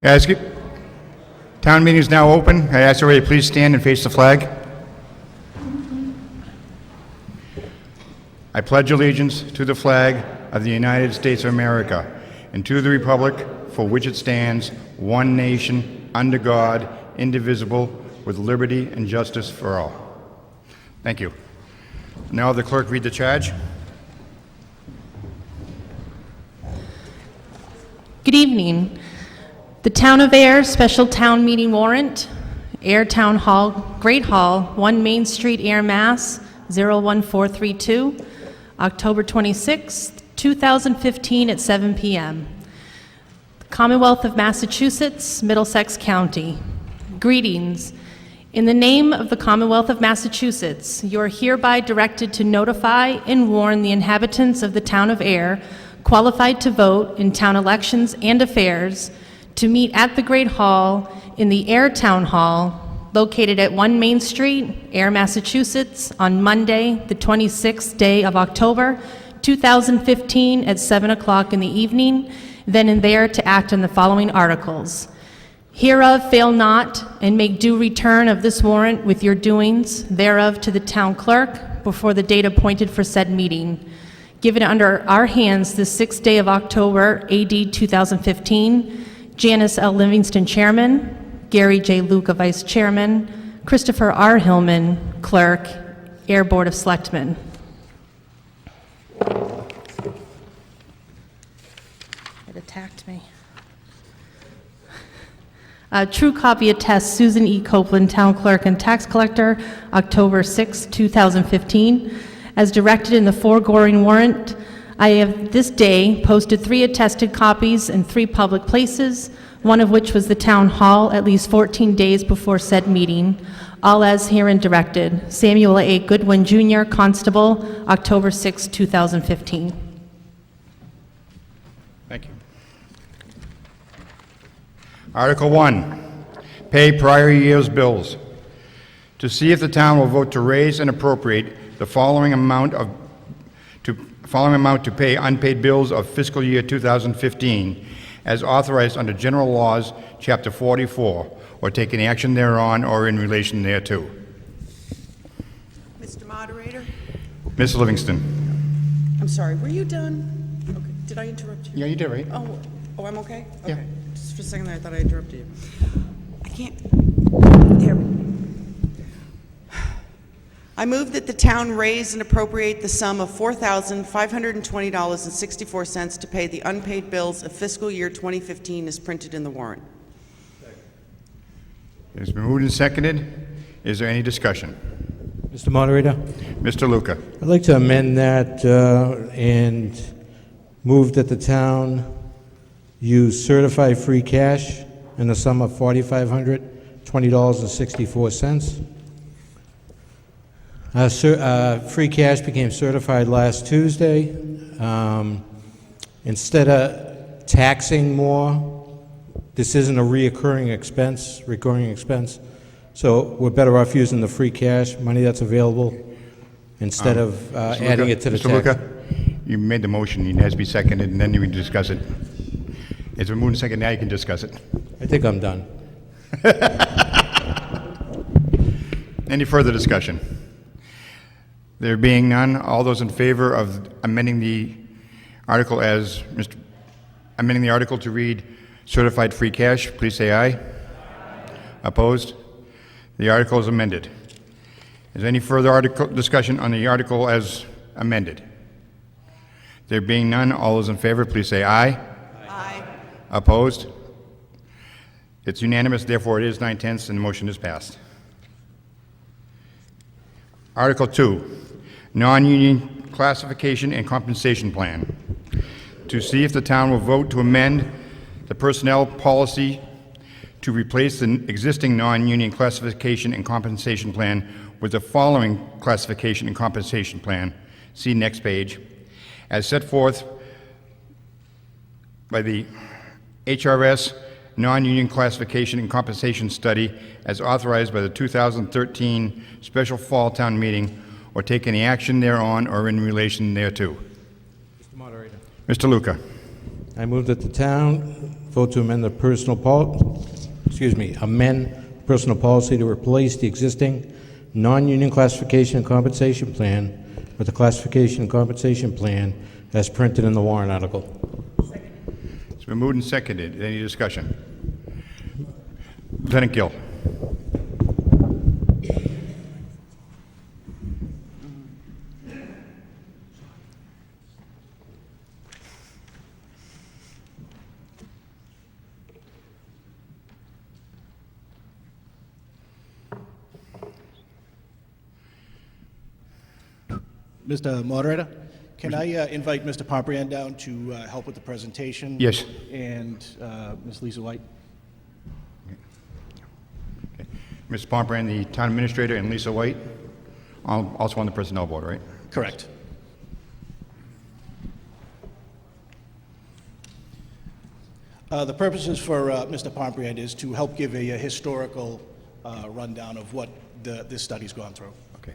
Guys, town meeting is now open. I ask everybody to please stand and face the flag. I pledge allegiance to the flag of the United States of America and to the republic for which it stands, one nation, under God, indivisible, with liberty and justice for all. Thank you. Now the clerk read the charge. Good evening. The Town of Ayer Special Town Meeting Warrant, Ayer Town Hall, Great Hall, 1 Main Street, Ayer, Mass. 01432, October 26, 2015 at 7 p.m. Commonwealth of Massachusetts, Middlesex County. Greetings. In the name of the Commonwealth of Massachusetts, you are hereby directed to notify and warn the inhabitants of the Town of Ayer qualified to vote in town elections and affairs to meet at the Great Hall in the Ayer Town Hall, located at 1 Main Street, Ayer, Massachusetts, on Monday, the 26th day of October, 2015 at 7 o'clock in the evening, then and there to act on the following articles. Hereof fail not, and make due return of this warrant with your doings thereof to the town clerk before the date appointed for said meeting. Given under our hands this 6th day of October, AD 2015, Janice L. Livingston, Chairman, Gary J. Luca, Vice Chairman, Christopher R. Hillman, Clerk, Ayer Board of Selectmen. It attacked me. True copy attests Susan E. Copeland, Town Clerk and Tax Collector, October 6, 2015. As directed in the foregoing warrant, I have this day posted 3 attested copies in 3 public places, one of which was the Town Hall at least 14 days before said meeting, all as herein directed. Samuel A. Goodwin, Jr., Constable, October 6, 2015. Thank you. Article 1, pay prior year's bills. To see if the town will vote to raise and appropriate the following amount to pay unpaid bills of fiscal year 2015 as authorized under General Laws, Chapter 44, or take any action thereon or in relation thereto. Mr. Moderator? Ms. Livingston. I'm sorry, were you done? Okay. Did I interrupt you? Yeah, you did, right? Oh, I'm okay? Yeah. Okay. Just for a second there, I thought I interrupted you. I can't. There we go. I move that the town raise and appropriate the sum of $4,520.64 to pay the unpaid bills of fiscal year 2015 as printed in the warrant. It's been moved and seconded. Is there any discussion? Mr. Moderator, Mr. Luca. I'd like to amend that and move that the town use certified free cash in the sum of $4,520.64. Free cash became certified last Tuesday. Instead of taxing more, this isn't a recurring expense, so we're better off using the free cash, money that's available, instead of adding it to the Mr. tax. Luca, you made the motion. It has to be seconded, and then you can discuss it. It's been moved and seconded. Now you can discuss it. I think I'm done. Any further discussion? There being none, all those in favor of amending the article to read certified free cash, please say aye. Opposed? The article is amended. Is there any further discussion on the article as amended? There being none, all those in favor, please say aye. Aye. Opposed? It's unanimous, therefore it is 9/10 and the motion is passed. Article 2, non-union classification and compensation plan. To see if the town will vote to amend the personnel policy to replace the existing non-union classification and compensation plan with the following classification and compensation plan. See next page. As set forth by the HRS non-union classification and compensation study as authorized by the 2013 special fall town meeting, or take any action thereon or in relation thereto. Mr. Moderator. Mr. Luca. I move that the town vote to amend the amend personal policy to replace the existing non-union classification and compensation plan with the classification and compensation plan as printed in the warrant article. It's been moved and seconded. Any discussion? Lieutenant Gill. Mr. Moderator, can I invite Mr. Pomprian down to help with the presentation? Yes. And Ms. Lisa White? Okay. Mr. Pomperand, the town administrator, and Lisa White, also on the personnel board, right? Correct. The purposes for Mr. Pomprian is to help give a historical rundown of what this study's gone through. Okay.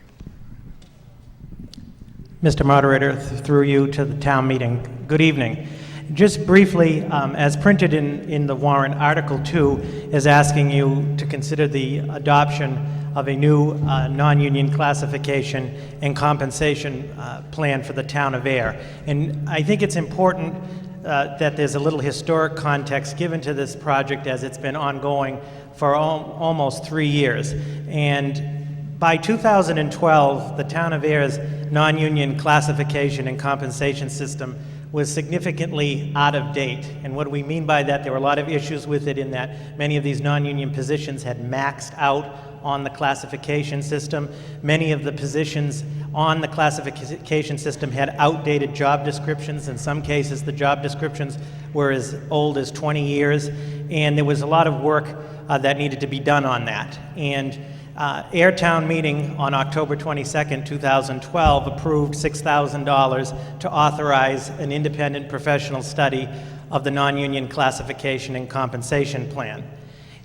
Mr. Moderator, through you to the town meeting. Good evening. Just briefly, as printed in the warrant, Article 2 is asking you to consider the adoption of a new non-union classification and compensation plan for the town of Ayer. And I think it's important that there's a little historic context given to this project as it's been ongoing for almost 3 years. And by 2012, the town of Ayer's non-union classification and compensation system was significantly out of date. And what do we mean by that? There were a lot of issues with it in that many of these non-union positions had maxed out on the classification system. Many of the positions on the classification system had outdated job descriptions. In some cases, the job descriptions were as old as 20 years. And there was a lot of work that needed to be done on that. And Ayer Town Meeting on October 22nd, 2012 approved $6,000 to authorize an independent professional study of the non-union classification and compensation plan.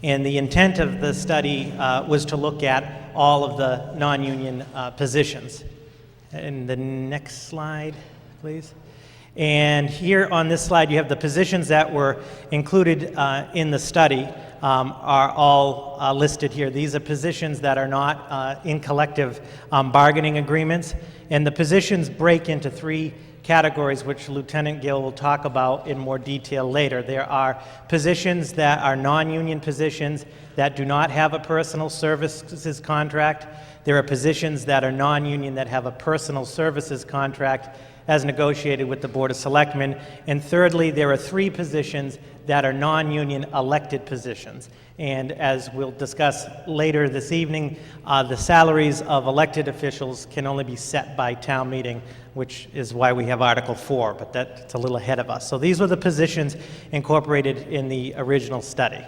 And the intent of the study was to look at all of the non-union positions. And the next slide, please. And here on this slide, you have the positions that were included in the study are all listed here. These are positions that are not in collective bargaining agreements. And the positions break into 3 categories, which Lieutenant Gill will talk about in more detail later. There are positions that are non-union positions that do not have a personal services contract. There are positions that are non-union that have a personal services contract as negotiated with the Board of Selectmen. And thirdly, there are 3 positions that are non-union elected positions. And as we'll discuss later this evening, the salaries of elected officials can only be set by town meeting, which is why we have Article 4, but that's a little ahead of us. So these were the positions incorporated in the original study.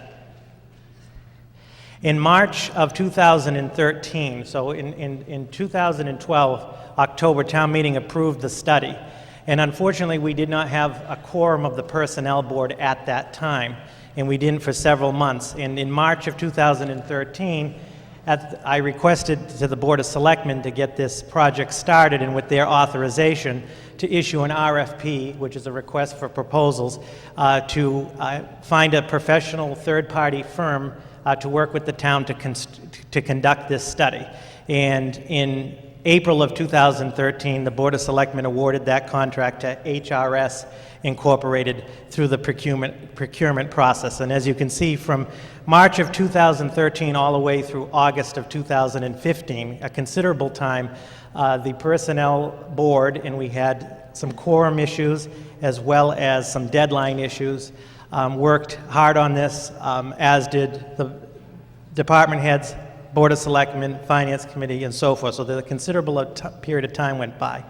In March of 2013, so in 2012, October, town meeting approved the study. And unfortunately, we did not have a quorum of the personnel board at that time, and we didn't for several months. And in March of 2013, I requested to the Board of Selectmen to get this project started, and with their authorization, to issue an RFP, which is a request for proposals, to find a professional third-party firm to work with the town to conduct this study. And in April of 2013, the Board of Selectmen awarded that contract to HRS Incorporated through the procurement process. And as you can see, from March of 2013 all the way through August of 2015, a considerable time, the Personnel Board, and we had some quorum issues as well as some deadline issues, worked hard on this, as did the department heads, Board of Selectmen, Finance Committee, and so forth. So the considerable period of time went by.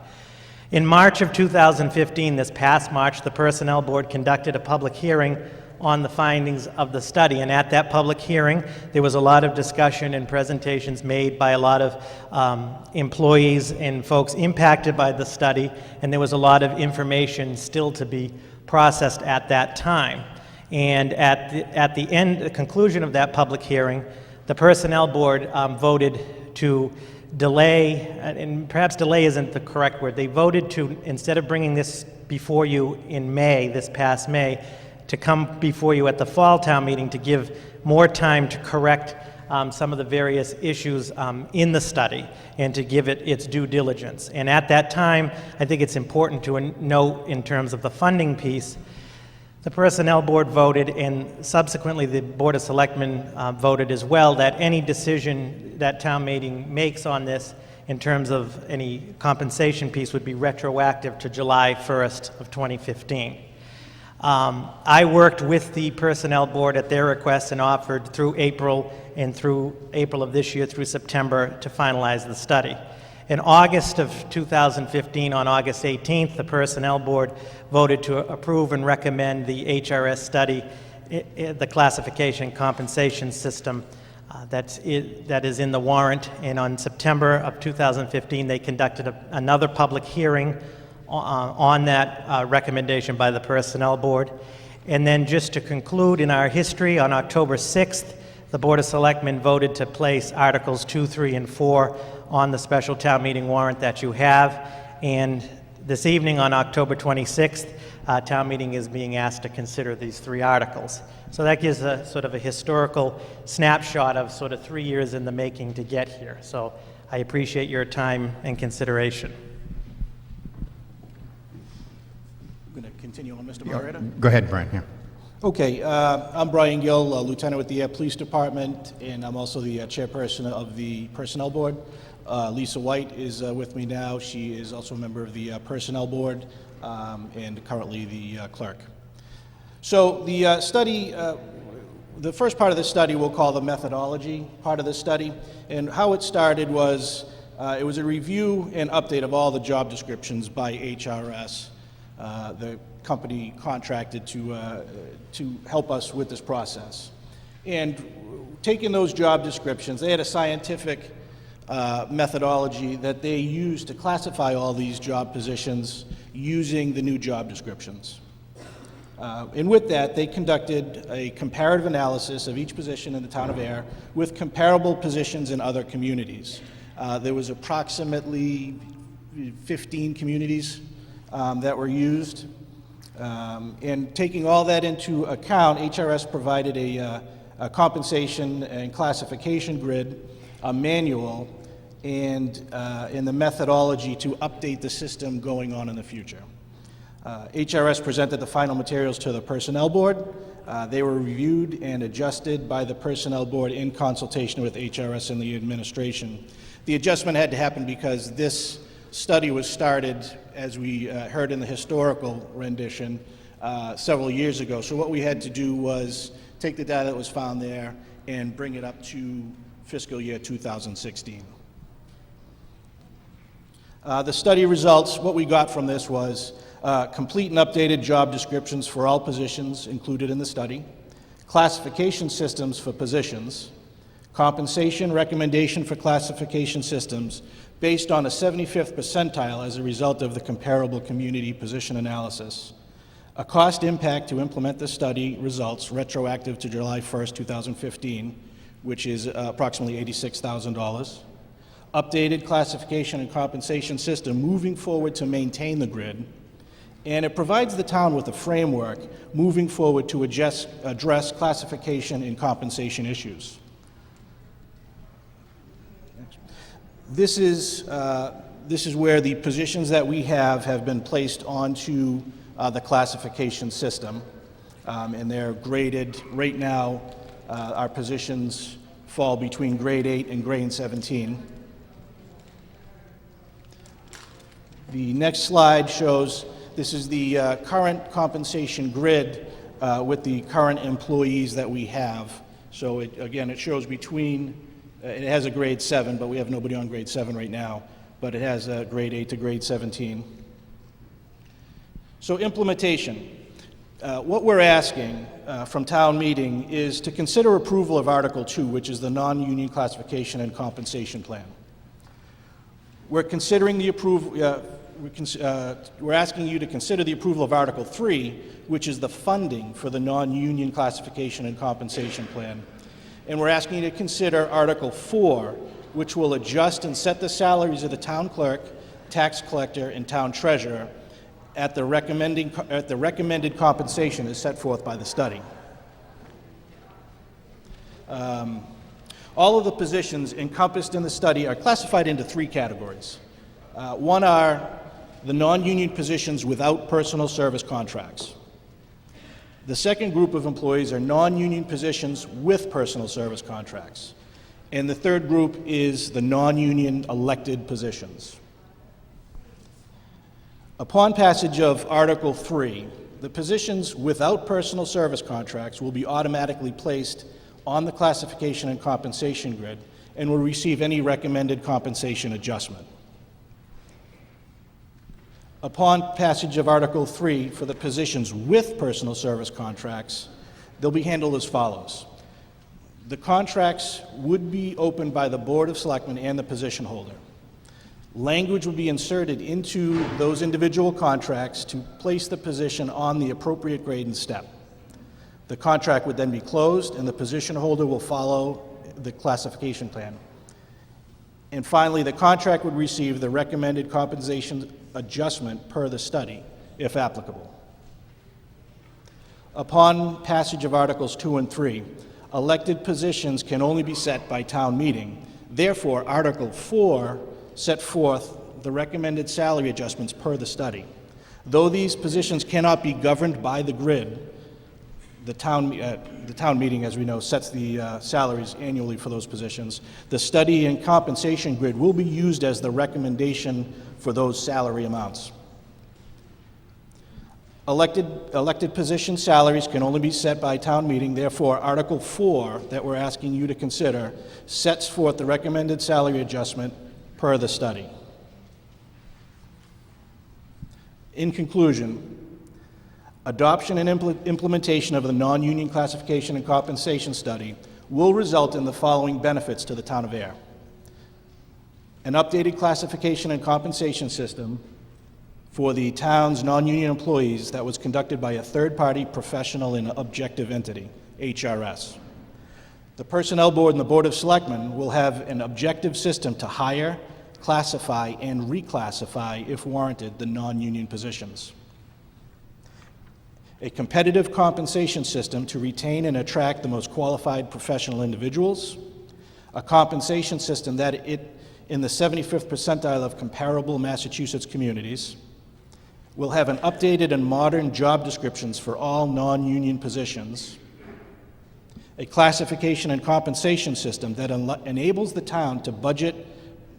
In March of 2015, this past March, the Personnel Board conducted a public hearing on the findings of the study. And at that public hearing, there was a lot of discussion and presentations made by a lot of employees and folks impacted by the study. And there was a lot of information still to be processed at that time. And at the conclusion of that public hearing, the Personnel Board voted to delay, and perhaps delay isn't the correct word. They voted to, instead of bringing this before you in May, this past May, to come before you at the fall town meeting to give more time to correct some of the various issues in the study and to give it its due diligence. And at that time, I think it's important to note in terms of the funding piece, the Personnel Board voted, and subsequently the Board of Selectmen voted as well, that any decision that town meeting makes on this in terms of any compensation piece would be retroactive to July 1st of 2015. I worked with the Personnel Board at their request and offered through April of this year through September to finalize the study. In August of 2015, on August 18th, the Personnel Board voted to approve and recommend the HRS study, the classification and compensation system that is in the warrant. And on September of 2015, they conducted another public hearing on that recommendation by the Personnel Board. And then just to conclude in our history, on October 6th, the Board of Selectmen voted to place Articles 2, 3, and 4 on the special town meeting warrant that you have. And this evening, on October 26th, town meeting is being asked to consider these 3 articles. So that gives a sort of a historical snapshot of sort of 3 years in the making to get here. So I appreciate your time and consideration. I'm going to continue on, Mr. Moderator. Go ahead, Brian, yeah. Okay, I'm Brian Gill, Lieutenant with the Air Police Department, and I'm also the chairperson of the Personnel Board. Lisa White is with me now. She is also a member of the Personnel Board and currently the clerk. So the study, the first part of the study we'll call the methodology part of the study, and how it started was it was a review and update of all the job descriptions by HRS. The company contracted to help us with this process. And taking those job descriptions, they had a scientific methodology that they used to classify all these job positions using the new job descriptions. And with that, they conducted a comparative analysis of each position in the town of Ayer with comparable positions in other communities. There was approximately 15 communities that were used. And taking all that into account, HRS provided a compensation and classification grid, a manual, and the methodology to update the system going on in the future. HRS presented the final materials to the Personnel Board. They were reviewed and adjusted by the Personnel Board in consultation with HRS and the administration. The adjustment had to happen because this study was started, as we heard in the historical rendition, several years ago. So what we had to do was take the data that was found there and bring it up to fiscal year 2016. The study results, what we got from this was complete and updated job descriptions for all positions included in the study, classification systems for positions, compensation recommendation for classification systems based on a 75th percentile as a result of the comparable community position analysis, a cost impact to implement the study results retroactive to July 1st, 2015, which is approximately $86,000, updated classification and compensation system moving forward to maintain the grid, and it provides the town with a framework moving forward to address classification and compensation issues. This is where the positions that we have been placed onto the classification system, and they're graded. Right now, our positions fall between grade 8 and grade 17. The next slide shows this is the current compensation grid with the current employees that we have. So it shows between, it has a grade 7, but we have nobody on grade 7 right now, but it has a grade 8 to grade 17. So implementation. What we're asking from town meeting is to consider approval of Article 2, which is the non-union classification and compensation plan. We're considering the approval, we're asking you to consider the approval of Article 3, which is the funding for the non-union classification and compensation plan. And we're asking you to consider Article 4, which will adjust and set the salaries of the town clerk, tax collector, and town treasurer, at the recommended compensation as set forth by the study. All of the positions encompassed in the study are classified into three categories. One are the non-union positions without personal service contracts. The second group of employees are non-union positions with personal service contracts. And the third group is the non-union elected positions. Upon passage of Article 3, the positions without personal service contracts will be automatically placed on the classification and compensation grid and will receive any recommended compensation adjustment. Upon passage of Article 3 for the positions with personal service contracts, they'll be handled as follows. The contracts would be opened by the Board of Selectmen and the position holder. Language would be inserted into those individual contracts to place the position on the appropriate grade and step. The contract would then be closed and the position holder will follow the classification plan. And finally, the contract would receive the recommended compensation adjustment per the study, if applicable. Upon passage of Articles 2 and 3, elected positions can only be set by town meeting. Therefore, Article 4 set forth the recommended salary adjustments per the study. Though these positions cannot be governed by the grid, the town meeting, as we know, sets the salaries annually for those positions. The study and compensation grid will be used as the recommendation for those salary amounts. Elected position salaries can only be set by town meeting. Therefore, Article 4 that we're asking you to consider sets forth the recommended salary adjustment per the study. In conclusion, adoption and implementation of the non-union classification and compensation study will result in the following benefits to the town of Ayer. An updated classification and compensation system for the town's non-union employees that was conducted by a third-party professional and objective entity, HRS. The Personnel Board and the Board of Selectmen will have an objective system to hire, classify, and reclassify, if warranted, the non-union positions. A competitive compensation system to retain and attract the most qualified professional individuals, a compensation system that in the 75th percentile of comparable Massachusetts communities, will have an updated and modern job descriptions for all non-union positions, a classification and compensation system that enables the town to budget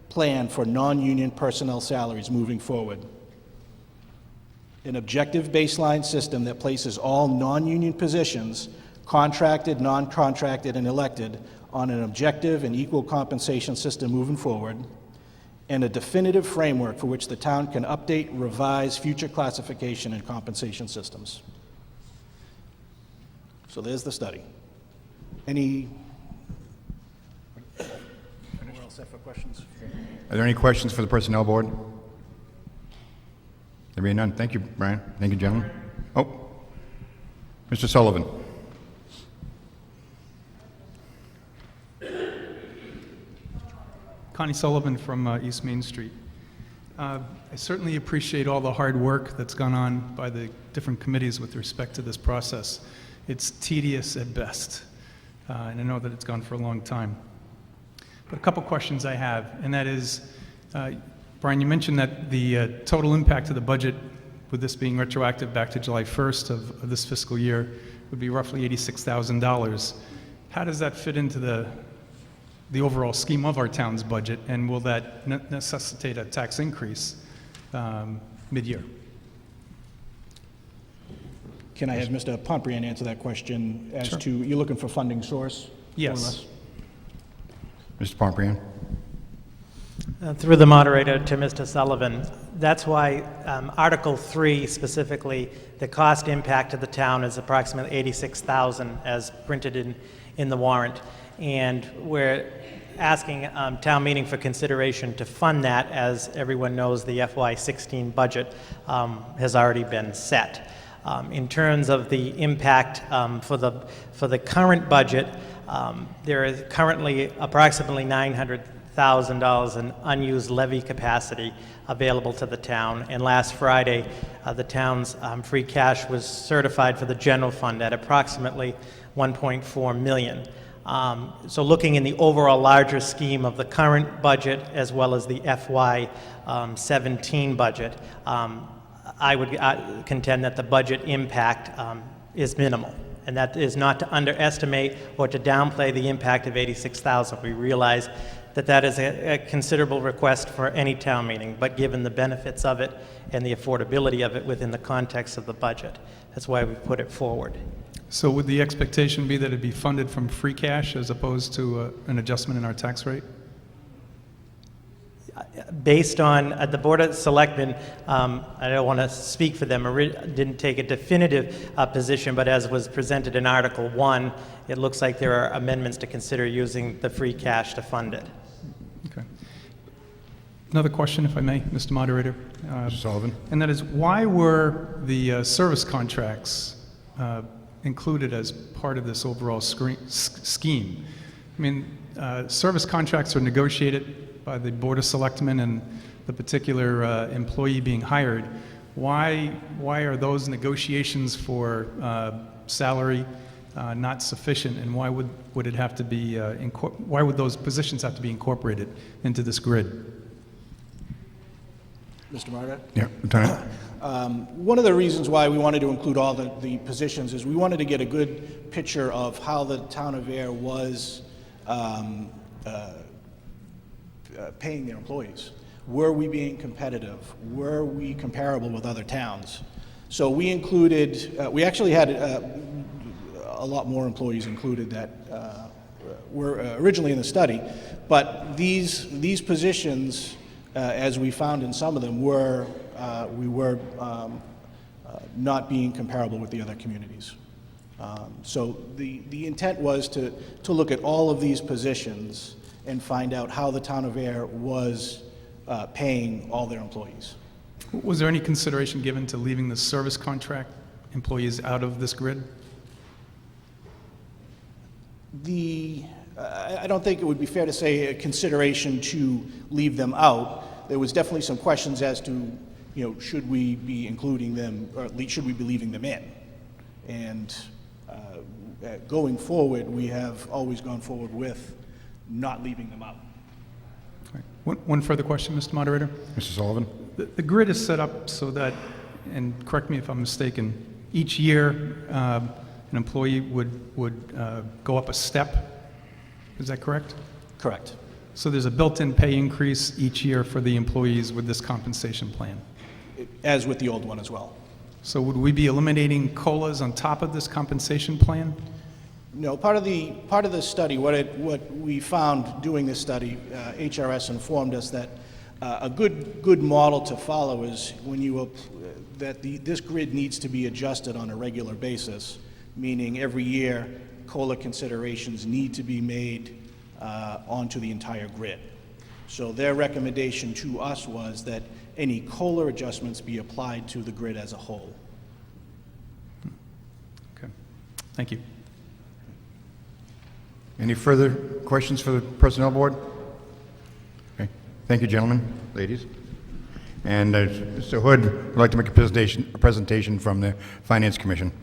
plan for non-union personnel salaries moving forward, an objective baseline system that places all non-union positions, contracted, non-contracted, and elected, on an objective and equal compensation system moving forward, and a definitive framework for which the town can update, revise future classification and compensation systems. So there's the study. Anyone else have for questions? Are there any questions for the Personnel Board? There being none. Thank you, Brian. Thank you, gentlemen. Oh, Mr. Sullivan. Connie Sullivan from East Main Street. I certainly appreciate all the hard work that's gone on by the different committees with respect to this process. It's tedious at best, and I know that it's gone for a long time. But a couple questions I have, and that is, Brian, you mentioned that the total impact of the budget, with this being retroactive back to July 1st of this fiscal year, would be roughly $86,000. How does that fit into the overall scheme of our town's budget, and will that necessitate a tax increase mid-year? Can I have Mr. Pomprian answer that question as to, you're looking for funding source? Yes. Mr. Pomprian. Through the moderator to Mr. Sullivan, that's why Article 3 specifically, the cost impact to the town is approximately $86,000 as printed in the warrant. And we're asking town meeting for consideration to fund that. As everyone knows, the FY16 budget has already been set. In terms of the impact for the current budget, there is currently approximately $100,000 in unused levy capacity available to the town. And last Friday, the town's free cash was certified for the general fund at approximately $1.4 million. So looking in the overall larger scheme of the current budget as well as the FY17 budget, I would contend that the budget impact is minimal. And that is not to underestimate or to downplay the impact of $86,000. We realize that that is a considerable request for any town meeting, but given the benefits of it and the affordability of it within the context of the budget, that's why we put it forward. So would the expectation be that it'd be funded from free cash as opposed to an adjustment in our tax rate? Based on the Board of Selectmen, I don't want to speak for them, didn't take a definitive position, but as was presented in Article 1, it looks like there are amendments to consider using the free cash to fund it. Okay. Another question, if I may, Mr. Moderator. Mr. Sullivan? And that is, why were the service contracts included as part of this overall scheme? I mean, service contracts are negotiated by the Board of Selectmen and the particular employee being hired. Why are those negotiations for salary not sufficient, and why would it have to be why would those positions have to be incorporated into this grid? Mr. Marder? Yeah, Lieutenant. One of the reasons why we wanted to include all the positions is we wanted to get a good picture of how the town of Ayer was paying their employees. Were we being competitive? Were we comparable with other towns? So we included, we actually had a lot more employees included that were originally in the study, but these positions, as we found in some of them, were not being comparable with the other communities. So the intent was to look at all of these positions and find out how the town of Ayer was paying all their employees. Was there any consideration given to leaving the service contract employees out of this grid? I don't think it would be fair to say a consideration to leave them out. There was definitely some questions as to, should we be including them, or at least should we be leaving them in? And going forward, we have always gone forward with not leaving them out. All right. One further question, Mr. Moderator. Mr. Sullivan? The grid is set up so that, and correct me if I'm mistaken, each year an employee would go up a step. Is that correct? Correct. So there's a built-in pay increase each year for the employees with this compensation plan. As with the old one as well. So would we be eliminating COLAs on top of this compensation plan? No, part of the study, what we found doing this study, HRS informed us that a good model to follow is when this grid needs to be adjusted on a regular basis, meaning every year COLA considerations need to be made onto the entire grid. So their recommendation to us was that any COLA adjustments be applied to the grid as a whole. Okay. Thank you. Any further questions for the Personnel Board? Okay. Thank you, gentlemen, ladies. And Mr. Hood would like to make a presentation from the Finance Commission.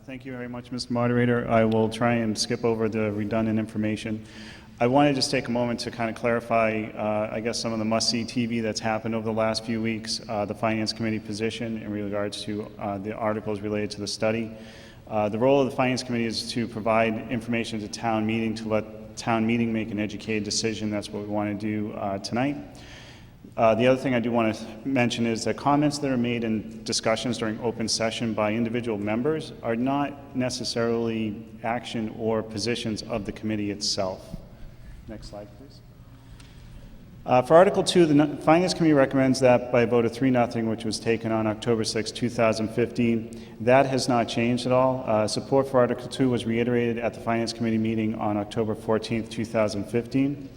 Thank you very much, Mr. Moderator. I will try and skip over the redundant information. I want to just take a moment to kind of clarify, I guess, some of the must-see TV that's happened over the last few weeks, the Finance Committee position in regards to the articles related to the study. The role of the Finance Committee is to provide information to town meeting, to let town meeting make an educated decision. That's what we want to do tonight. The other thing I do want to mention is that comments that are made in discussions during open session by individual members are not necessarily action or positions of the committee itself. Next slide, please. For Article 2, the Finance Committee recommends that by a vote of 3-0, which was taken on October 6, 2015. That has not changed at all. Support for Article 2 was reiterated at the Finance Committee meeting on October 14, 2015.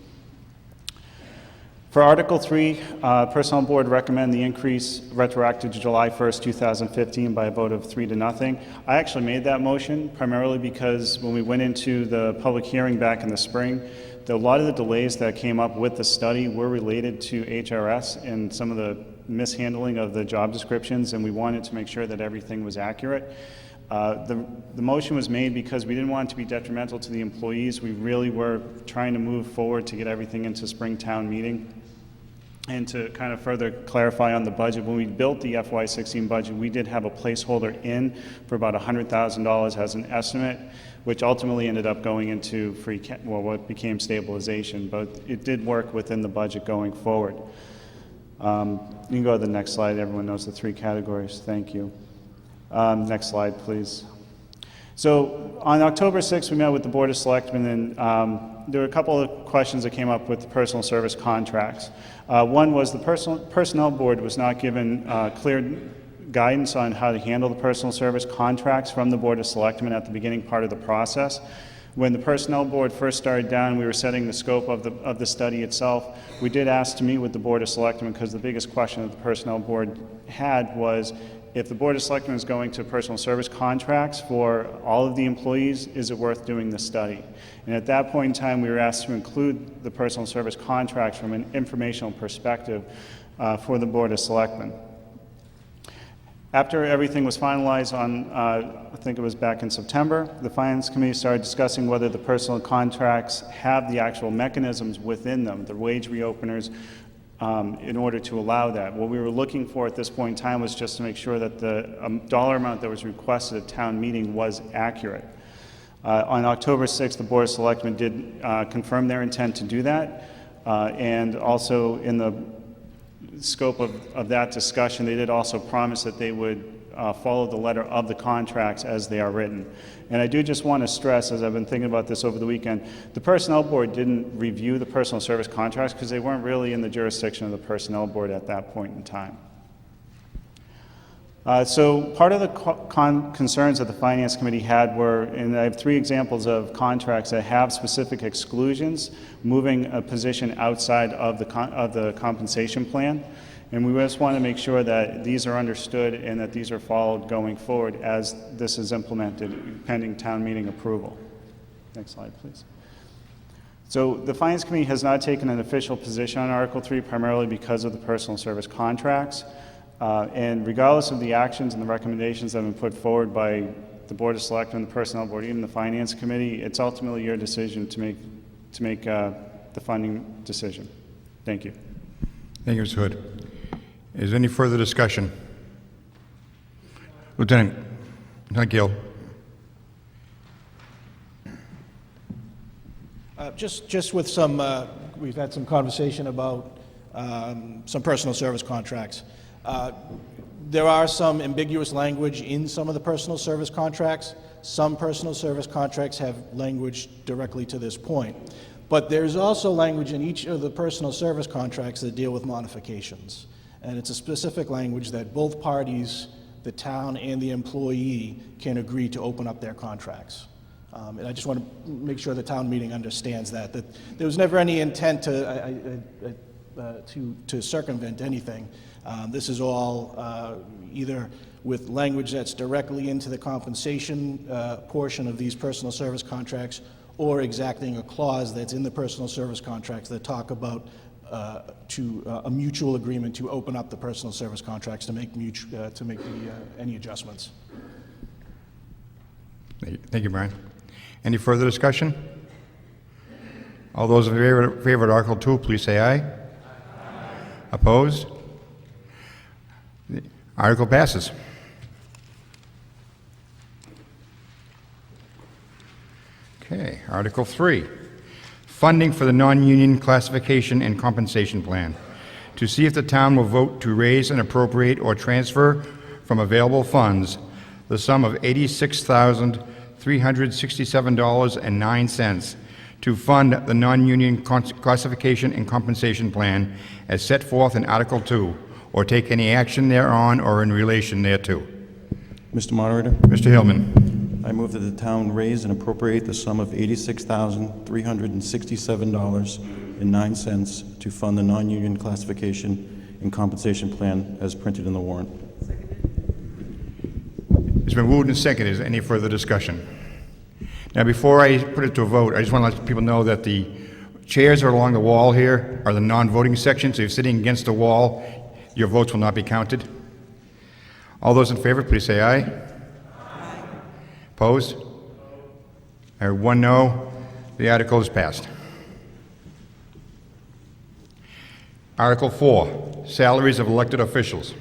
For Article 3, Personnel Board recommend the increase retroactive to July 1st, 2015 by a vote of 3-0. I actually made that motion primarily because when we went into the public hearing back in the spring, a lot of the delays that came up with the study were related to HRS and some of the mishandling of the job descriptions, and we wanted to make sure that everything was accurate. The motion was made because we didn't want it to be detrimental to the employees. We really were trying to move forward to get everything into Springtown meeting. And to kind of further clarify on the budget, when we built the FY16 budget, we did have a placeholder in for about $100,000 as an estimate, which ultimately ended up going into what became stabilization, but it did work within the budget going forward. You can go to the next slide. Everyone knows the 3 categories. Thank you. Next slide, please. So on October 6th, we met with the Board of Selectmen, and there were a couple of questions that came up with the personal service contracts. One was the Personnel Board was not given clear guidance on how to handle the personal service contracts from the Board of Selectmen at the beginning part of the process. When the Personnel Board first started down, we were setting the scope of the study itself. We did ask to meet with the Board of Selectmen because the biggest question that the Personnel Board had was, if the Board of Selectmen is going to personal service contracts for all of the employees, is it worth doing the study? And at that point in time, we were asked to include the personal service contracts from an informational perspective for the Board of Selectmen. After everything was finalized on, I think it was back in September, the Finance Committee started discussing whether the personal contracts have the actual mechanisms within them, the wage reopeners, in order to allow that. What we were looking for at this point in time was just to make sure that the dollar amount that was requested at town meeting was accurate. On October 6th, the Board of Selectmen did confirm their intent to do that, and also in the scope of that discussion, they did also promise that they would follow the letter of the contracts as they are written. And I do just want to stress, as I've been thinking about this over the weekend, the Personnel Board didn't review the personal service contracts because they weren't really in the jurisdiction of the Personnel Board at that point in time. So part of the concerns that the Finance Committee had were, and I have 3 examples of contracts that have specific exclusions, moving a position outside of the compensation plan. And we just want to make sure that these are understood and that these are followed going forward as this is implemented, pending town meeting approval. Next slide, please. So the Finance Committee has not taken an official position on Article 3, primarily because of the personal service contracts. And regardless of the actions and the recommendations that have been put forward by the Board of Selectmen, the Personnel Board, even the Finance Committee, it's ultimately your decision to make the funding decision. Thank you. Thank you, Mr. Hood. Is there any further discussion? Lieutenant Gill. Just with some, we've had some conversation about some personal service contracts. There are some ambiguous language in some of the personal service contracts. Some personal service contracts have language directly to this point. But there's also language in each of the personal service contracts that deal with modifications. And it's a specific language that both parties, the town and the employee, can agree to open up their contracts. And I just want to make sure the town meeting understands that there was never any intent to circumvent anything. This is all either with language that's directly into the compensation portion of these personal service contracts, or exacting a clause that's in the personal service contracts that talk about a mutual agreement to open up the personal service contracts to make any adjustments. Thank you, Brian. Any further discussion? All those in favor of Article 2, please say aye. Aye. Opposed? The article passes. Okay, Article 3, funding for the non-union classification and compensation plan. To see if the town will vote to raise and appropriate or transfer from available funds the sum of $86,367.09 to fund the non-union classification and compensation plan as set forth in Article 2, or take any action thereon or in relation thereto. Mr. Moderator, Mr. Hillman. I move that the town raise and appropriate the sum of $86,367.09 to fund the non-union classification and compensation plan as printed in the warrant. It's been moved and seconded. Is there any further discussion? Now, before I put it to a vote, I just want to let people know that the chairs are along the wall here are the non-voting section, so if you're sitting against the wall, your votes will not be counted. All those in favor, please say aye. Aye. Opposed? I heard one no. The article is passed. Article 4, salaries of elected officials.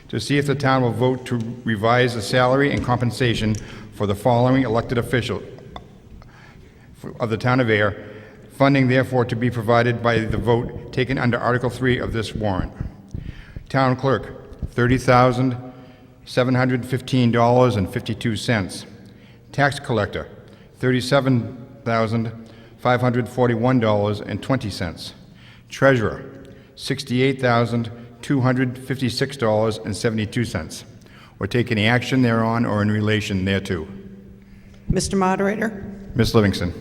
To see if the town will vote to revise the salary and compensation for the following elected official of the town of Ayer, funding therefore to be provided by the vote taken under Article 3 of this warrant. Town clerk, $30,715.52. Tax collector, $37,541.20. Treasurer, $68,256.72. Or take any action thereon or in relation thereto. Mr. Moderator, Ms. Livingston.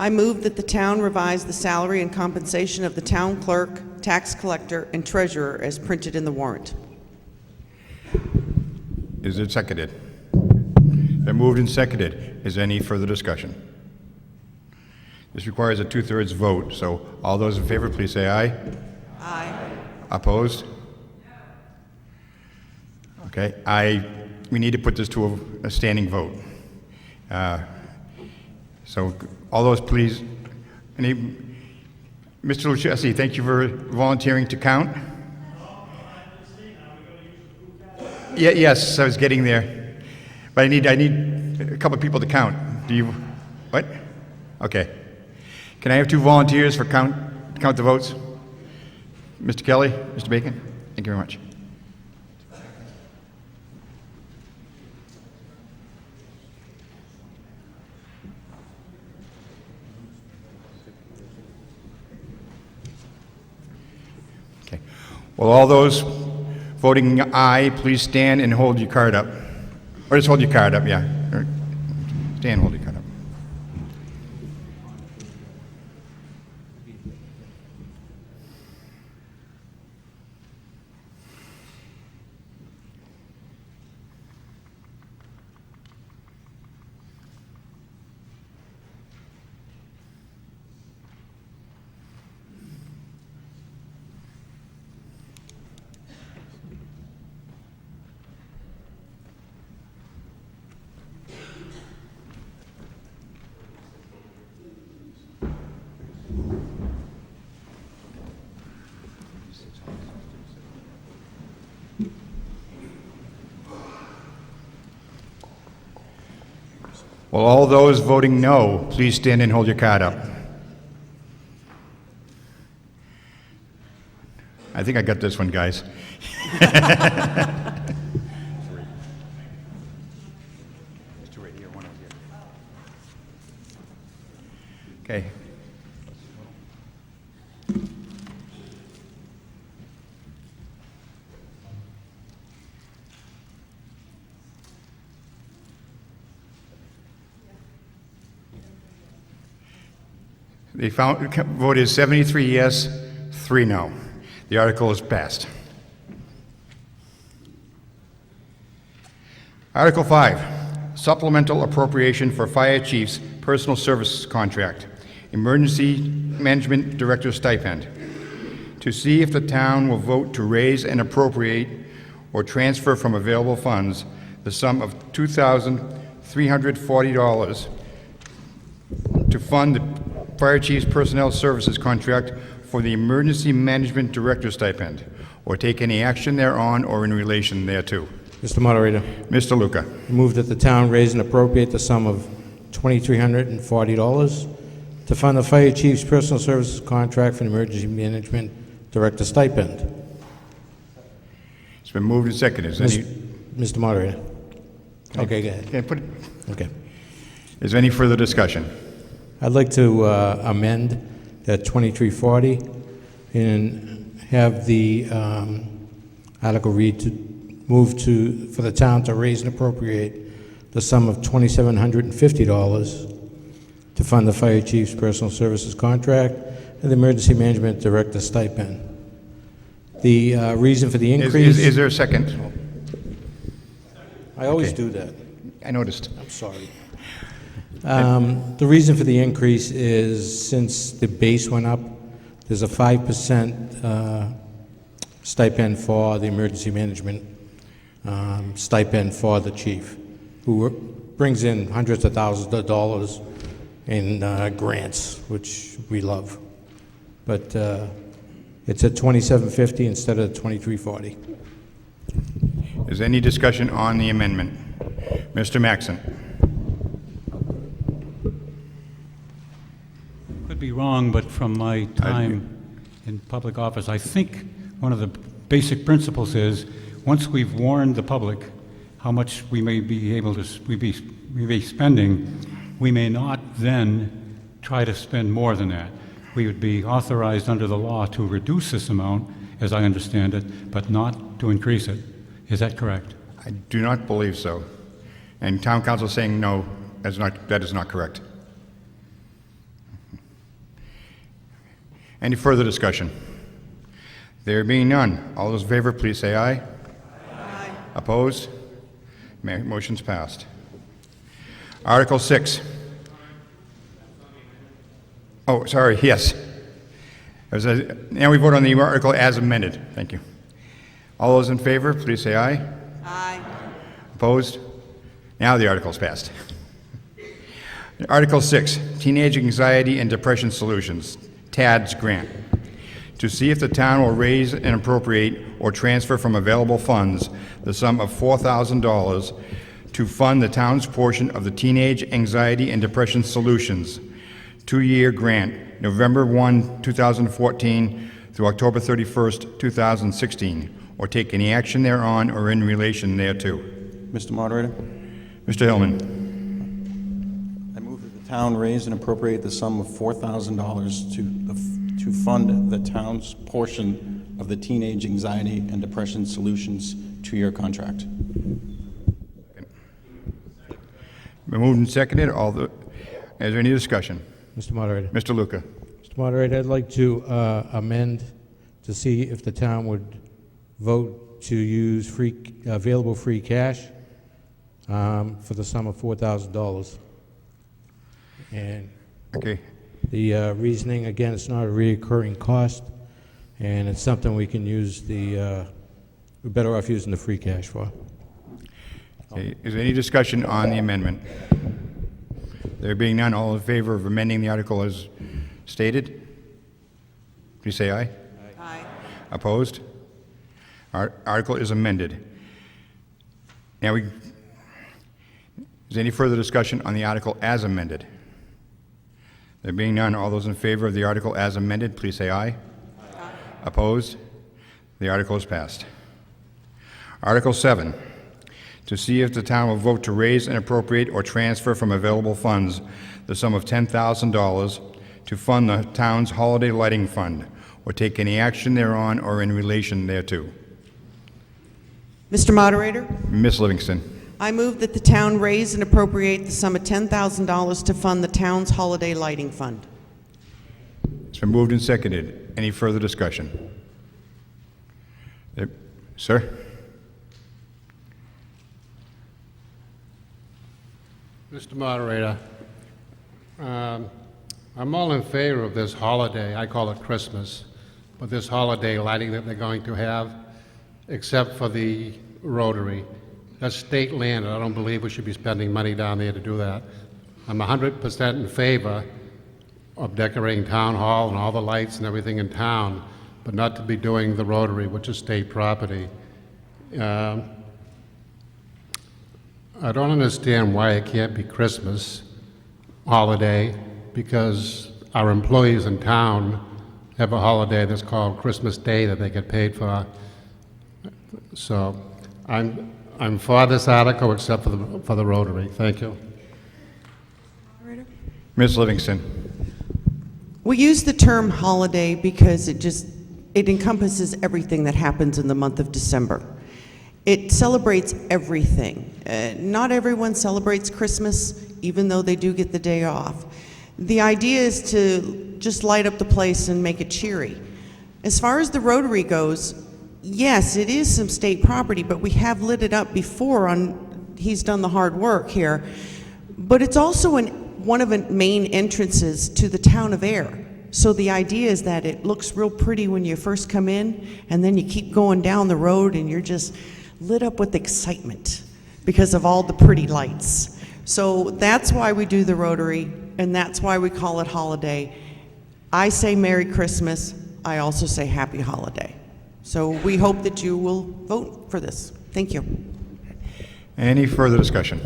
I move that the town revise the salary and compensation of the town clerk, tax collector, and treasurer as printed in the warrant. Is it seconded? Been moved and seconded. Is there any further discussion? This requires a two-thirds vote, so all those in favor, please say aye. Aye. Opposed? Okay, we need to put this to a standing vote. So all those please, Mr. Lucchesi, thank you for volunteering to count. Yeah, yes, I was getting there. But I need a couple of people to count. Do you, what? Okay. Can I have two volunteers for count the votes? Mr. Kelly, Mr. Bacon, thank you very much. Okay. Well, all those voting aye, please stand and hold your card up. Or just hold your card up, yeah. Or stand and hold your card up. Well, all those voting no, please stand and hold your card up. I think I got this one, guys. Okay. The vote is 73 yes, 3 no. The article is passed. Article 5, supplemental appropriation for fire chief's personal services contract, emergency management director stipend. To see if the town will vote to raise and appropriate or transfer from available funds the sum of $2,340 to fund the fire chief's personnel services contract for the emergency management director stipend, or take any action thereon or in relation thereto. Mr. Moderator, Mr. Luca. I move that the town raise and appropriate the sum of $2,340 to fund the fire chief's personal services contract for the emergency management director stipend. It's been moved and seconded. Is there any, Mr. Moderator. Okay, go ahead. can I put it? Okay. Is there any further discussion? I'd like to amend that 2340 and have the article read to move to, for the town to raise and appropriate the sum of $2,750 to fund the fire chief's personal services contract and the emergency management director stipend. The reason for the increase... Is there a second? I always Okay. do that. I noticed. I'm sorry. The reason for the increase is since the base went up, there's a 5% stipend for the emergency management, stipend for the chief, who brings in hundreds of thousands of dollars in grants, which we love. But it's at $2,750 instead of $2,340. Is there any discussion on the amendment? Mr. Maxon. Could be wrong, but from my time in public office, I think one of the basic principles is, once we've warned the public how much we may be able to, we be spending, we may not then try to spend more than that. We would be authorized under the law to reduce this amount, as I understand it, but not to increase it. Is that correct? I do not believe so. And town council is saying no, that is not correct. Any further discussion? There being none, all those in favor, please say aye. Aye. Opposed? Motion's passed. Article 6. Oh, sorry, yes. Now we vote on the article as amended. Thank you. All those in favor, please say aye. Aye. Opposed? Now the article's passed. Article 6, Teenage Anxiety and Depression Solutions, TADS grant. To see if the town will raise and appropriate or transfer from available funds the sum of $4,000 to fund the town's portion of the Teenage Anxiety and Depression Solutions 2-year grant, November 1, 2014 through October 31st, 2016, or take any action thereon or in relation thereto. Mr. Moderator, Mr. Hillman. I move that the town raise and appropriate the sum of $4,000 to fund the town's portion of the Teenage Anxiety and Depression Solutions 2-year contract. Been moved and seconded. Is there any discussion? Mr. Moderator. Mr. Luca. Mr. Moderator, I'd like to amend to see if the town would vote to use available free cash for the sum of $4,000. And Okay. the reasoning, again, it's not a recurring cost, and it's something we can use we're better off using the free cash for. Okay. Is there any discussion on the amendment? There being none, all in favor of amending the article as stated? Please say aye. Aye. Opposed? Article is amended. Now is there any further discussion on the article as amended? There being none, all those in favor of the article as amended, please say aye. Aye. Opposed? The article is passed. Article 7, to see if the town will vote to raise and appropriate or transfer from available funds the sum of $10,000 to fund the town's holiday lighting fund, or take any action thereon or in relation thereto. Mr. Moderator, Ms. Livingston. I move that the town raise and appropriate the sum of $10,000 to fund the town's holiday lighting fund. It's been moved and seconded. Any further discussion? Sir? Mr. Moderator, I'm all in favor of this holiday. I call it Christmas, but this holiday lighting that they're going to have, except for the Rotary. That's state land, and I don't believe we should be spending money down there to do that. I'm 100% in favor of decorating Town Hall and all the lights and everything in town, but not to be doing the Rotary, which is state property. I don't understand why it can't be Christmas holiday, because our employees in town have a holiday that's called Christmas Day that they get paid for. So I'm for this article except for the Rotary. Thank you. Ms. Livingston. We use the term holiday because it encompasses everything that happens in the month of December. It celebrates everything. Not everyone celebrates Christmas, even though they do get the day off. The idea is to just light up the place and make it cheery. As far as the Rotary goes, yes, it is some state property, but we have lit it up before he's done the hard work here. But it's also one of the main entrances to the town of Ayer. So the idea is that it looks real pretty when you first come in, and then you keep going down the road and you're just lit up with excitement because of all the pretty lights. So that's why we do the Rotary, and that's why we call it holiday. I say Merry Christmas. I also say Happy Holiday. So we hope that you will vote for this. Thank you. Any further discussion?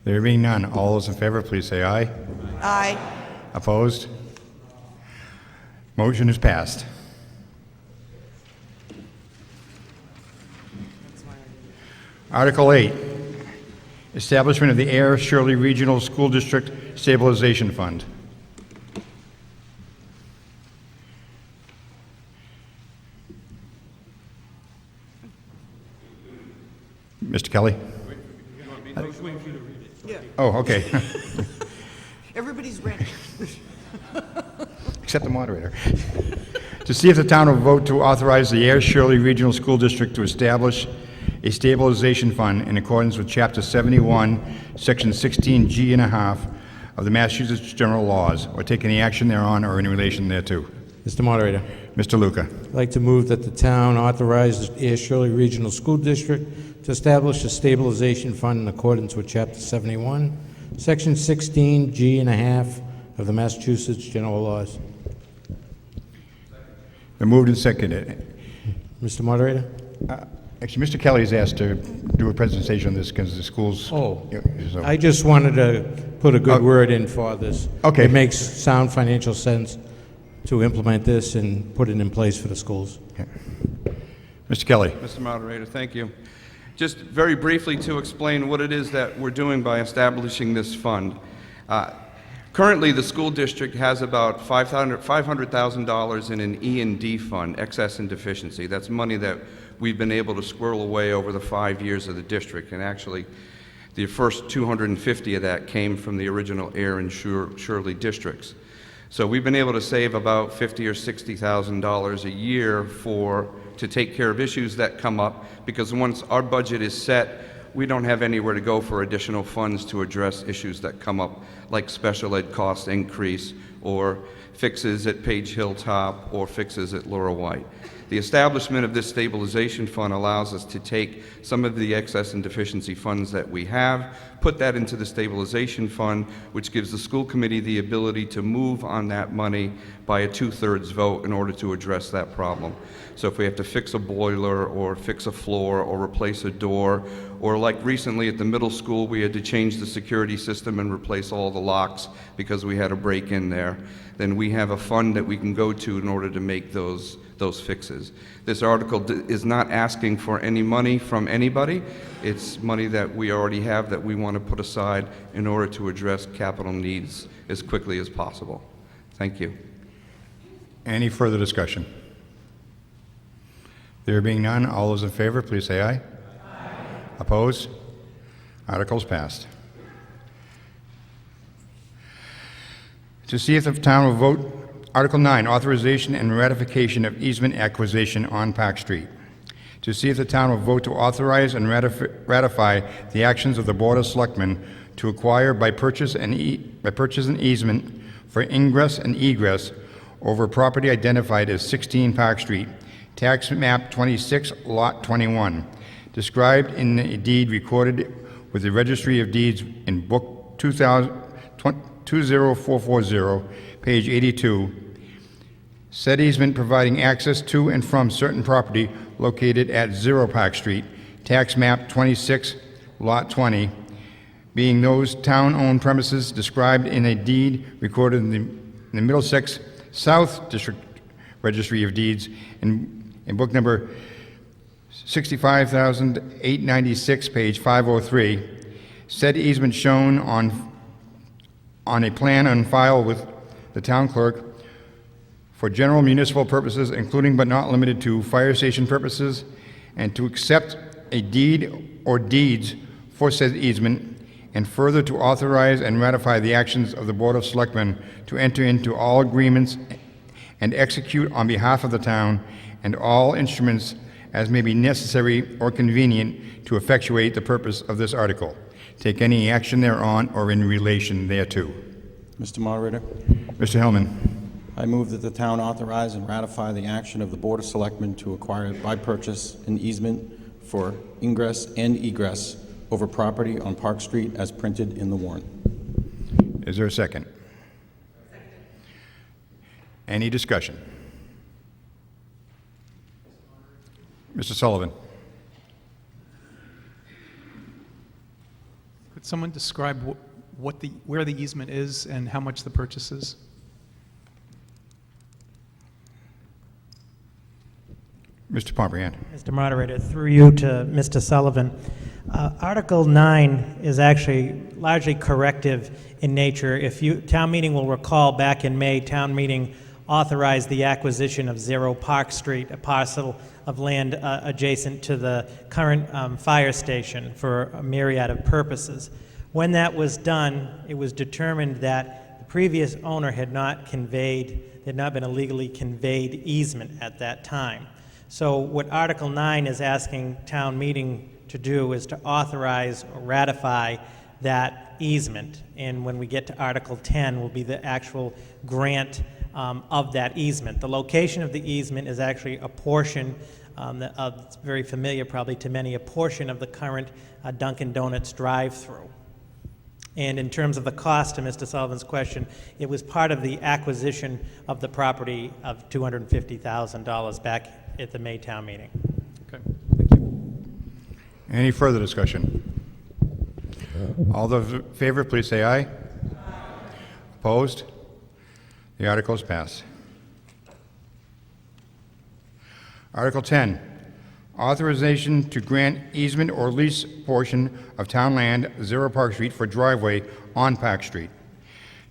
There being none, all those in favor, please say aye. Aye. Opposed? Motion is passed. Article 8, establishment of the Ayer Shirley Regional School District Stabilization Fund. Mr. Kelly? Oh, okay. Everybody's ready. Except the moderator. To see if the town will vote to authorize the Ayer Shirley Regional School District to establish a stabilization fund in accordance with Chapter 71, Section 16G and a half of the Massachusetts General Laws, or take any action thereon or in relation thereto. Mr. Moderator, Mr. Luca. I'd like to move that the town authorize the Ayer Shirley Regional School District to establish a stabilization fund in accordance with Chapter 71, Section 16G and a half of the Massachusetts General Laws. Been moved and seconded. Mr. Moderator? Actually, Mr. Kelly's asked to do a presentation on this because the schools... Oh, Yeah, so- I just wanted to put a good word in for this. Okay. It makes sound financial sense to implement this and put it in place for the schools. Okay. Mr. Kelly. Mr. Moderator, thank you. Just very briefly to explain what it is that we're doing by establishing this fund. Currently, the school district has about $500,000 in an E&D fund, excess and deficiency. That's money that we've been able to squirrel away over the 5 years of the district. And actually, the first 250 of that came from the original Ayer and Shirley districts. So we've been able to save about $50,000 or $60,000 a year to take care of issues that come up, because once our budget is set, we don't have anywhere to go for additional funds to address issues that come up, like special ed cost increase, or fixes at Page Hilltop, or fixes at Laura White. The establishment of this stabilization fund allows us to take some of the excess and deficiency funds that we have, put that into the stabilization fund, which gives the school committee the ability to move on that money by a 2/3 vote in order to address that problem. So if we have to fix a boiler or fix a floor or replace a door, or like recently at the middle school, we had to change the security system and replace all the locks because we had a break in there, then we have a fund that we can go to in order to make those fixes. This article is not asking for any money from anybody. It's money that we already have that we want to put aside in order to address capital needs as quickly as possible. Thank you. Any further discussion? There being none, all those in favor, please say aye. Aye. Opposed? Article's passed. To see if the town will vote Article 9, authorization and ratification of easement acquisition on Park Street. To see if the town will vote to authorize and ratify the actions of the Board of Selectmen to acquire by purchase an easement for ingress and egress over property identified as 16 Park Street, tax map 26, lot 21, described in the deed recorded with the Registry of Deeds in Book 20440, page 82, said easement providing access to and from certain property located at 0 Park Street, tax map 26, lot 20, being those town-owned premises described in a deed recorded in the Middlesex South District Registry of Deeds in book number 65,896, page 503, said easement shown on on a plan on file with the town clerk for general municipal purposes, including but not limited to fire station purposes, and to accept a deed or deeds for said easement, and further to authorize and ratify the actions of the Board of Selectmen to enter into all agreements and execute on behalf of the town and all instruments as may be necessary or convenient to effectuate the purpose of this article. Take any action thereon or in relation thereto. Mr. Moderator, Mr. Hellman. I move that the town authorize and ratify the action of the Board of Selectmen to acquire by purchase an easement for ingress and egress over property on Park Street as printed in the warrant. Is there a second? Any discussion? Mr. Sullivan. Could someone describe where the easement is and how much the purchase is? Mr. Pombriand. Mr. Moderator, through you to Mr. Sullivan. Article 9 is actually largely corrective in nature. Town meeting will recall back in May, town meeting authorized the acquisition of 0 Park Street, a parcel of land adjacent to the current fire station for a myriad of purposes. When that was done, it was determined that the previous owner had not been a legally conveyed easement at that time. So what Article 9 is asking town meeting to do is to authorize or ratify that easement. And when we get to Article 10 will be the actual grant of that easement. The location of the easement is actually a portion it's very familiar probably to many, a portion of the current Dunkin' Donuts drive-through. And in terms of the cost, to Mr. Sullivan's question, it was part of the acquisition of the property of $250,000 back at the May town meeting. Okay, thank you. Any further discussion? All those in favor, please say aye. Aye. Opposed? The article is passed. Article 10, authorization to grant easement or lease portion of town land, 0 Park Street, for driveway on Park Street.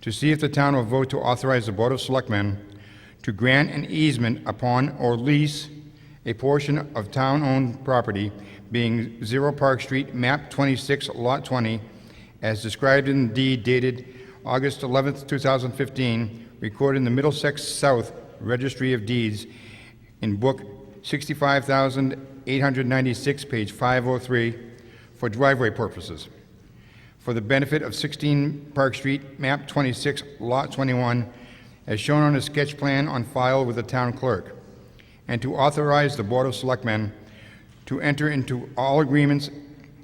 To see if the town will vote to authorize the Board of Selectmen to grant an easement upon or lease a portion of town-owned property being 0 Park Street, map 26, lot 20, as described in the deed dated August 11th, 2015, recorded in the Middlesex South Registry of Deeds in book 65,896, page 503, for driveway purposes, for the benefit of 16 Park Street, map 26, lot 21, as shown on a sketch plan on file with the town clerk, and to authorize the Board of Selectmen to enter into all agreements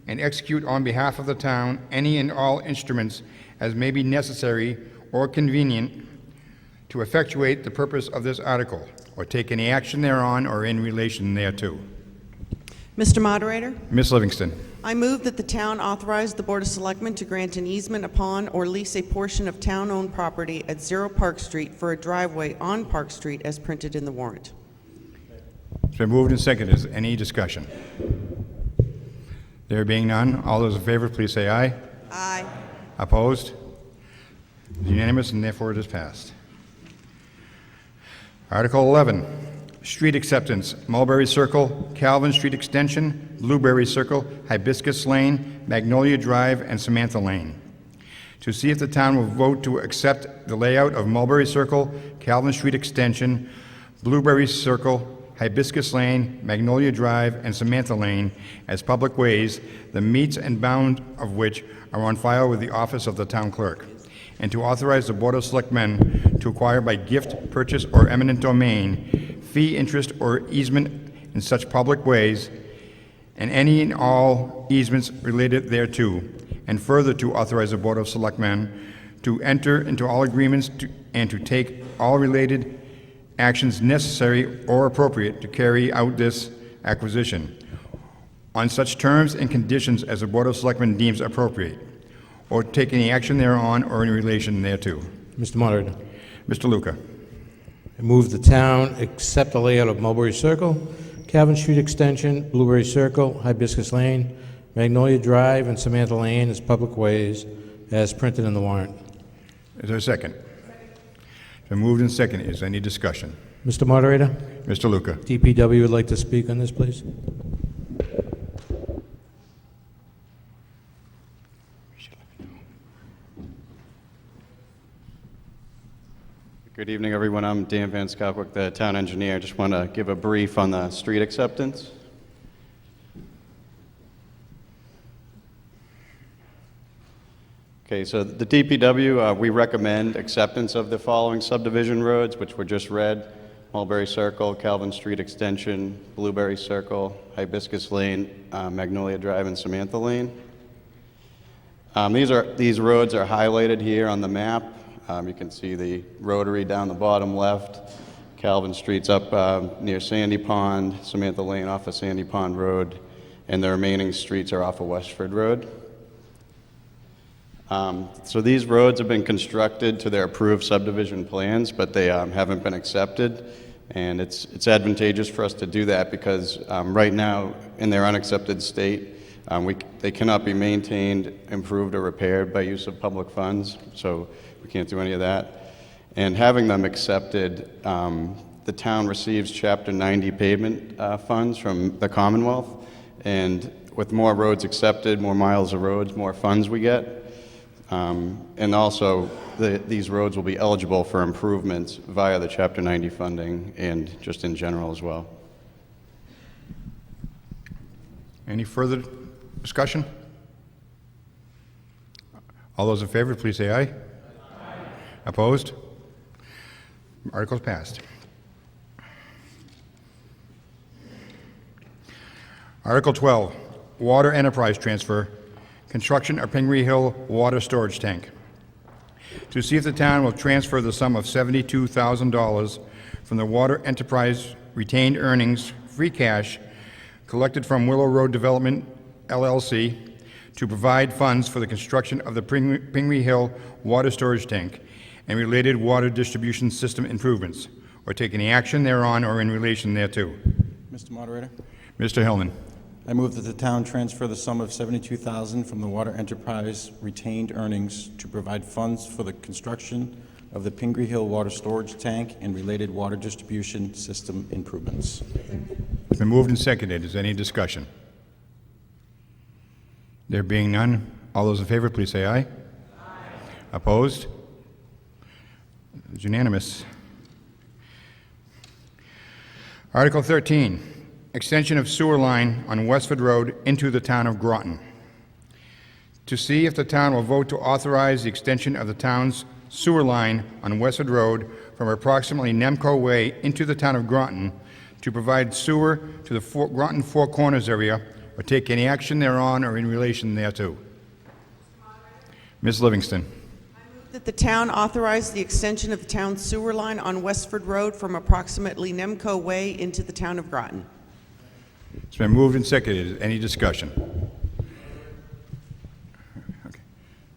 and execute on behalf of the town any and all instruments as may be necessary or convenient to effectuate the purpose of this article, or take any action thereon or in relation thereto. Mr. Moderator, Ms. Livingston. I move that the town authorize the Board of Selectmen to grant an easement upon or lease a portion of town-owned property at 0 Park Street for a driveway on Park Street as printed in the warrant. It's been moved and seconded. Is there any discussion? There being none, all those in favor, please say aye. Aye. Opposed? It's unanimous, and therefore it is passed. Article 11, street acceptance, Mulberry Circle, Calvin Street Extension, Blueberry Circle, Hibiscus Lane, Magnolia Drive, and Samantha Lane. To see if the town will vote to accept the layout of Mulberry Circle, Calvin Street Extension, Blueberry Circle, Hibiscus Lane, Magnolia Drive, and Samantha Lane as public ways, the metes and bounds of which are on file with the office of the town clerk, and to authorize the Board of Selectmen to acquire by gift, purchase, or eminent domain, fee, interest, or easement in such public ways, and any and all easements related thereto, and further to authorize the Board of Selectmen to enter into all agreements and to take all related actions necessary or appropriate to carry out this acquisition, on such terms and conditions as the Board of Selectmen deems appropriate, or take any action thereon or in relation thereto. Mr. Moderator, Mr. Luca. I move the town accept the layout of Mulberry Circle, Calvin Street Extension, Blueberry Circle, Hibiscus Lane, Magnolia Drive, and Samantha Lane as public ways as printed in the warrant. Is there a second? It's been moved and seconded. Is there any discussion? Mr. Moderator, Mr. Luca. DPW would like to speak on this, please. Good evening, everyone. I'm Dan Van Skopwick, the town engineer. Just want to give a brief on the street acceptance. Okay, so the DPW, we recommend acceptance of the following subdivision roads, which were just read: Mulberry Circle, Calvin Street Extension, Blueberry Circle, Hibiscus Lane, Magnolia Drive, and Samantha Lane. These roads are highlighted here on the map. You can see the rotary down the bottom left, Calvin Street's up near Sandy Pond, Samantha Lane off of Sandy Pond Road, and the remaining streets are off of Westford Road. So these roads have been constructed to their approved subdivision plans, but they haven't been accepted, and it's advantageous for us to do that because right now, in their unaccepted state, they cannot be maintained, improved, or repaired by use of public funds, so we can't do any of that. And having them accepted, the town receives Chapter 90 pavement funds from the Commonwealth, and with more roads accepted, more miles of roads, more funds we get. And also, these roads will be eligible for improvements via the Chapter 90 funding and just in general as well. Any further discussion? All those in favor, please say aye. Aye. Opposed? Article's passed. Article 12, Water Enterprise Transfer, construction of Pingree Hill Water Storage Tank. To see if the town will transfer the sum of $72,000 from the Water Enterprise retained earnings, free cash, collected from Willow Road Development, LLC, to provide funds for the construction of the Pingree Hill Water Storage Tank and related water distribution system improvements, or take any action thereon or in relation thereto. Mr. Moderator, Mr. Hillman. I move that the town transfer the sum of $72,000 from the Water Enterprise retained earnings to provide funds for the construction of the Pingree Hill Water Storage Tank and related water distribution system improvements. It's been moved and seconded. Is there any discussion? There being none, all those in favor, please say aye. Aye. Opposed? It's unanimous. Article 13, extension of sewer line on Westford Road into the town of Groton. To see if the town will vote to authorize the extension of the town's sewer line on Westford Road from approximately Nemco Way into the town of Groton to provide sewer to the Groton Four Corners area or take any action thereon or in relation thereto. Ms. Livingston. That the town authorize the extension of the town's sewer line on Westford Road from approximately Nemco Way into the town of Groton. It's been moved and seconded. Any discussion? Okay.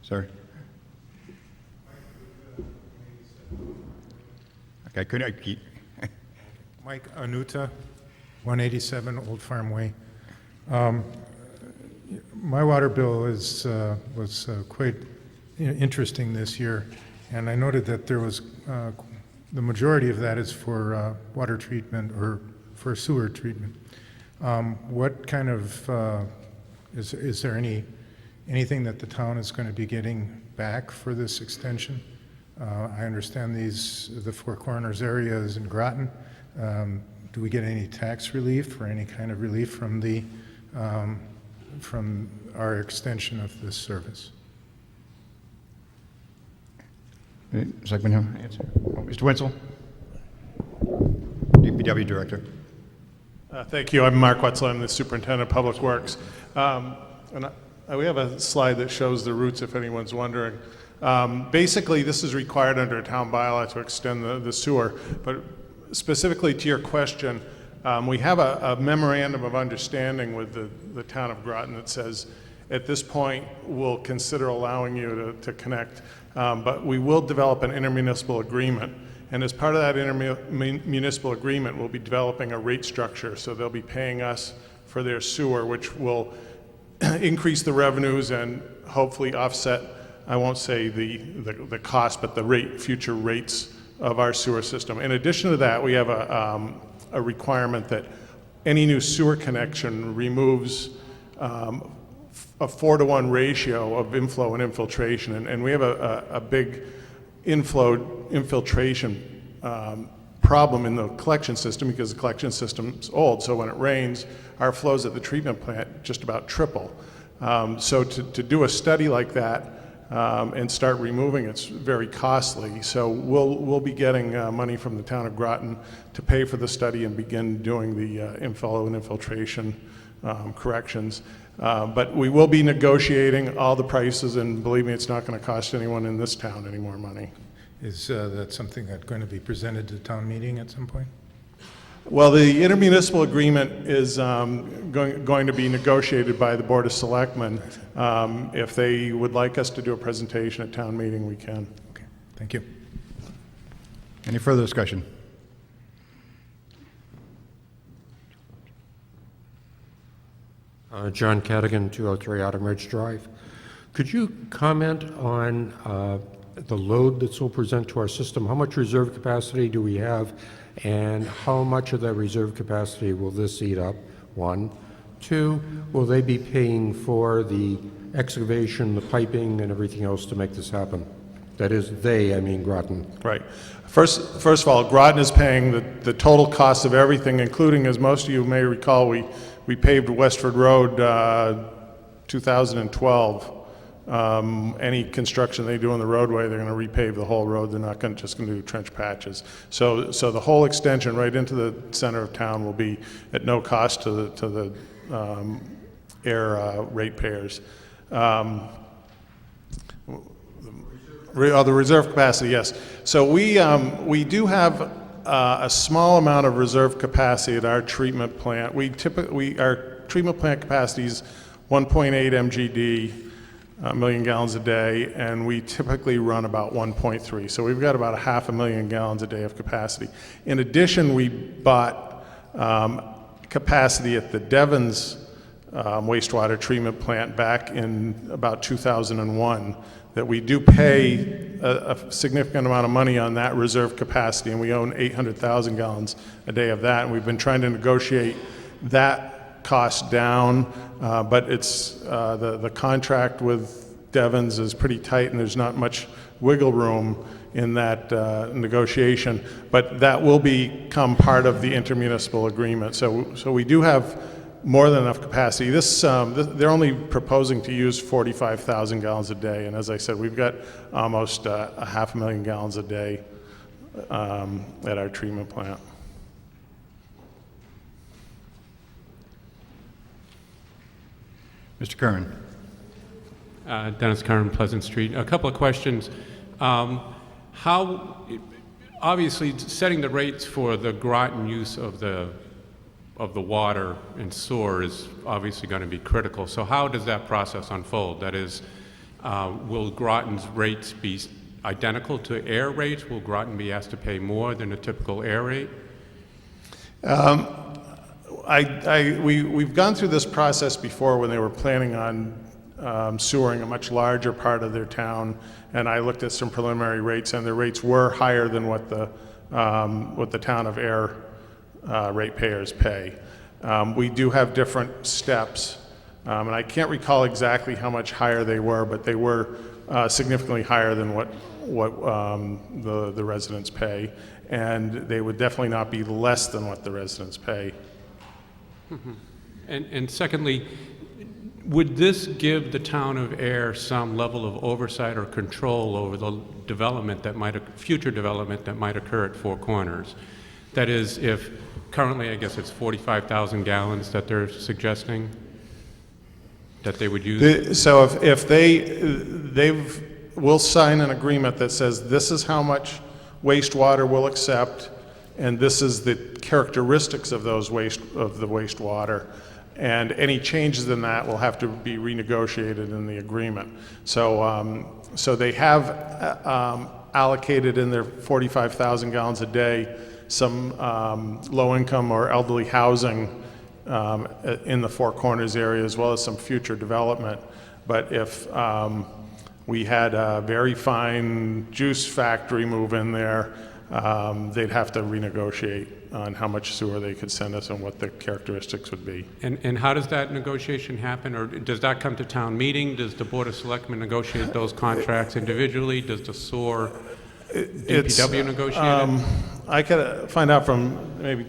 Sir? Okay, could I keep? Mike Anuta, 187 Old Farm Way. My water bill was quite interesting this year, and I noted that there was the majority of that is for water treatment or for sewer treatment. What kind of is there anything that the town is going to be getting back for this extension? I understand the Four Corners area is in Groton. Do we get any tax relief or any kind of relief from our extension of this service? Selectman Hill, answer. Mr. Wenzel, DPW Director. Thank you. I'm Mark Wetzel. I'm the Superintendent of Public Works. We have a slide that shows the routes if anyone's wondering. Basically, this is required under a town bylaw to extend the sewer, but specifically to your question, we have a memorandum of understanding with the town of Groton that says, at this point, we'll consider allowing you to connect, but we will develop an intermunicipal agreement. And as part of that intermunicipal agreement, we'll be developing a rate structure. So they'll be paying us for their sewer, which will increase the revenues and hopefully offset I won't say the cost, but the future rates of our sewer system. In addition to that, we have a requirement that any new sewer connection removes a 4-to-1 ratio of inflow and infiltration, and we have a big infiltration problem in the collection system because the collection system's old. So when it rains, our flows at the treatment plant just about triple. So to do a study like that and start removing it's very costly. So we'll be getting money from the town of Groton to pay for the study and begin doing the inflow and infiltration corrections. But we will be negotiating all the prices, and believe me, it's not going to cost anyone in this town any more money. Is that something that's going to be presented to town meeting at some point? Well, the intermunicipal agreement is going to be negotiated by the Board of Selectmen. If they would like us to do a presentation at town meeting, we can. Okay, thank you. Any further discussion? John Cadigan, 203 Autumn Ridge Drive. Could you comment on the load this will present to our system? How much reserve capacity do we have, and how much of that reserve capacity will this eat up? 1. 2, will they be paying for the excavation, the piping, and everything else to make this happen? That is, they, I mean Groton. Right. First of all, Groton is paying the total cost of everything, including, as most of you may recall, we paved Westford Road 2012. Any construction they do on the roadway, they're going to repave the whole road. They're not just going to do trench patches. So the whole extension right into the center of town will be at no cost to the Ayer ratepayers. The reserve capacity, yes. So we do have a small amount of reserve capacity at our treatment plant. Our treatment plant capacity is 1.8 MGD. A million gallons a day, and we typically run about 1.3. So we've got about 500,000 gallons a day of capacity. In addition, we bought capacity at the Devons wastewater treatment plant back in about 2001 that we do pay a significant amount of money on that reserve capacity, and we own 800,000 gallons a day of that, and we've been trying to negotiate that cost down, but it's the contract with Devons is pretty tight, and there's not much wiggle room in that negotiation. But that will become part of the intermunicipal agreement. So we do have more than enough capacity. They're only proposing to use 45,000 gallons a day, and as I said, we've got almost 500,000 gallons a day at our treatment plant. Mr. Curran. Dennis Curran, Pleasant Street. A couple of questions. How, obviously, setting the rates for the Groton use of the water and sewer is obviously going to be critical. So how does that process unfold? That is, will Groton's rates be identical to Ayer rates? Will Groton be asked to pay more than a typical Ayer rate? We've gone through this process before when they were planning on sewering a much larger part of their town, and I looked at some preliminary rates, and the rates were higher than what the town of Ayer ratepayers pay. We do have different steps, and I can't recall exactly how much higher they were, but they were significantly higher than what the residents pay, and they would definitely not be less than what the residents pay. Mm-hmm. And secondly, would this give the town of Ayer some level of oversight or control over the development that future development that might occur at Four Corners? That is, if currently, I guess it's 45,000 gallons that they're suggesting that they would use? So if we'll sign an agreement that says this is how much wastewater we'll accept, and this is the characteristics of the wastewater, and any changes in that will have to be renegotiated in the agreement. So they have allocated in their 45,000 gallons a day some low-income or elderly housing in the Four Corners area, as well as some future development. But if we had a very fine juice factory move in there, they'd have to renegotiate on how much sewer they could send us and what the characteristics would be. And how does that negotiation happen, or does that come to town meeting? Does the Board of Selectmen negotiate those contracts individually? Does the sewer DPW negotiate it? I could find out from, maybe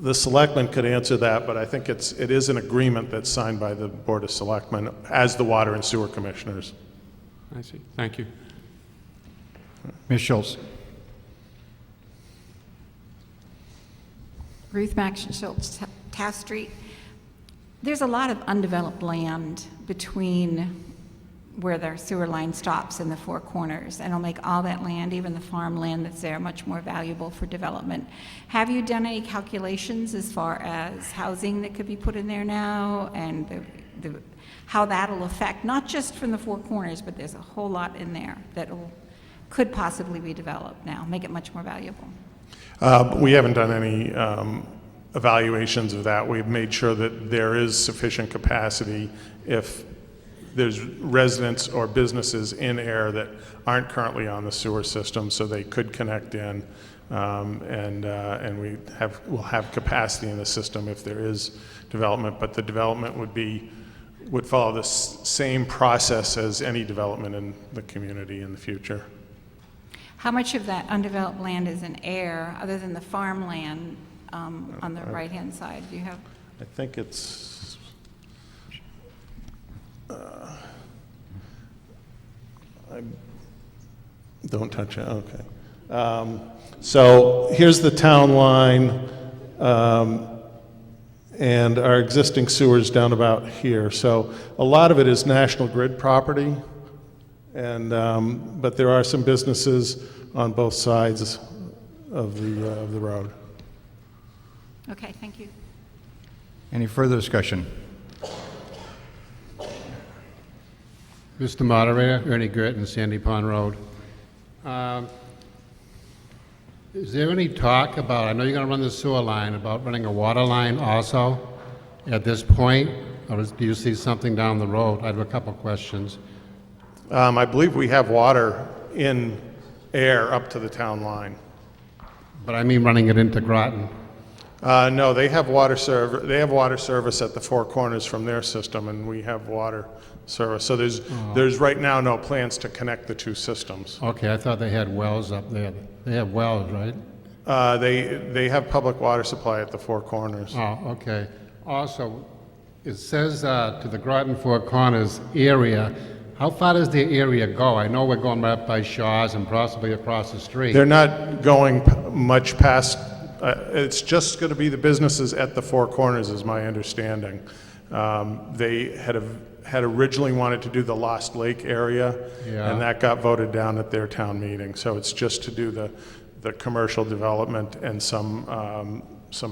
the selectmen could answer that, but I think it is an agreement that's signed by the Board of Selectmen as the water and sewer commissioners. I see. Thank you. Ms. Schultz. Ruth Max Schultz, Taft Street. There's a lot of undeveloped land between where the sewer line stops and the Four Corners, and it'll make all that land, even the farmland that's there, much more valuable for development. Have you done any calculations as far as housing that could be put in there now, and how that'll affect, not just from the Four Corners, but there's a whole lot in there that could possibly be developed now, make it much more valuable? We haven't done any evaluations of that. We've made sure that there is sufficient capacity if there's residents or businesses in Ayer that aren't currently on the sewer system, so they could connect in, and we'll have capacity in the system if there is development. But the development would follow the same process as any development in the community in the future. How much of that undeveloped land is in Ayer, other than the farmland on the right-hand side? Do you have? I think it's. Don't touch it. Okay. So here's the town line, and our existing sewer's down about here. So a lot of it is National Grid property. And, but there are some businesses on both sides of the road. Okay, thank you. Any further discussion? Mr. Moderator, Ernie Girton, Sandy Pond Road. Is there any talk about, I know you're going to run the sewer line, about running a water line also at this point? Or do you see something down the road? I have a couple questions. I believe we have water in Ayer up to the town line. But I mean running it into Groton. No, they have water service at the Four Corners from their system, and we have water service. So there's right now no plans to connect the two systems. Okay, I thought they had wells up there. They have wells, right? They have public water supply at the Four Corners. Oh, okay. Also, it says to the Groton Four Corners area. How far does the area go? I know we're going right up by Shaw's and possibly across the street. They're not going much past, it's just going to be the businesses at the Four Corners is my understanding. They had originally wanted to do the Lost Lake area, and that got voted down at their town meeting. So it's just to do the commercial development and some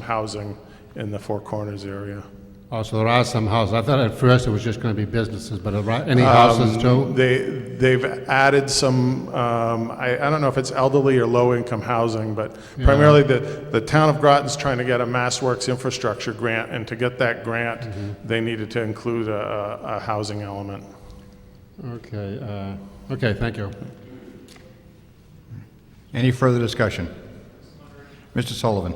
housing in the Four Corners area. Also, there are some houses. I thought at first it was just going to be businesses, but any houses too? They've added some, I don't know if it's elderly or low-income housing, but primarily the town of Groton's trying to get a MassWorks infrastructure grant, and to get that grant, they needed to include a housing element. Okay. Okay, thank you. Any further discussion? Mr. Sullivan.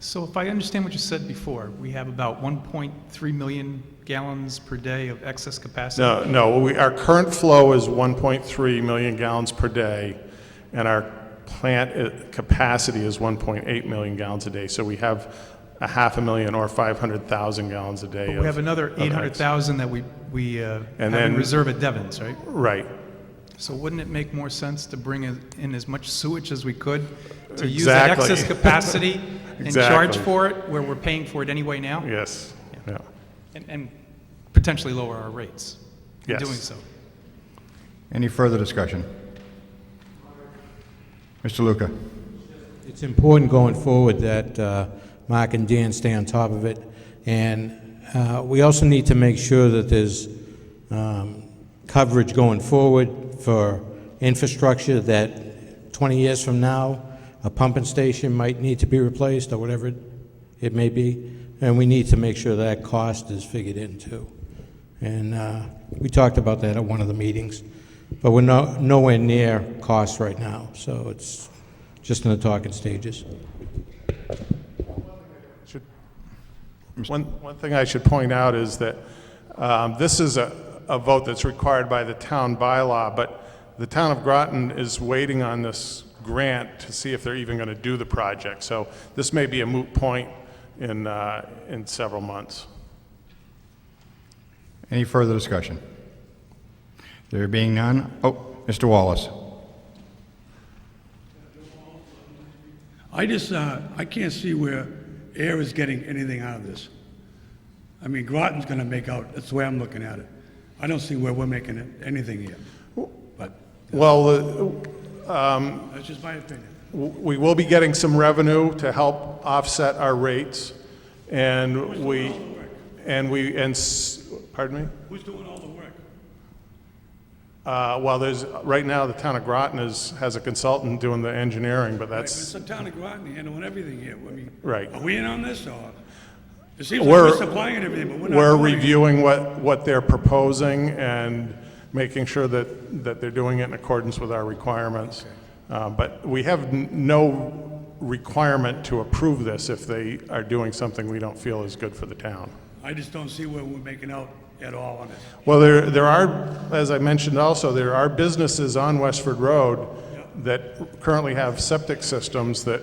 So if I understand what you said before, we have about 1.3 million gallons per day of excess capacity? No, our current flow is 1.3 million gallons per day, and our plant capacity is 1.8 million gallons a day. So we have 500,000 or 500,000 gallons a day. But we have another 800,000 that we have in reserve at Devon's, right? Right. So wouldn't it make more sense to bring in as much sewage as we could to use that excess capacity and charge for it where we're paying for it anyway now? Yes. Yeah. And potentially lower our rates in doing so. Any further discussion? Mr. Luca. It's important going forward that Mark and Dan stay on top of it, and we also need to make sure that there's coverage going forward for infrastructure that 20 years from now, a pumping station might need to be replaced or whatever it may be, and we need to make sure that cost is figured in too. And we talked about that at one of the meetings. But we're nowhere near cost right now, so it's just in the talking stages. One thing I should point out is that this is a vote that's required by the town bylaw, but the town of Groton is waiting on this grant to see if they're even going to do the project. So this may be a moot point in several months. Any further discussion? There being none, Mr. Wallace. I can't see where Ayer is getting anything out of this. I mean, Groton's gonna make out, that's the way I'm looking at it. I don't see where we're making anything here, but. Well, that's just my opinion. we will be getting some revenue to help offset our rates, and pardon me? Who's doing all the work? Well, right now, the town of Groton has a consultant doing the engineering, but that's... It's the town of Groton handling everything here. I mean, right. Are we in on this, or? It seems like we're supplying everything, but we're not. We're doing it. reviewing what they're proposing and making sure that they're doing it in accordance with our requirements. But we have no requirement to approve this if they are doing something we don't feel is good for the town. I just don't see where we're making out at all on it. Well, there are, as I mentioned also, there are businesses on Westford Road that currently have septic systems that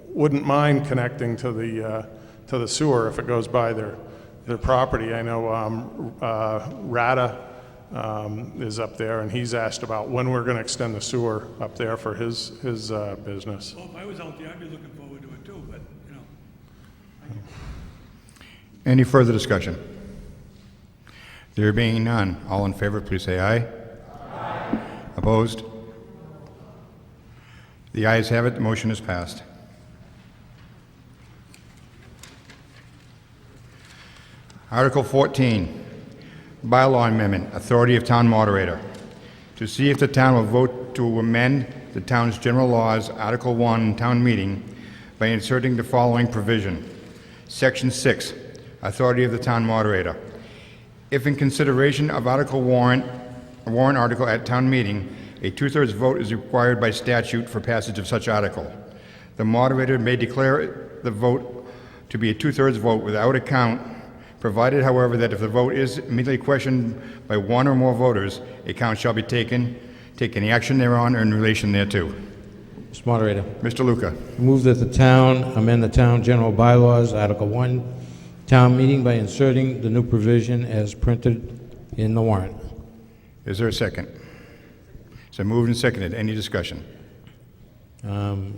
wouldn't mind connecting to the sewer if it goes by their property. I know Rada is up there, and he's asked about when we're going to extend the sewer up there for his business. Well, if I was out there, I'd be looking forward to it too, but, you know. Any further discussion? There being none, all in favor, please say aye. Aye. Opposed? The ayes have it, the motion is passed. Article 14, bylaw amendment, authority of town moderator. To see if the town will vote to amend the town's general laws, Article 1, town meeting, by inserting the following provision. Section 6, authority of the town moderator. If in consideration of a warrant article at town meeting, a two-thirds vote is required by statute for passage of such article, the moderator may declare the vote to be a two-thirds vote without a count, provided, however, that if the vote is immediately questioned by one or more voters, a count shall be taken, take any action thereon or in relation thereto. Mr. Moderator. Mr. Luca. Move that the town amend the town general bylaws, Article 1, town meeting by inserting the new provision as printed in the warrant. Is there a second? So moved and seconded. Any discussion?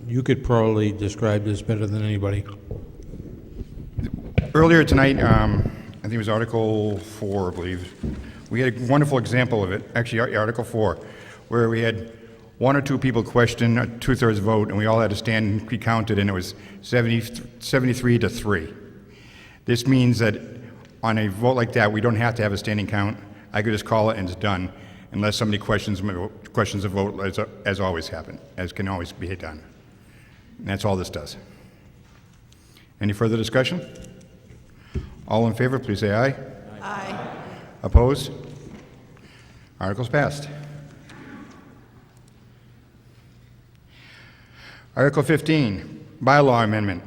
You could probably describe this better than anybody. Earlier tonight, I think it was Article 4, I believe, we had a wonderful example of it, actually Article 4, where we had one or two people question a two-thirds vote, and we all had to stand and be counted, and it was 73 to 3. This means that on a vote like that, we don't have to have a standing count. I could just call it and it's done, unless somebody questions the vote, as always happen, as can always be done. And that's all this does. Any further discussion? All in favor, please say aye. Aye. Opposed? Article's passed. Article 15, bylaw amendment.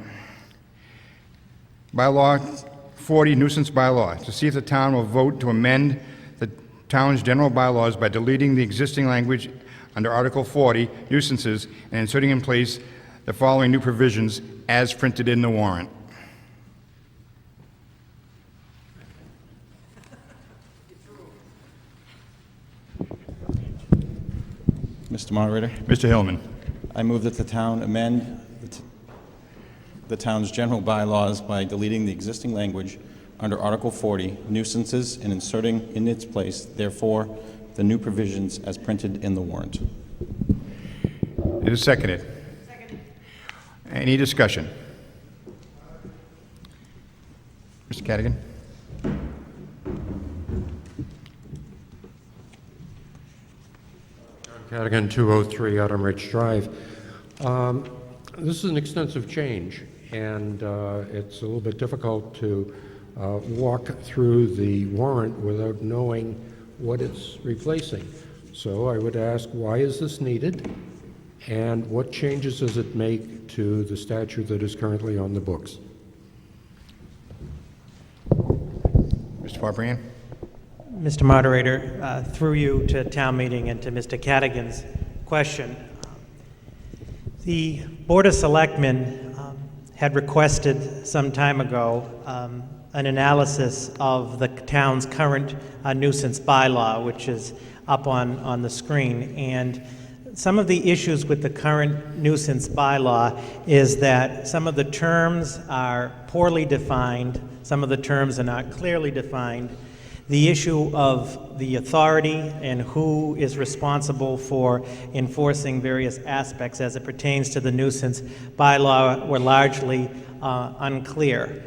Bylaw 40, nuisance bylaw, to see if the town will vote to amend the town's general bylaws by deleting the existing language under Article 40, nuisances, and inserting in place the following new provisions as printed in the warrant. Mr. Moderator? Mr. Hillman. I move that the town amend the town's general bylaws by deleting the existing language under Article 40, nuisances, and inserting in its place, therefore, the new provisions as printed in the warrant. It is seconded. Second. Any discussion? Mr. Cadigan? Cadigan, 203 Autumn Ridge Drive. This is an extensive change, and it's a little bit difficult to walk through the warrant without knowing what it's replacing. So I would ask, why is this needed? And what changes does it make to the statute that is currently on the books? Mr. Farbrand? Mr. Moderator, through you to town meeting and to Mr. Cadigan's question. The Board of Selectmen had requested some time ago an analysis of the town's current nuisance bylaw, which is up on the screen. And some of the issues with the current nuisance bylaw is that some of the terms are poorly defined, some of the terms are not clearly defined. The issue of the authority and who is responsible for enforcing various aspects as it pertains to the nuisance bylaw were largely unclear.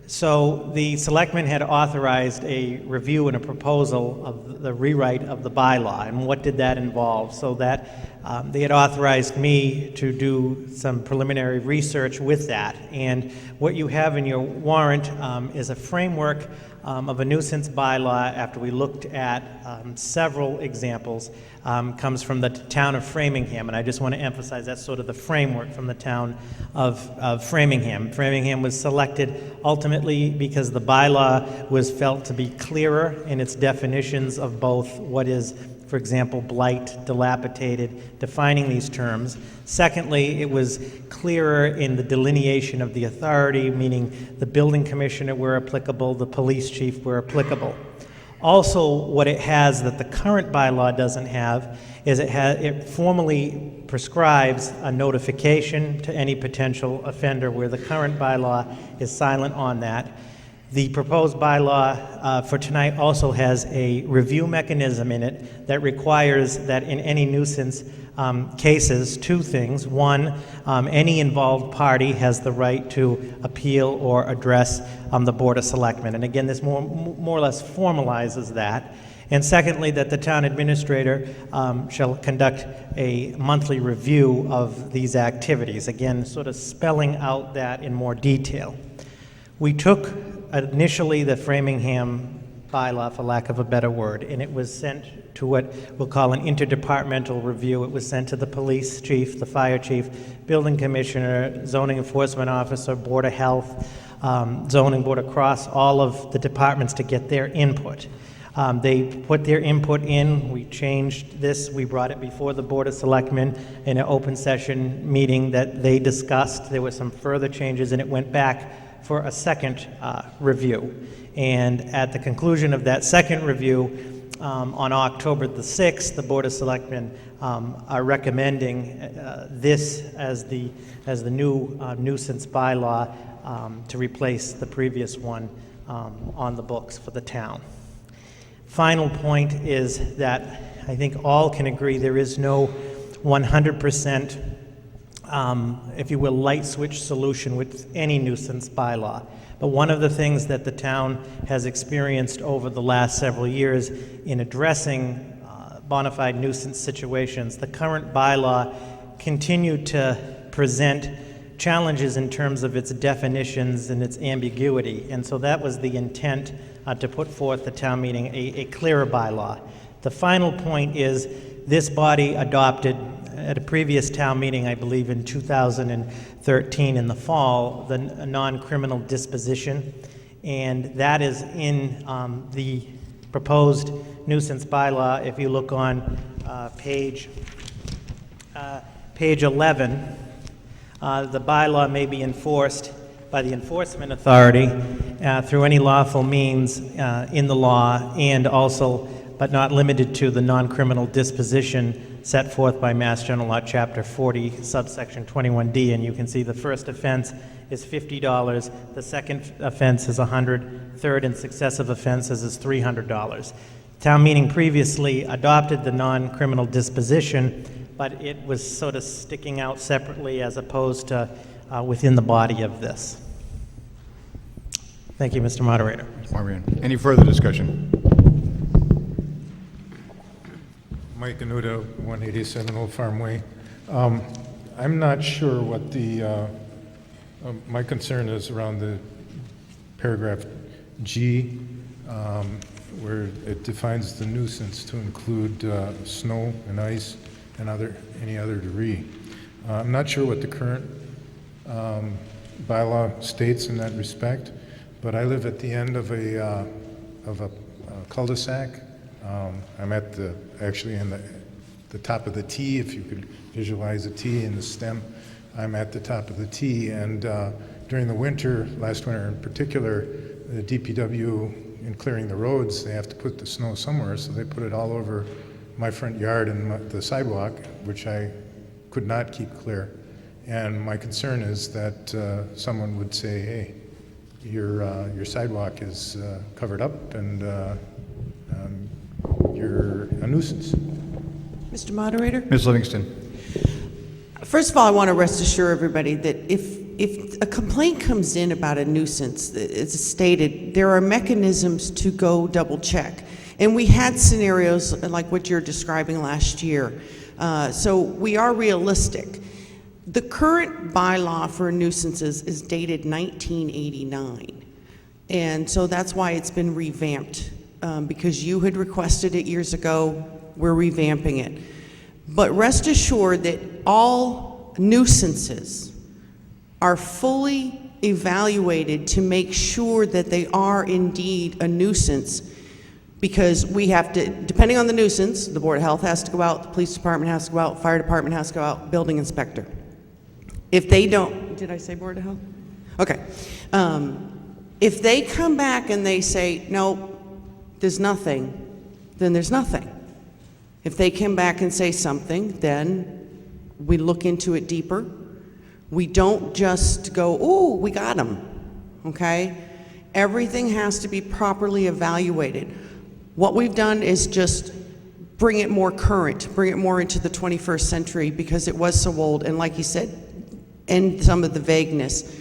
So the selectmen had authorized a review and a proposal of the rewrite of the bylaw. And what did that involve? So that they had authorized me to do some preliminary research with that. And what you have in your warrant is a framework of a nuisance bylaw after we looked at several examples, comes from the town of Framingham. And I just want to emphasize that's sort of the framework from the town of Framingham. Framingham was selected ultimately because the bylaw was felt to be clearer in its definitions of both what is, for example, blight, dilapidated, defining these terms. Secondly, it was clearer in the delineation of the authority, meaning the building commissioner where applicable, the police chief where applicable. Also, what it has that the current bylaw doesn't have is it formally prescribes a notification to any potential offender, where the current bylaw is silent on that. The proposed bylaw for tonight also has a review mechanism in it that requires that in any nuisance cases, two things. One, any involved party has the right to appeal or address the Board of Selectmen. And again, this more or less formalizes that. And secondly, that the town administrator shall conduct a monthly review of these activities. Again, sort of spelling out that in more detail. We took initially the Framingham bylaw, for lack of a better word, and it was sent to what we'll call an interdepartmental review. It was sent to the police chief, the fire chief, building commissioner, zoning enforcement officer, board of health, zoning board, across all of the departments to get their input. They put their input in, we changed this, we brought it before the Board of Selectmen in an open session meeting that they discussed. There were some further changes, and it went back for a second review. And at the conclusion of that second review, on October the 6th, the Board of Selectmen are recommending this as the new nuisance bylaw to replace the previous one on the books for the town. Final point is that I think all can agree there is no 100%, if you will, light switch solution with any nuisance bylaw. But one of the things that the town has experienced over the last several years in addressing bona fide nuisance situations, the current bylaw continued to present challenges in terms of its definitions and its ambiguity. And so that was the intent to put forth the town meeting a clearer bylaw. The final point is this body adopted at a previous town meeting, I believe in 2013 in the fall, the non-criminal disposition. And that is in the proposed nuisance bylaw. If you look on page 11, the bylaw may be enforced by the enforcement authority through any lawful means in the law, and also, but not limited to, the non-criminal disposition set forth by Mass General Law, Chapter 40, subsection 21D. And you can see the first offense is $50, the second offense is $100, third and successive offenses is $300. Town meeting previously adopted the non-criminal disposition, but it was sort of sticking out separately as opposed to within the body of this. Thank you, Mr. Moderator. Any further discussion? Mike Anuda, 187 Old Farm Way. I'm not sure what the, my concern is around the paragraph G, where it defines the nuisance to include snow and ice and any other debris. I'm not sure what the current bylaw states in that respect, but I live at the end of a cul-de-sac. I'm actually in the top of the T, if you could visualize a T in the stem. I'm at the top of the T, and during the winter, last winter in particular, the DPW, in clearing the roads, they have to put the snow somewhere, so they put it all over my front yard and the sidewalk, which I could not keep clear. And my concern is that someone would say, hey, your sidewalk is covered up and you're a nuisance. Mr. Moderator? Ms. Livingston. First of all, I want to rest assure everybody that if a complaint comes in about a nuisance, it's stated, there are mechanisms to go double check. And we had scenarios like what you're describing last year. So we are realistic. The current bylaw for nuisances is dated 1989. And so that's why it's been revamped, because you had requested it years ago. We're revamping it. But rest assured that all nuisances are fully evaluated to make sure that they are indeed a nuisance, because we have to, depending on the nuisance, the Board of Health has to go out, the police department has to go out, fire department has to go out, building inspector. If they don't, did I say Board of Health? Okay. If they come back and they say, no, there's nothing, then there's nothing. If they come back and say something, then we look into it deeper. We don't just go, oh, we got them, okay? Everything has to be properly evaluated. What we've done is just bring it more current, bring it more into the 21st century, because it was so old, and like you said, end some of the vagueness.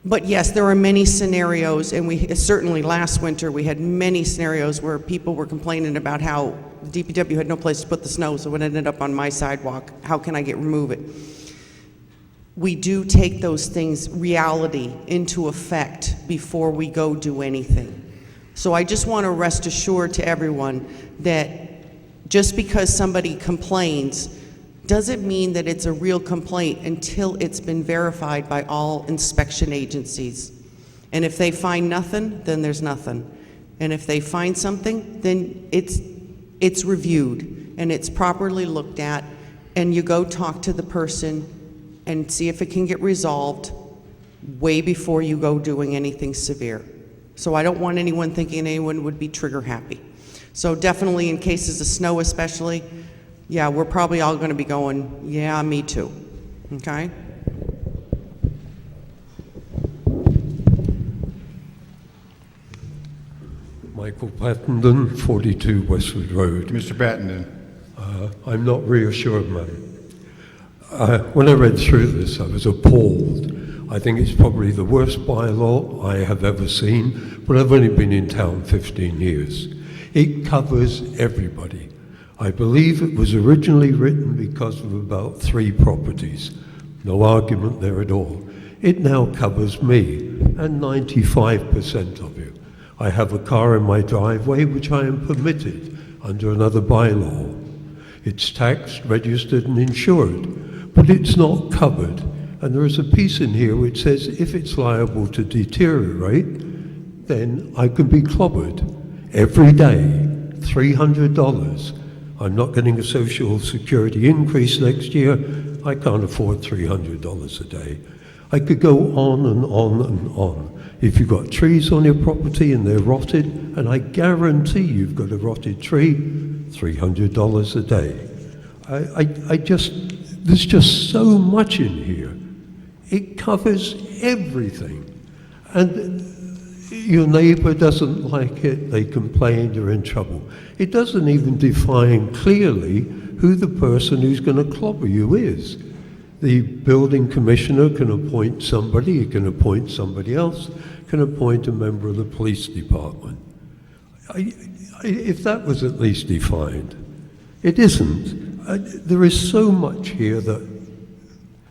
But yes, there are many scenarios, and we certainly last winter we had many scenarios where people were complaining about how DPW had no place to put the snow, so it ended up on my sidewalk. How can I remove it? We do take those things, reality, into effect before we go do anything. So I just want to rest assured to everyone that just because somebody complains doesn't mean that it's a real complaint until it's been verified by all inspection agencies. And if they find nothing, then there's nothing. And if they find something, then it's reviewed and it's properly looked at, and you go talk to the person and see if it can get resolved way before you go doing anything severe. So I don't want anyone thinking anyone would be trigger happy. So definitely in cases of snow especially, yeah, we're probably all going to be going, yeah, me too, okay? Michael Pattenden, 42 Westwood Road. Mr. Pattenden. I'm not reassured, ma'am. When I read through this, I was appalled. I think it's probably the worst bylaw I have ever seen, but I've only been in town 15 years. It covers everybody. I believe it was originally written because of about 3 properties. No argument there at all. It now covers me and 95% of you. I have a car in my driveway which I am permitted under another bylaw. It's taxed, registered and insured, but it's not covered. And there is a piece in here which says if it's liable to deteriorate, then I can be clobbered every day, $300. I'm not getting a Social Security increase next year. I can't afford $300 a day. I could go on and on and on. If you've got trees on your property and they're rotted, and I guarantee you've got a rotted tree, $300 a day. There's just so much in here. It covers everything. And your neighbor doesn't like it, they complain, you're in trouble. It doesn't even define clearly who the person who's going to clobber you is. The building commissioner can appoint somebody, he can appoint somebody else, can appoint a member of the police department. If that was at least defined, it isn't. There is so much here that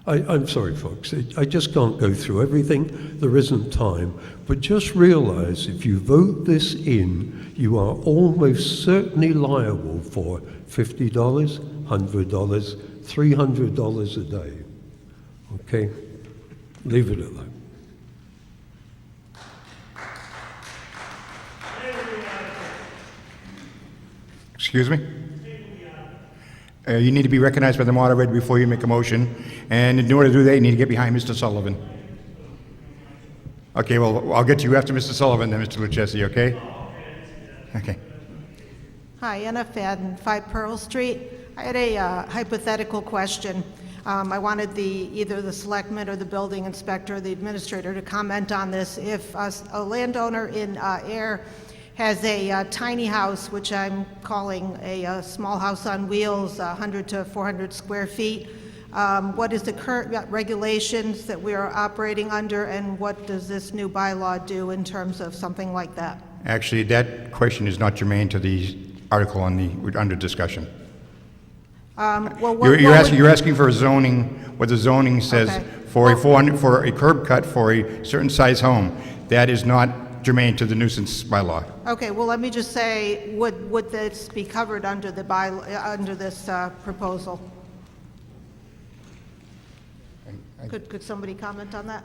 I'm sorry, folks. I just can't go through everything. There isn't time. But just realize if you vote this in, you are almost certainly liable for $50, $100, $300 a day. Okay? Leave it at that. Excuse me? You need to be recognized by the moderator before you make a motion, and in order to do that, you need to get behind Mr. Sullivan. Okay, well, I'll get to you after Mr. Sullivan, then Mr. Lucchesi, okay? Okay. Hi, Anna Fadden, 5 Pearl Street. I had a hypothetical question. I wanted either the selectman or the building inspector or the administrator to comment on this. If a landowner in Ayer has a tiny house, which I'm calling a small house on wheels, 100 to 400 square feet, what is the current regulations that we are operating under, and what does this new bylaw do in terms of something like that? Actually, that question is not germane to the article under discussion. Well, You're asking for a zoning, what the zoning says Okay. for a curb cut for a certain size home. That is not germane to the nuisance bylaw. Okay, well, let me just say, would this be covered under the under this proposal? Could somebody comment on that?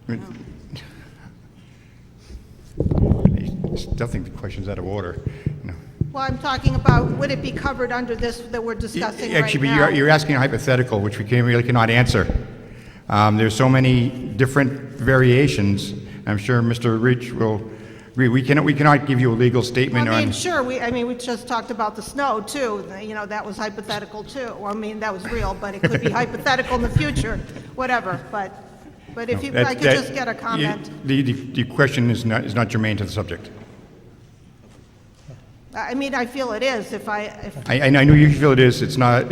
I still think the question's out of order. No. Well, I'm talking about, would it be covered under this that we're discussing right Actually, now? you're asking a hypothetical, which we really cannot answer. There's so many different variations. I'm sure Mr. Rich will agree. We cannot give you a legal statement I mean, on. sure, we just talked about the snow, too. You know, that was hypothetical, too. Well, I mean, that was real, but it could be hypothetical in the future, whatever. But if you, I could just get a comment. The question is not germane to the subject. I mean, I feel it is if I know you feel it is. It's not.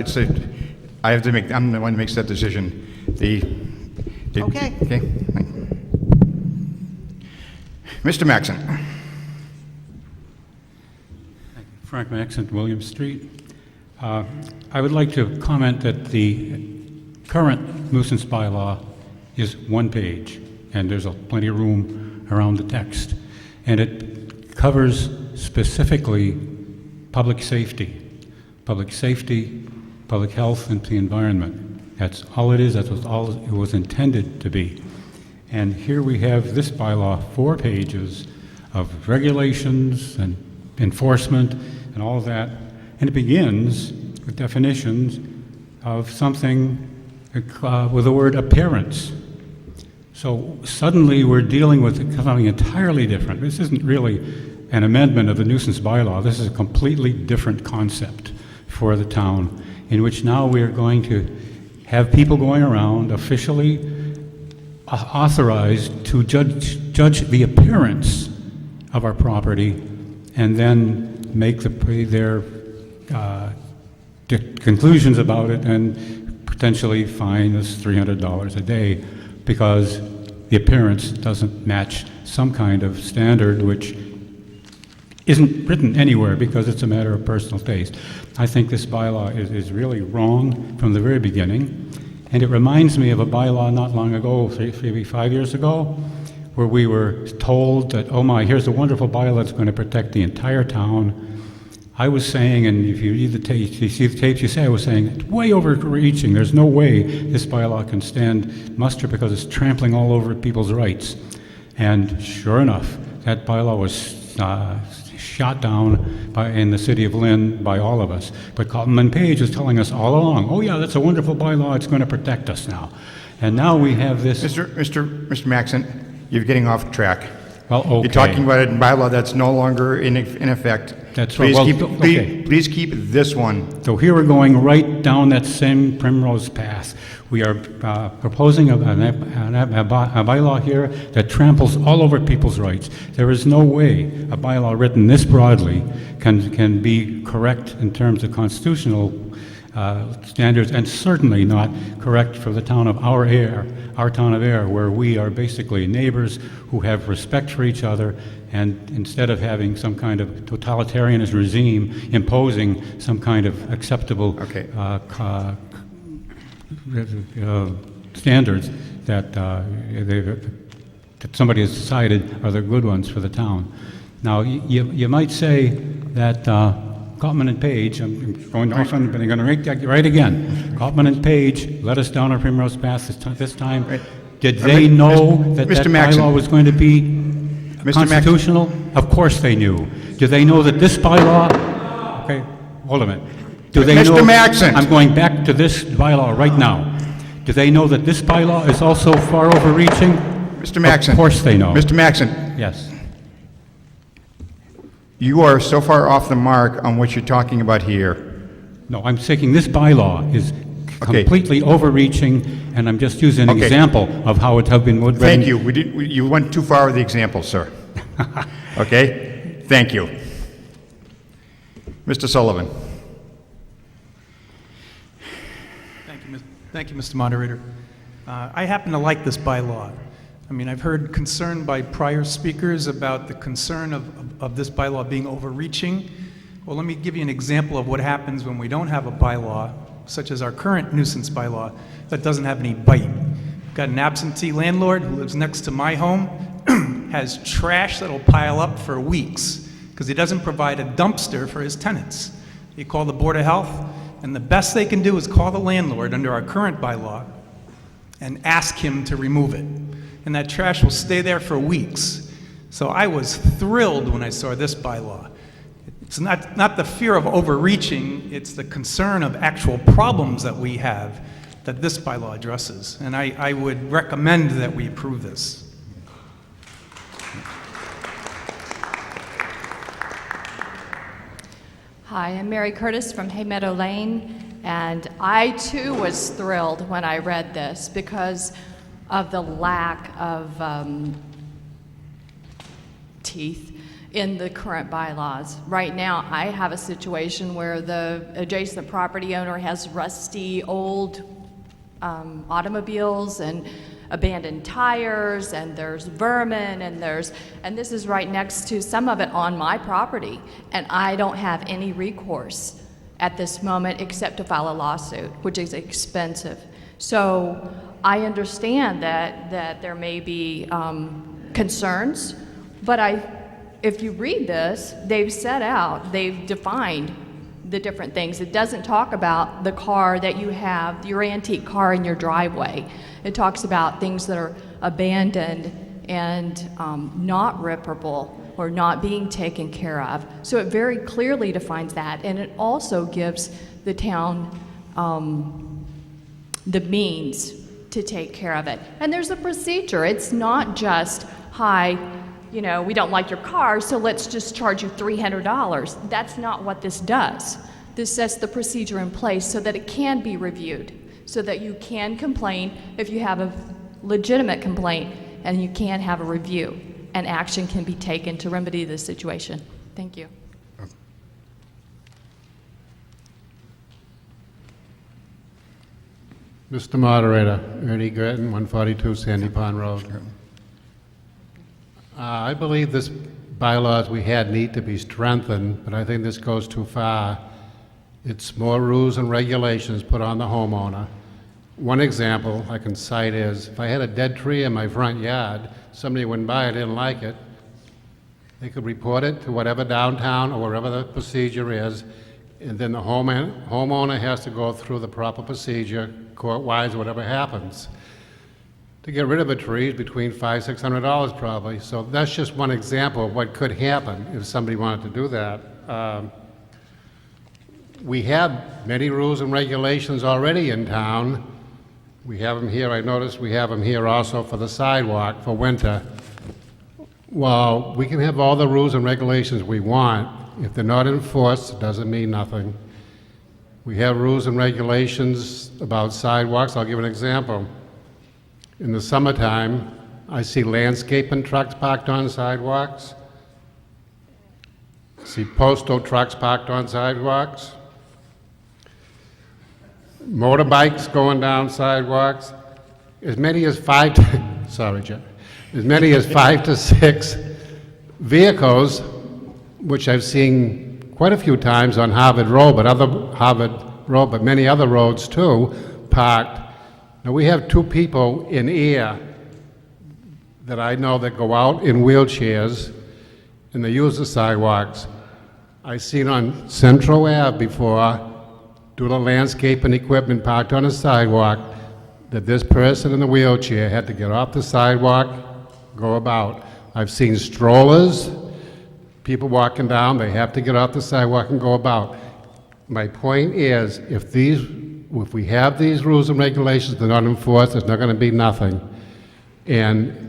I have to make. I'm the one who makes that decision. Okay. Okay. Mr. Maxon. Frank Maxon, William Street. I would like to comment that the current nuisance bylaw is one page, and there's plenty of room around the text. And it covers specifically public safety, public health, and the environment. That's all it is. That's all it was intended to be. And here we have this bylaw, 4 pages of regulations and enforcement and all of that. And it begins with definitions of something with the word appearance. So suddenly we're dealing with something entirely different. This isn't really an amendment of the nuisance bylaw. This is a completely different concept for the town, in which now we are going to have people going around officially authorized to judge the appearance of our property and then make their conclusions about it and potentially fine us $300 a day because the appearance doesn't match some kind of standard which isn't written anywhere because it's a matter of personal taste. I think this bylaw is really wrong from the very beginning. And it reminds me of a bylaw not long ago, maybe 5 years ago, where we were told that, oh my, here's a wonderful bylaw that's going to protect the entire town. I was saying, and if you read the tapes, you see the tapes, you say I was saying, it's way overreaching. There's no way this bylaw can stand muster because it's trampling all over people's rights. And sure enough, that bylaw was shot down in the city of Lynn by all of us. But Cotton Page was telling us all along, oh yeah, that's a wonderful bylaw, it's going to protect us now. And now we have this... Mr. Maxon, you're getting off track. Well, okay. You're talking about a bylaw that's no longer in effect. That's please right. Please keep this one. So here we're going right down that same primrose path. We are proposing a bylaw here that tramples all over people's rights. There is no way a bylaw written this broadly can be correct in terms of constitutional standards, and certainly not correct for the town of our town of Ayer, where we are basically neighbors who have respect for each other, and instead of having some kind of totalitarianist regime imposing some kind of acceptable standards that, that somebody has decided are the good ones for the town. Now, you might say that Cotman and Page, I'm going off on, but I'm going to make that right again. Cotman and Page let us down on Primrose Path this time. Did they know that that bylaw was going to be constitutional? Of course they knew. Do they know that this bylaw, okay, hold a minute. Do they know? Mr. Maxon. I'm going back to this bylaw right now. Do they know that this bylaw is also far overreaching? Mr. Maxon. Of course they know. Mr. Maxon. Yes. You are so far off the mark on what you're talking about here. No, I'm saying this bylaw is completely overreaching, and I'm just using an example of how it have been written. Thank you. You went too far with the example, sir. Okay? Thank you. Mr. Sullivan. Thank you, Mr. Moderator. I happen to like this bylaw. I mean, I've heard concern by prior speakers about the concern of this bylaw being overreaching. Well, let me give you an example of what happens when we don't have a bylaw, such as our current nuisance bylaw, that doesn't have any bite. I've got an absentee landlord who lives next to my home, has trash that'll pile up for weeks because he doesn't provide a dumpster for his tenants. You call the Board of Health, and the best they can do is call the landlord under our current bylaw and ask him to remove it. And that trash will stay there for weeks. So I was thrilled when I saw this bylaw. It's not the fear of overreaching, it's the concern of actual problems that we have that this bylaw addresses. And I would recommend that we approve this. Hi, I'm Mary Curtis from Haymeadow Lane, and I too was thrilled when I read this because of the lack of teeth in the current bylaws. Right now, I have a situation where the adjacent property owner has rusty old automobiles and abandoned tires, and there's vermin, and this is right next to some of it on my property, and I don't have any recourse at this moment except to file a lawsuit, which is expensive. So I understand that there may be concerns, but if you read this, they've defined the different things. It doesn't talk about the car that you have, your antique car in your driveway. It talks about things that are abandoned and not reparable or not being taken care of. So it very clearly defines that, and it also gives the town the means to take care of it. And there's a procedure. It's not just, hi, you know, we don't like your car, so let's just charge you $300. That's not what this does. This sets the procedure in place so that it can be reviewed, so that you can complain if you have a legitimate complaint, and you can have a review, and action can be taken to remedy this situation. Thank you. Mr. Moderator, Ernie Gretton, 142 Sandy Pond Road. I believe this bylaws we had need to be strengthened, but I think this goes too far. It's more rules and regulations put on the homeowner. One example I can cite is, if I had a dead tree in my front yard, somebody went by, I didn't like it, they could report it to whatever downtown or wherever the procedure is, and then the homeowner has to go through the proper procedure, court-wise, whatever happens. To get rid of a tree is between $500, $600 probably. So that's just one example of what could happen if somebody wanted to do that. We have many rules and regulations already in town. We have them here. I noticed we have them here also for the sidewalk for winter. Well, we can have all the rules and regulations we want. If they're not enforced, it doesn't mean nothing. We have rules and regulations about sidewalks. I'll give an example. In the summertime, I see landscaping trucks parked on sidewalks. I see postal trucks parked on sidewalks. Motorbikes going down sidewalks. As many as five to six vehicles, which I've seen quite a few times on Harvard Road, but many other roads too, parked Now, we have two people in Ayer that I know that go out in wheelchairs and they use the sidewalks. I seen on Central Ave before, due to landscape and equipment parked on the sidewalk, that this person in the wheelchair had to get off the sidewalk, go about. I've seen strollers, people walking down, they have to get off the sidewalk and go about. My point is, if we have these rules and regulations, they're not enforced, there's not gonna be nothing. And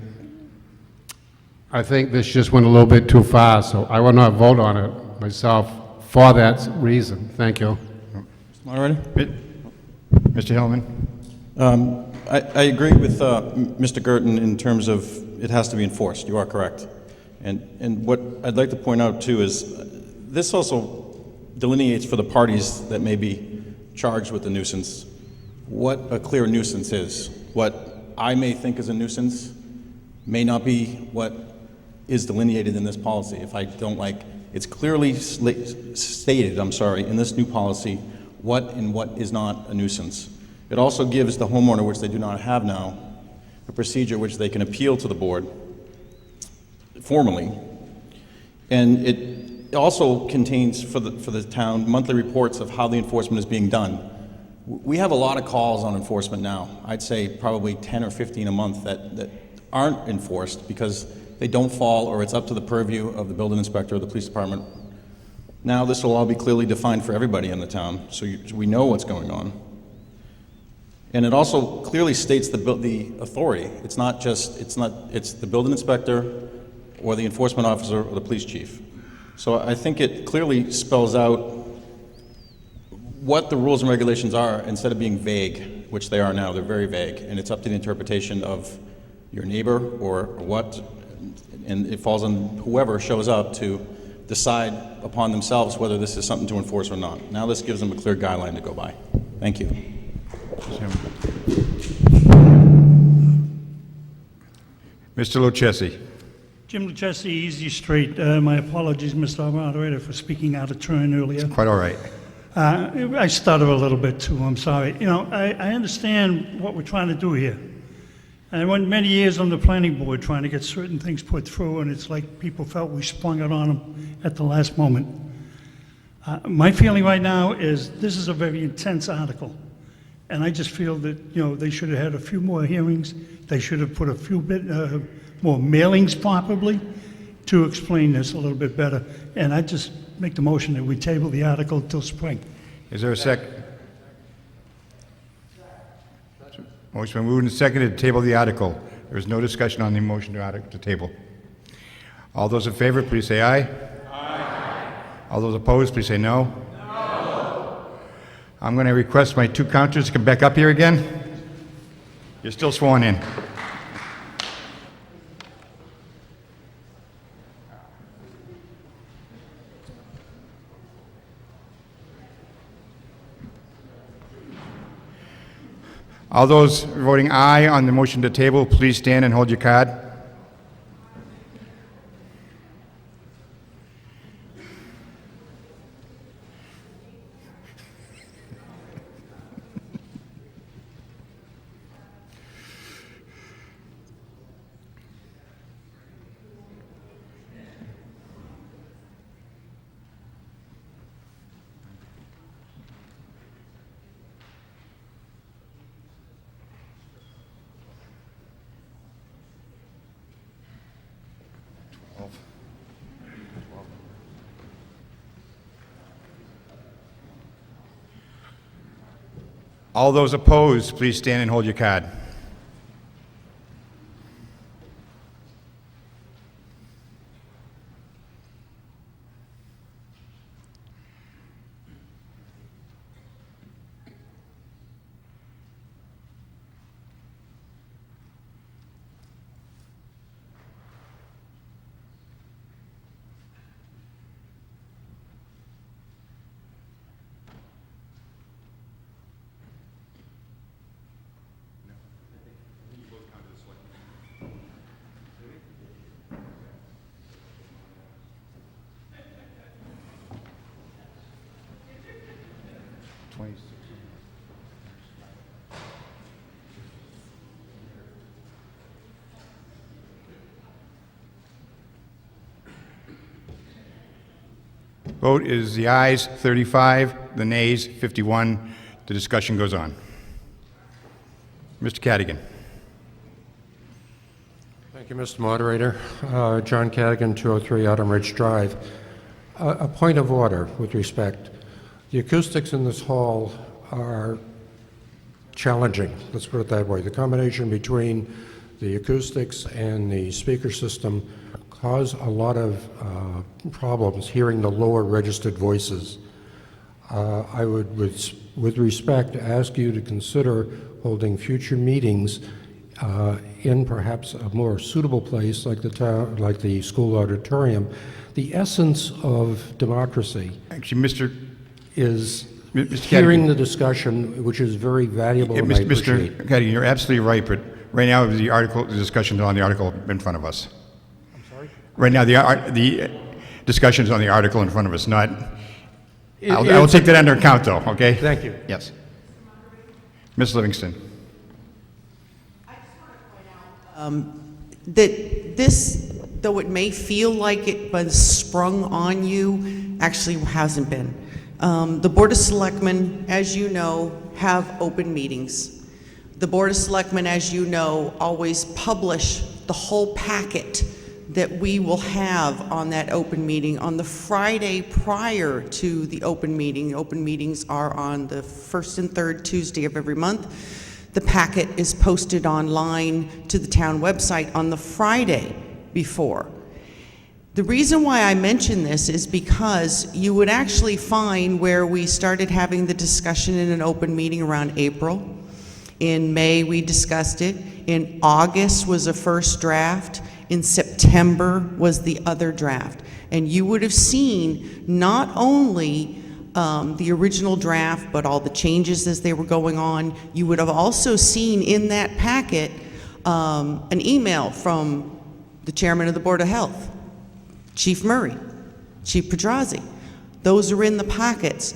I think this just went a little bit too far, so I will not vote on it myself for that reason. Thank you. Moderator? Mr. Hillman? I agree with Mr. Girton in terms of it has to be enforced. You are correct. And what I'd like to point out too is this also delineates for the parties that may be charged with the nuisance what a clear nuisance is. What I may think is a nuisance may not be what is delineated in this policy. If I don't like, it's clearly stated, in this new policy, what and what is not a nuisance. It also gives the homeowner, which they do not have now, a procedure which they can appeal to the board formally. And it also contains for the town monthly reports of how the enforcement is being done. We have a lot of calls on enforcement now. I'd say probably 10 or 15 a month that aren't enforced because they don't fall or it's up to the purview of the building inspector or the police department. Now this will all be clearly defined for everybody in the town, so we know what's going on. And it also clearly states the authority. It's the building inspector or the enforcement officer or the police chief. So I think it clearly spells out what the rules and regulations are instead of being vague, which they are now. They're very vague, and it's up to the interpretation of your neighbor or what, and it falls on whoever shows up to decide upon themselves whether this is something to enforce or not. Now this gives them a clear guideline to go by. Thank you. Mr. Lucchesi? Jim Lucchesi, Easy Street. My apologies, Mr. Moderator, for speaking out of turn earlier. Quite all right. I stutter a little bit too, I'm sorry. You know, I understand what we're trying to do here. I went many years on the planning board trying to get certain things put through, and it's like people felt we sprung it on them at the last moment. My feeling right now is this is a very intense article, and I just feel that, you know, they should have had a few more hearings. They should have put a few more mailings probably to explain this a little bit better. And I just make the motion that we table the article till spring. Is there a sec? Motion been moved and seconded to table the article. There is no discussion on the motion to table. All those in favor, please say aye. Aye. All those opposed, please say no. No. I'm going to request my two counters to come back up here again. You're still sworn in. All those voting aye on the motion to table, please stand and hold your card. All those opposed, please stand and hold your card. Vote is the ayes 35, the nays 51. The discussion goes on. Mr. Cadigan. Thank you, Mr. Moderator. John Cadigan, 203 Autumn Ridge Drive. A point of order with respect. The acoustics in this hall are challenging, let's put it that way. The combination between the acoustics and the speaker system cause a lot of problems hearing the lower registered voices. I would, with respect, ask you to consider holding future meetings in perhaps a more suitable place like the school auditorium. The essence of democracy is hearing the discussion, which is very valuable. And I appreciate. Mr. Cadigan, you're absolutely right, but right now the discussion is on the article in front of us. I'm sorry? Right now the discussion is on the article in front of us, not. I'll take that under account, though. Okay. Thank you. Yes. Ms. Livingston. That this, though it may feel like it was sprung on you, actually hasn't been. The Board of Selectmen, as you know, have open meetings. The Board of Selectmen, as you know, always publish the whole packet that we will have on that open meeting on the Friday prior to the open meeting. Open meetings are on the first and third Tuesday of every month. The packet is posted online to the town website on the Friday before. The reason why I mention this is because you would actually find where we started having the discussion in an open meeting around April. In May, we discussed it. In August was a first draft. In September was the other draft. And you would have seen not only the original draft, but all the changes as they were going on. You would have also seen in that packet an email from the chairman of the Board of Health, Chief Murray, Chief Pedrazi. Those are in the packets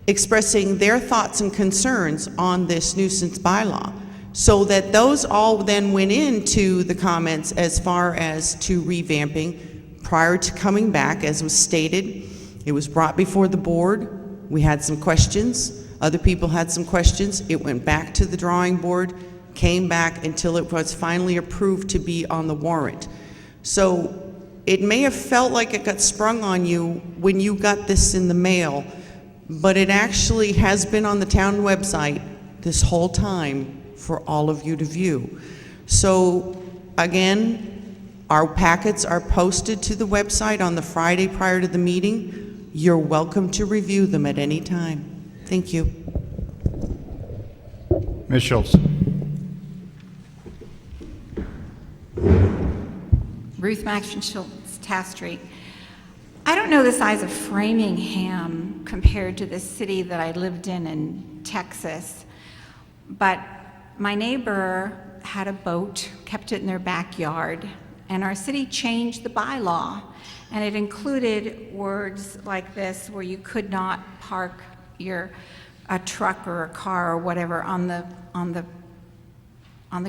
expressing their thoughts and concerns on this nuisance bylaw. So that those all then went into the comments as far as to revamping. Prior to coming back, as was stated, it was brought before the board. We had some questions. Other people had some questions. It went back to the drawing board, came back until it was finally approved to be on the warrant. So it may have felt like it got sprung on you when you got this in the mail, but it actually has been on the town website this whole time for all of you to view. So again, our packets are posted to the website on the Friday prior to the meeting. You're welcome to review them at any time. Thank you. Ms. Schultz. Ruth Maxon Schultz, Taft Street. I don't know the size of Framingham compared to the city that I lived in Texas, but my neighbor had a boat, kept it in their backyard, and our city changed the bylaw, and it included words like this where you could not park a truck or a car or whatever on the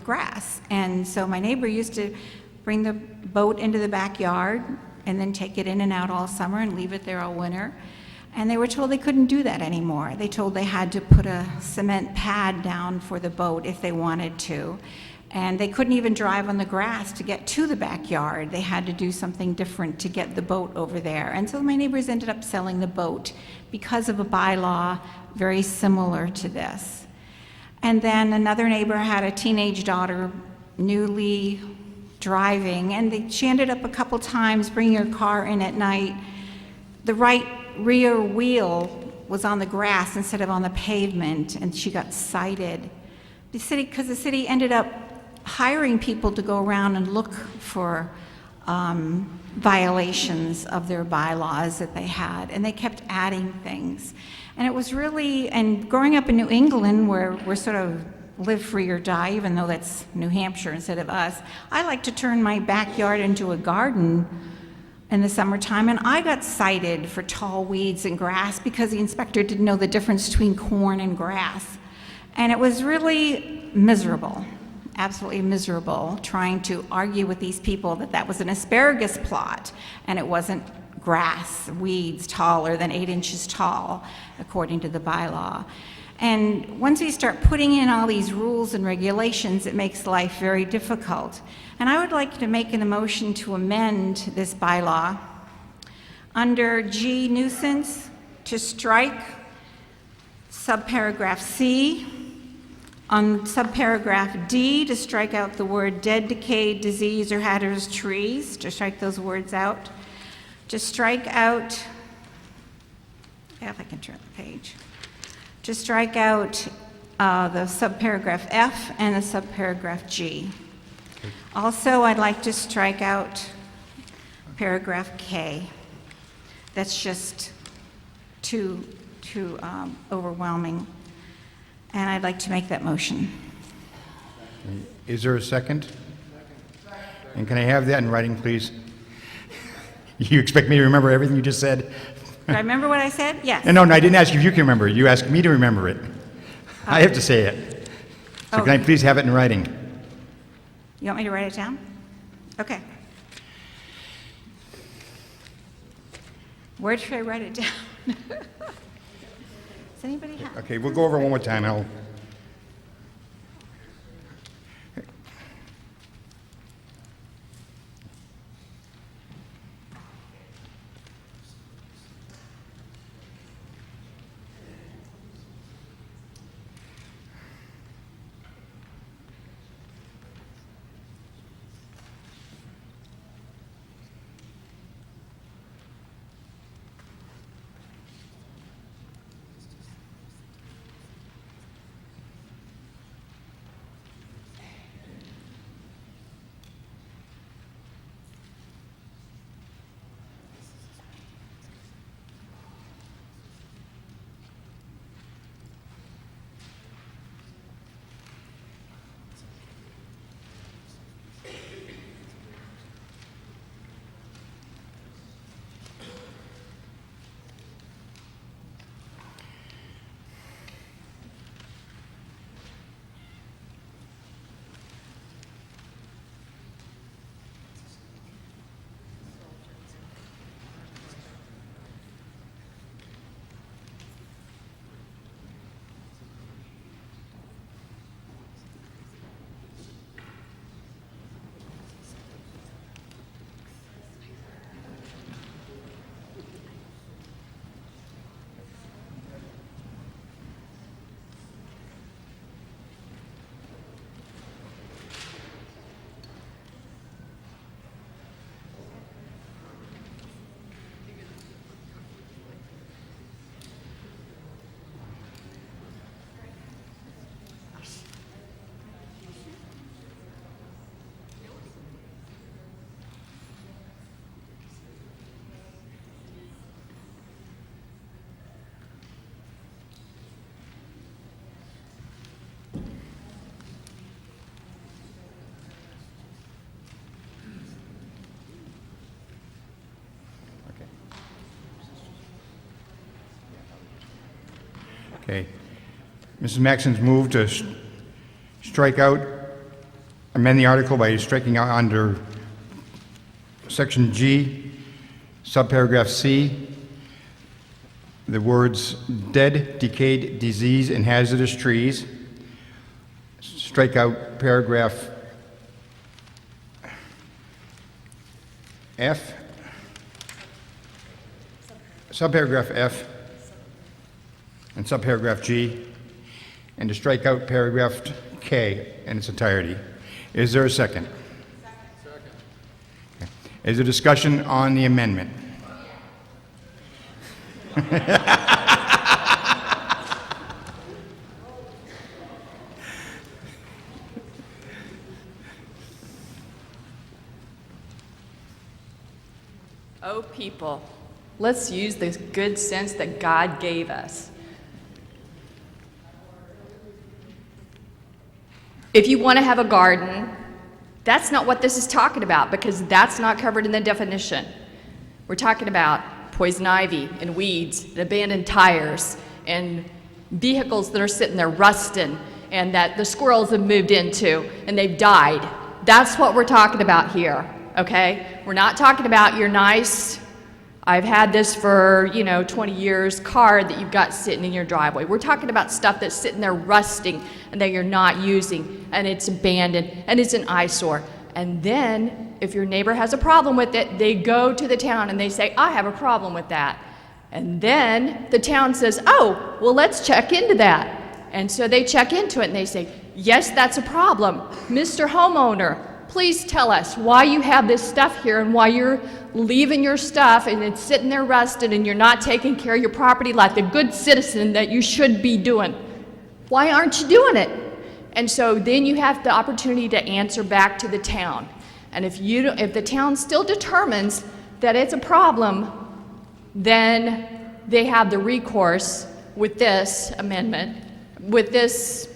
grass. And so my neighbor used to bring the boat into the backyard and then take it in and out all summer and leave it there all winter. And they were told they couldn't do that anymore. They told they had to put a cement pad down for the boat if they wanted to. And they couldn't even drive on the grass to get to the backyard. They had to do something different to get the boat over there. And so my neighbors ended up selling the boat because of a bylaw very similar to this. And then another neighbor had a teenage daughter, newly driving, and she ended up a couple times bringing her car in at night. The right rear wheel was on the grass instead of on the pavement, and she got cited. Because the city ended up hiring people to go around and look for violations of their bylaws that they had, and they kept adding things. And it was really, and growing up in New England, where we're sort of live free or die, even though that's New Hampshire instead of us, I like to turn my backyard into a garden in the summertime, and I got cited for tall weeds and grass because the inspector didn't know the difference between corn and grass. And it was really miserable, absolutely miserable, trying to argue with these people that that was an asparagus plot and it wasn't grass, weeds taller than 8 inches tall, according to the bylaw. And once we start putting in all these rules and regulations, it makes life very difficult. And I would like to make a motion to amend this bylaw under G, nuisance, to strike subparagraph C, on subparagraph D, to strike out the word dead, decayed, disease, or hazardous trees, to strike those words out. To strike out, if I can turn the page, to strike out the subparagraph F and the subparagraph G. Also, I'd like to strike out paragraph K. That's just too overwhelming. And I'd like to make that motion. Is there a second? And can I have that in writing, please? You expect me to remember everything you just said? Do I remember what I said? Yes. No, I didn't ask you if you can remember it. You asked me to remember it. I have to say it. So can I please have it in writing? You want me to write it down? Okay. Where should I write it down? Does anybody have? Okay, we'll go over it one more time. Okay. Mrs. Maxon's moved to strike out, amend the article by striking out under section G, subparagraph C, the words dead, decayed, disease, and hazardous trees. Strike out paragraph F, subparagraph F, and subparagraph G, and to strike out paragraph K in its entirety. Is there a second? Second. Okay. Is there discussion on the amendment? Oh, people, let's use the good sense that God gave us. If you want to have a garden, that's not what this is talking about, because that's not covered in the definition. We're talking about poison ivy and weeds and abandoned tires and vehicles that are sitting there rusting and that the squirrels have moved into and they've died. That's what we're talking about here, okay? We're not talking about your nice I've had this for, 20 years, car that you've got sitting in your driveway. We're talking about stuff that's sitting there rusting and that you're not using, and it's abandoned, and it's an eyesore. And then, if your neighbor has a problem with it, they go to the town and they say, I have a problem with that. And then the town says, oh, well, let's check into that. And so they check into it and they say, yes, that's a problem. Mr. Homeowner, please tell us why you have this stuff here and why you're leaving your stuff and it's sitting there rusted and you're not taking care of your property like the good citizen that you should be doing. Why aren't you doing it? And so then you have the opportunity to answer back to the town. And if the town still determines that it's a problem, then they have the recourse with this amendment, with this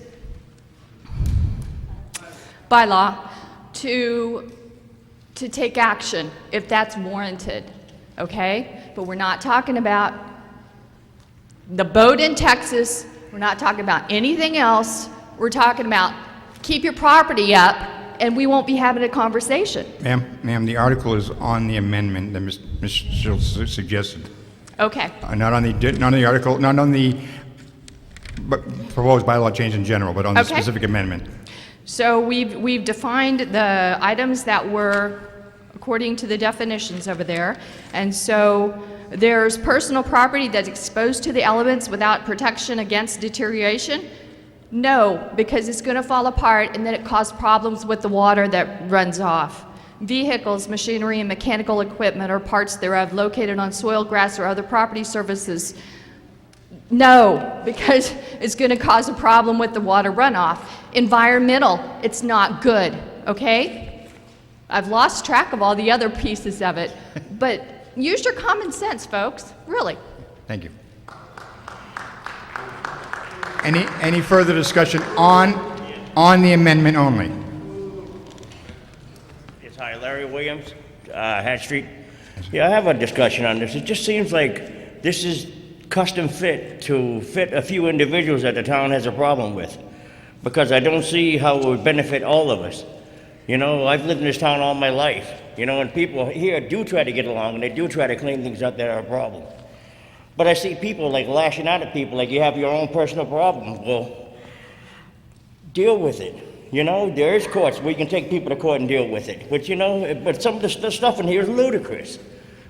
bylaw, to take action if that's warranted, okay? But we're not talking about the boat in Texas. We're not talking about anything else. We're talking about keep your property up, and we won't be having a conversation. Ma'am, the article is on the amendment that Ms. Schultz suggested. Okay. Not on the article, not on the proposed bylaw change in general, but on the Okay. specific amendment. So we've defined the items that were according to the definitions over there. And so there's personal property that's exposed to the elements without protection against deterioration. No, because it's going to fall apart and then it causes problems with the water that runs off. Vehicles, machinery, and mechanical equipment or parts thereof located on soil, grass, or other property surfaces. No, because it's going to cause a problem with the water runoff. Environmental, it's not good, okay? I've lost track of all the other pieces of it, but use your common sense, folks, really. Thank you. Any further discussion on the amendment only? Yes, hi, Larry Williams, Hatch Street. Yeah, I have a discussion on this. It just seems like this is custom fit to fit a few individuals that the town has a problem with, because I don't see how it would benefit all of us. I've lived in this town all my life, and people here do try to get along, and they do try to clean things up that are a problem. But I see people like lashing out at people like you have your own personal problems. Well, deal with it. There is courts where you can take people to court and deal with it. But, but some of the stuff in here is ludicrous.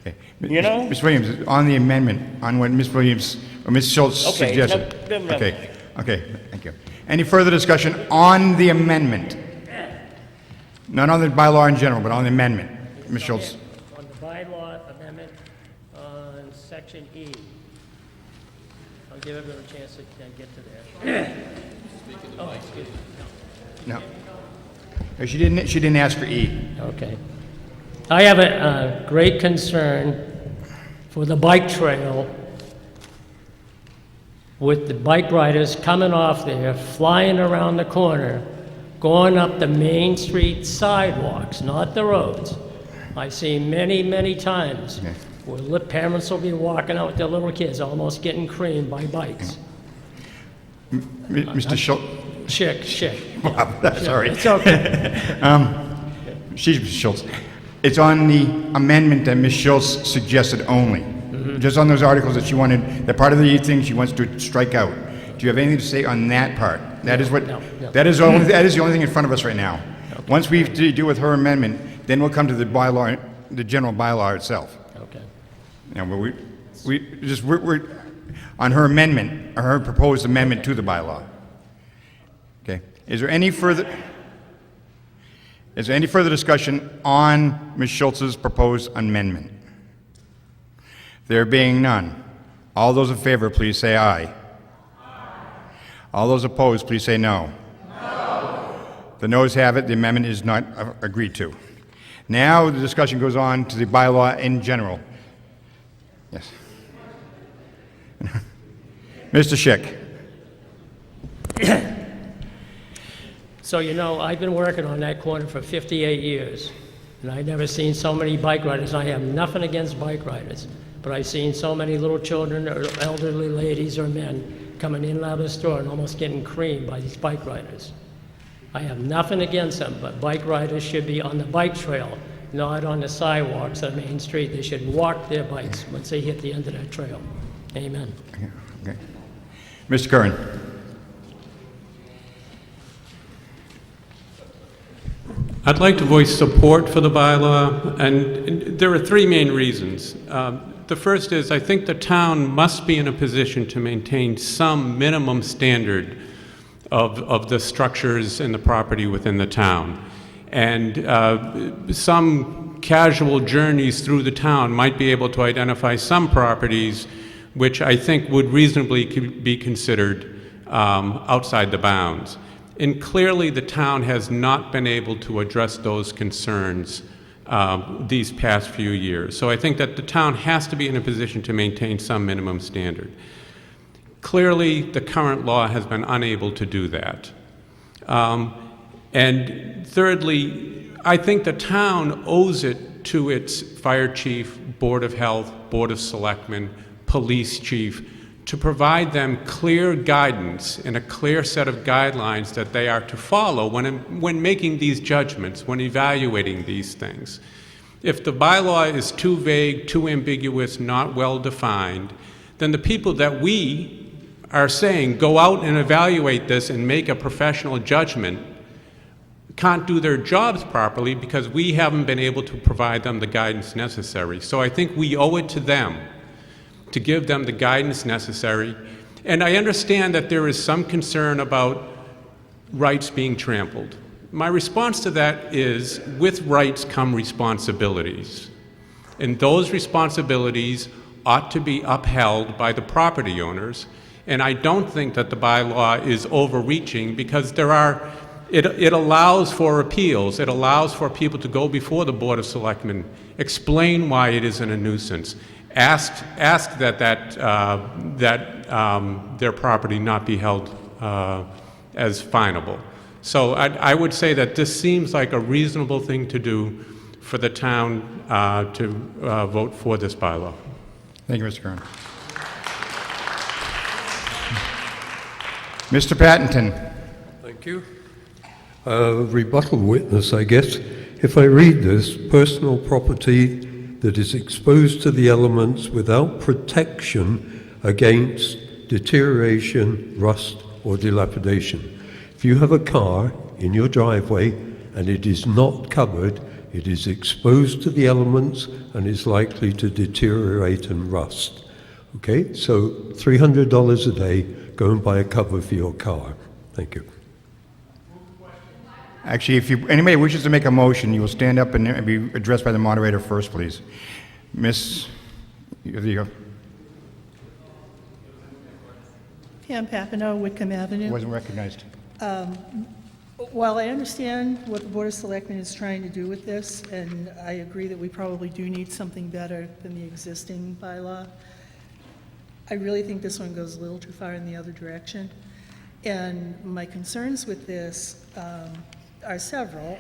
Okay. Ms. Williams, on the amendment, on what Ms. Williams, or Ms. Schultz suggested. Okay, thank you. Any further discussion on the amendment? Not on the bylaw in general, but on the amendment. Ms. Schultz. On the bylaw amendment on section E. I'll give everyone a chance to get to there. Oh, excuse me. No. She didn't ask for E. Okay. I have a great concern for the bike trail with the bike riders coming off there, flying around the corner, going up the Main Street sidewalks, not the roads. I've seen many, many times where parents will be walking out with their little kids, almost getting creamed by bikes. Mr. Schultz. Schick. Sorry. It's okay. She's Ms. Schultz. It's on the amendment that Ms. Schultz suggested only. Just on those articles that she wanted, that part of the thing she wants to strike out. Do you have anything to say on that part? That is what. No. That is the only thing in front of us right now. Okay. Once we deal with her amendment, then we'll come to the bylaw, the general bylaw itself. Okay. Now, we're on her amendment, or her proposed amendment to the bylaw. Okay. Is there any further discussion on Ms. Schultz's proposed amendment? There being none, all those in favor, please say aye. All those opposed, please say no. No. The noes have it. The amendment is not agreed to. Now the discussion goes on to the bylaw in general. Yes. Mr. Schick. So, I've been working on that corner for 58 years, and I've never seen so many bike riders. I have nothing against bike riders, but I've seen so many little children or elderly ladies or men coming in and out of the store and almost getting creamed by these bike riders. I have nothing against them, but bike riders should be on the bike trail, not on the sidewalks on Main Street. They should walk their bikes once they hit the end of that trail. Amen. Okay. Mr. Curran. I'd like to voice support for the bylaw, and there are three main reasons. The first is I think the town must be in a position to maintain some minimum standard of the structures and the property within the town. And some casual journeys through the town might be able to identify some properties which I think would reasonably be considered outside the bounds. And clearly the town has not been able to address those concerns these past few years. So I think that the town has to be in a position to maintain some minimum standard. Clearly, the current law has been unable to do that. And thirdly, I think the town owes it to its fire chief, board of health, board of selectmen, police chief, to provide them clear guidance and a clear set of guidelines that they are to follow when making these judgments, when evaluating these things. If the bylaw is too vague, too ambiguous, not well defined, then the people that we are saying go out and evaluate this and make a professional judgment can't do their jobs properly because we haven't been able to provide them the guidance necessary. So I think we owe it to them to give them the guidance necessary. And I understand that there is some concern about rights being trampled. My response to that is, with rights come responsibilities. And those responsibilities ought to be upheld by the property owners. And I don't think that the bylaw is overreaching because it allows for appeals. It allows for people to go before the Board of Selectmen, explain why it isn't a nuisance, ask that their property not be held as finable. So I would say that this seems like a reasonable thing to do for the town to vote for this bylaw. Thank you, Mr. Curran. Mr. Pattington. Thank you. Rebuttal witness, I guess. If I read this, personal property that is exposed to the elements without protection against deterioration, rust, or dilapidation. If you have a car in your driveway and it is not covered, it is exposed to the elements and is likely to deteriorate and rust. Okay, so $300 a day, go and buy a cover for your car. Thank you. Actually, if anybody wishes to make a motion, you will stand up and be addressed by the moderator first, please. Miss, there you go. Pam Papineau, Whitcomb Avenue. Wasn't recognized. While I understand what the Board of Selectmen is trying to do with this, and I agree that we probably do need something better than the existing bylaw, I really think this one goes a little too far in the other direction. And my concerns with this are several.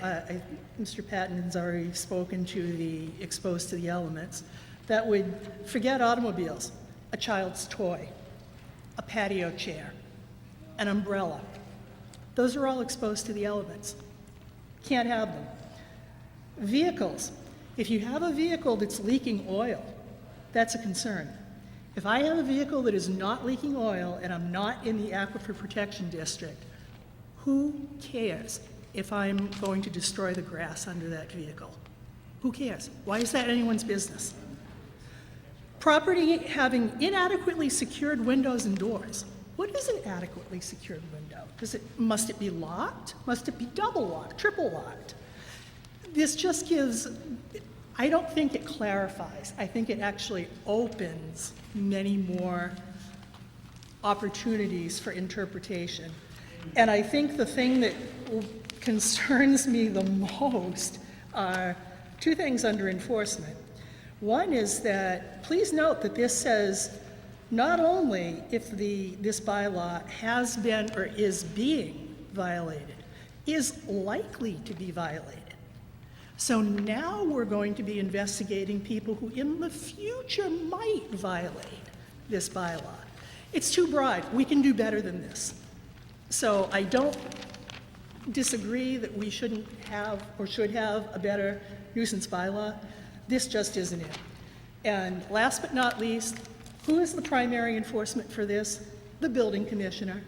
Mr. Patton's already spoken to the exposed to the elements. That would forget automobiles, a child's toy, a patio chair, an umbrella. Those are all exposed to the elements. Can't have them. Vehicles. If you have a vehicle that's leaking oil, that's a concern. If I have a vehicle that is not leaking oil and I'm not in the Aquifer Protection District, who cares if I'm going to destroy the grass under that vehicle? Who cares? Why is that anyone's business? Property having inadequately secured windows and doors. What is an adequately secured window? Must it be locked? Must it be double locked, triple locked? This just gives, I don't think it clarifies. I think it actually opens many more opportunities for interpretation. And I think the thing that concerns me the most are two things under enforcement. One is that, please note that this says not only if this bylaw has been or is being violated, is likely to be violated. So now we're going to be investigating people who in the future might violate this bylaw. It's too broad. We can do better than this. So I don't disagree that we shouldn't have or should have a better nuisance bylaw. This just isn't it. And last but not least, who is the primary enforcement for this? The building commissioner.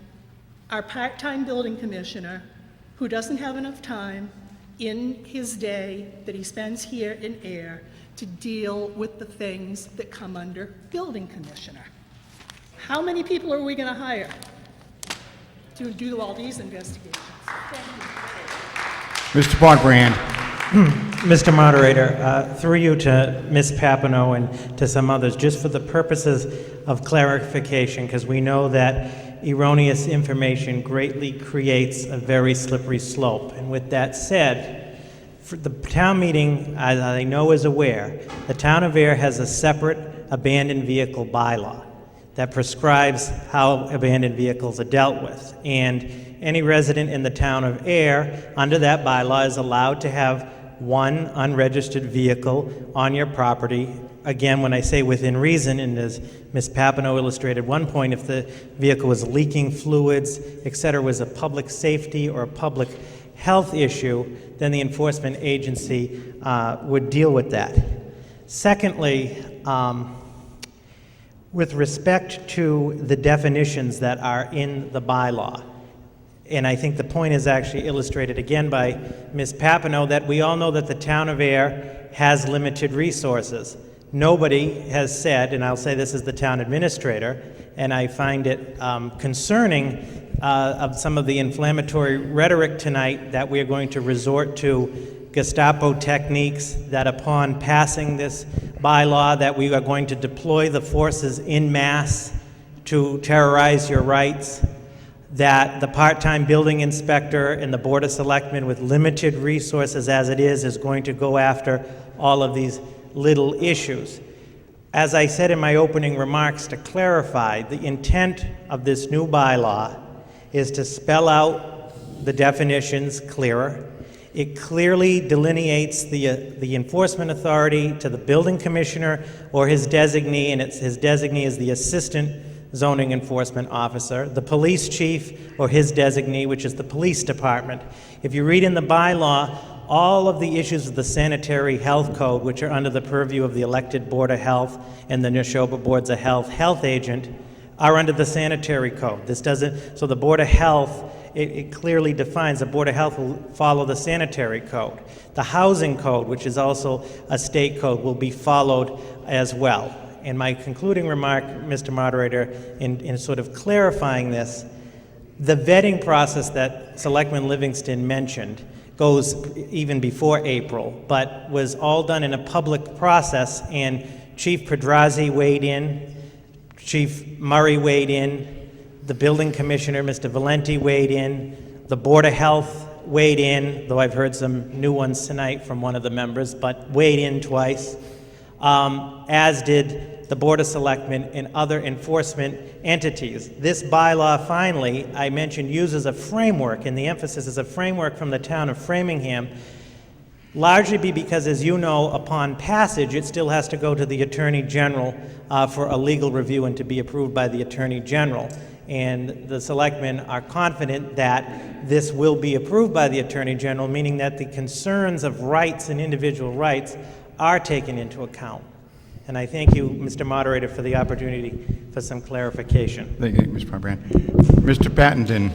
Our part-time building commissioner, who doesn't have enough time in his day that he spends here in Ayer to deal with the things that come under building commissioner. How many people are we going to hire to do all these investigations? Thank you. Mr. Pontbrand. Mr. Moderator, through you to Ms. Papineau and to some others, just for the purposes of clarification, because we know that erroneous information greatly creates a very slippery slope. And with that said, for the town meeting, as I know is aware, the town of Ayer has a separate abandoned vehicle bylaw that prescribes how abandoned vehicles are dealt with. And any resident in the town of Ayer, under that bylaw, is allowed to have one unregistered vehicle on your property. Again, when I say within reason, and as Ms. Papineau illustrated one point, if the vehicle was leaking fluids, et cetera, was a public safety or a public health issue, then the enforcement agency would deal with that. Secondly, with respect to the definitions that are in the bylaw, and I think the point is actually illustrated again by Ms. Papineau, that we all know that the town of Ayer has limited resources. Nobody has said, and I'll say this as the town administrator, and I find it concerning of some of the inflammatory rhetoric tonight, that we are going to resort to Gestapo techniques, that upon passing this bylaw that we are going to deploy the forces in mass to terrorize your rights, that the part-time building inspector and the Board of Selectmen, with limited resources as it is going to go after all of these little issues. As I said in my opening remarks, to clarify, the intent of this new bylaw is to spell out the definitions clearer. It clearly delineates the enforcement authority to the building commissioner or his designee, and his designee is the assistant zoning enforcement officer, the police chief or his designee, which is the police department. If you read in the bylaw, all of the issues of the sanitary health code, which are under the purview of the elected Board of Health and the Neshoba Boards of Health agent, are under the sanitary code. This doesn't, so the Board of Health, it clearly defines the Board of Health will follow the sanitary code. The housing code, which is also a state code, will be followed as well. And my concluding remark, Mr. Moderator, in sort of clarifying this, the vetting process that Selectman Livingston mentioned goes even before April, but was all done in a public process, and Chief Pedrazi weighed in, Chief Murray weighed in, the building commissioner, Mr. Valenti, weighed in, the Board of Health weighed in, though I've heard some new ones tonight from one of the members, but weighed in twice, as did the Board of Selectmen and other enforcement entities. This bylaw, finally, I mentioned, uses a framework, and the emphasis is a framework from the town of Framingham, largely because, as you know, upon passage, it still has to go to the Attorney General for a legal review and to be approved by the Attorney General. And the Selectmen are confident that this will be approved by the Attorney General, meaning that the concerns of rights and individual rights are taken into account. And I thank you, Mr. Moderator, for the opportunity for some clarification. Thank you, Mr. Pontbrand. Mr. Pattington.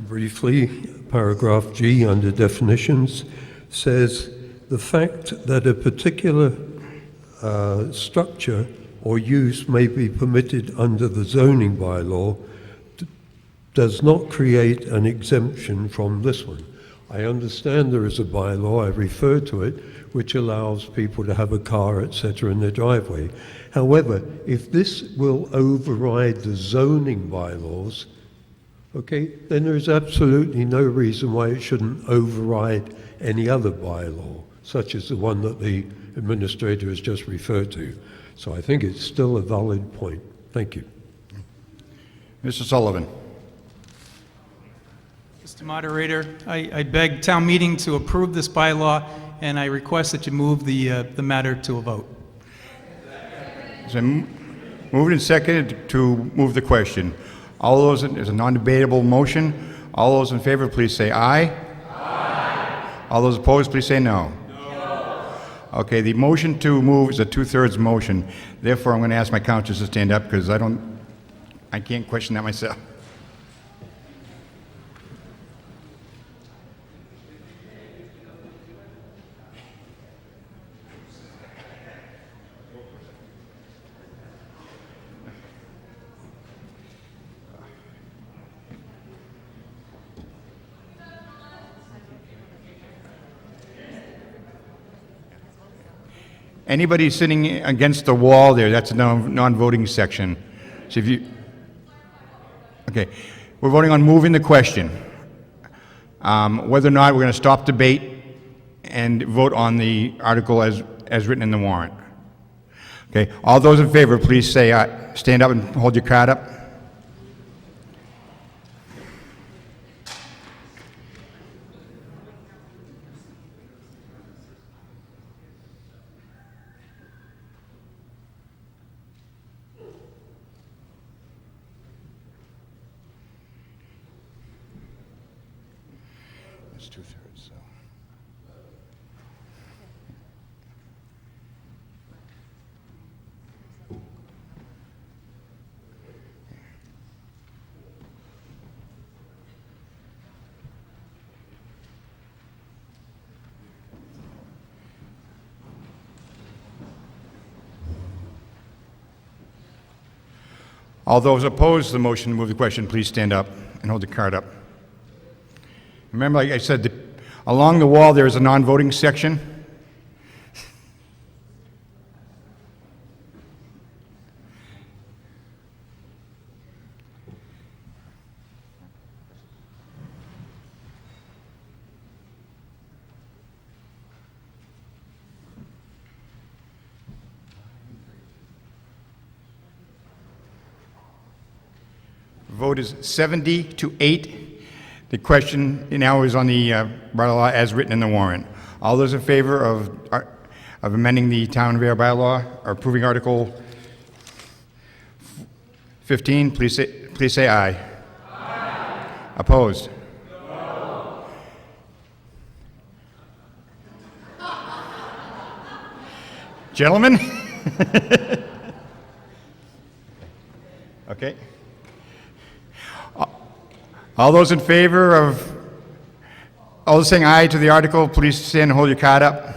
Briefly, paragraph G under definitions says the fact that a particular structure or use may be permitted under the zoning bylaw does not create an exemption from this one. I understand there is a bylaw, I refer to it, which allows people to have a car, etc., in their driveway. However, if this will override the zoning bylaws, okay, then there is absolutely no reason why it shouldn't override any other bylaw, such as the one that the administrator has just referred to. So I think it's still a valid point. Thank you. Mr. Sullivan. Mr. Moderator, I beg town meeting to approve this bylaw, and I request that you move the matter to a vote. So moved and seconded to move the question. All those, it's a non-debatable motion. All those in favor, please say aye. Aye. All those opposed, please say no. No. Okay, the motion to move is a 2/3 motion. Therefore, I'm going to ask my councilors to stand up because I can't question that myself. Anybody sitting against the wall there, that's a non-voting section. So if you, okay, we're voting on moving the question. Whether or not we're going to stop debate and vote on the article as written in the warrant. Okay, all those in favor, please say aye. Stand up and hold your card up. It's 2/3, so. All those opposed to the motion to move the question, please stand up and hold the card up. Remember, like I said, along the wall there is a non-voting section. Vote is 70-8. The question now is on the bylaw as written in the warrant. All those in favor of amending the Town of Ayer bylaw or approving Article 15, please say aye. Aye. Opposed? No. Gentlemen? Okay. All those in favor of, all those saying aye to the article, please stand and hold your card up.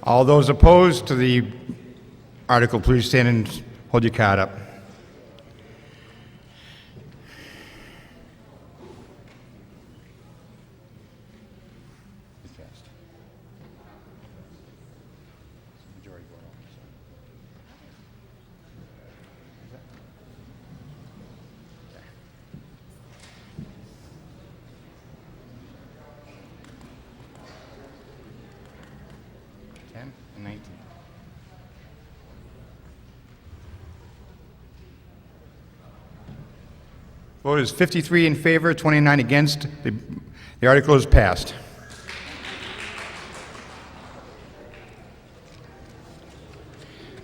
All those opposed to the article, please stand and hold your card up. And 19. Vote is 53 in favor, 29 against. The article is passed.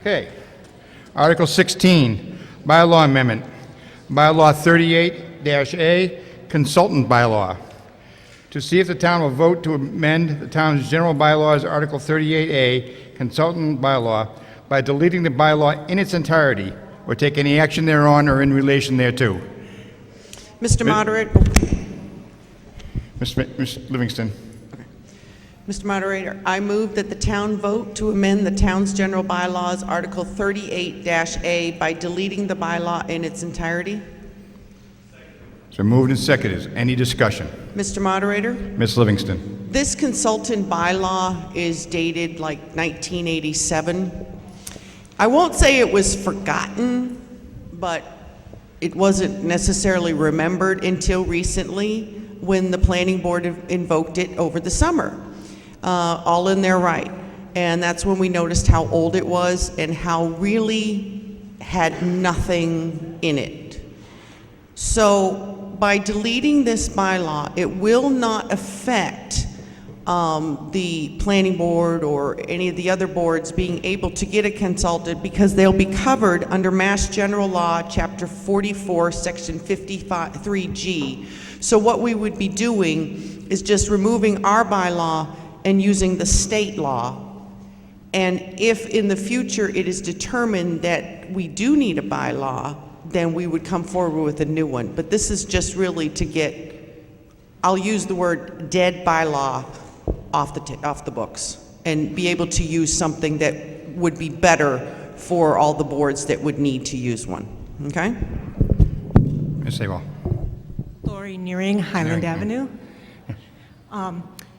Okay. Article 16, bylaw amendment. Bylaw 38-A, consultant bylaw. To see if the town will vote to amend the town's general bylaws, Article 38A, consultant bylaw, by deleting the bylaw in its entirety, or take any action thereon or in relation thereto. Mr. Moderator. Ms. Livingston. Mr. Moderator, I move that the town vote to amend the town's general bylaws, Article 38-A, by deleting the bylaw in its entirety. It's been moved and seconded. Any discussion? Mr. Moderator, Ms. Livingston. this consultant bylaw is dated like 1987. I won't say it was forgotten, but it wasn't necessarily remembered until recently when the planning board invoked it over the summer, all in their right. And that's when we noticed how old it was and how really had nothing in it. So by deleting this bylaw, it will not affect the planning board or any of the other boards being able to get a consultant, because they'll be covered under Mass General Law, Chapter 44, Section 53G. So what we would be doing is just removing our bylaw and using the state law. And if in the future it is determined that we do need a bylaw, then we would come forward with a new one. But this is just really to get, I'll use the word dead bylaw off the books and be able to use something that would be better for all the boards that would need to use one. Okay? Ms. Sable. Lori Nearing, Highland Avenue.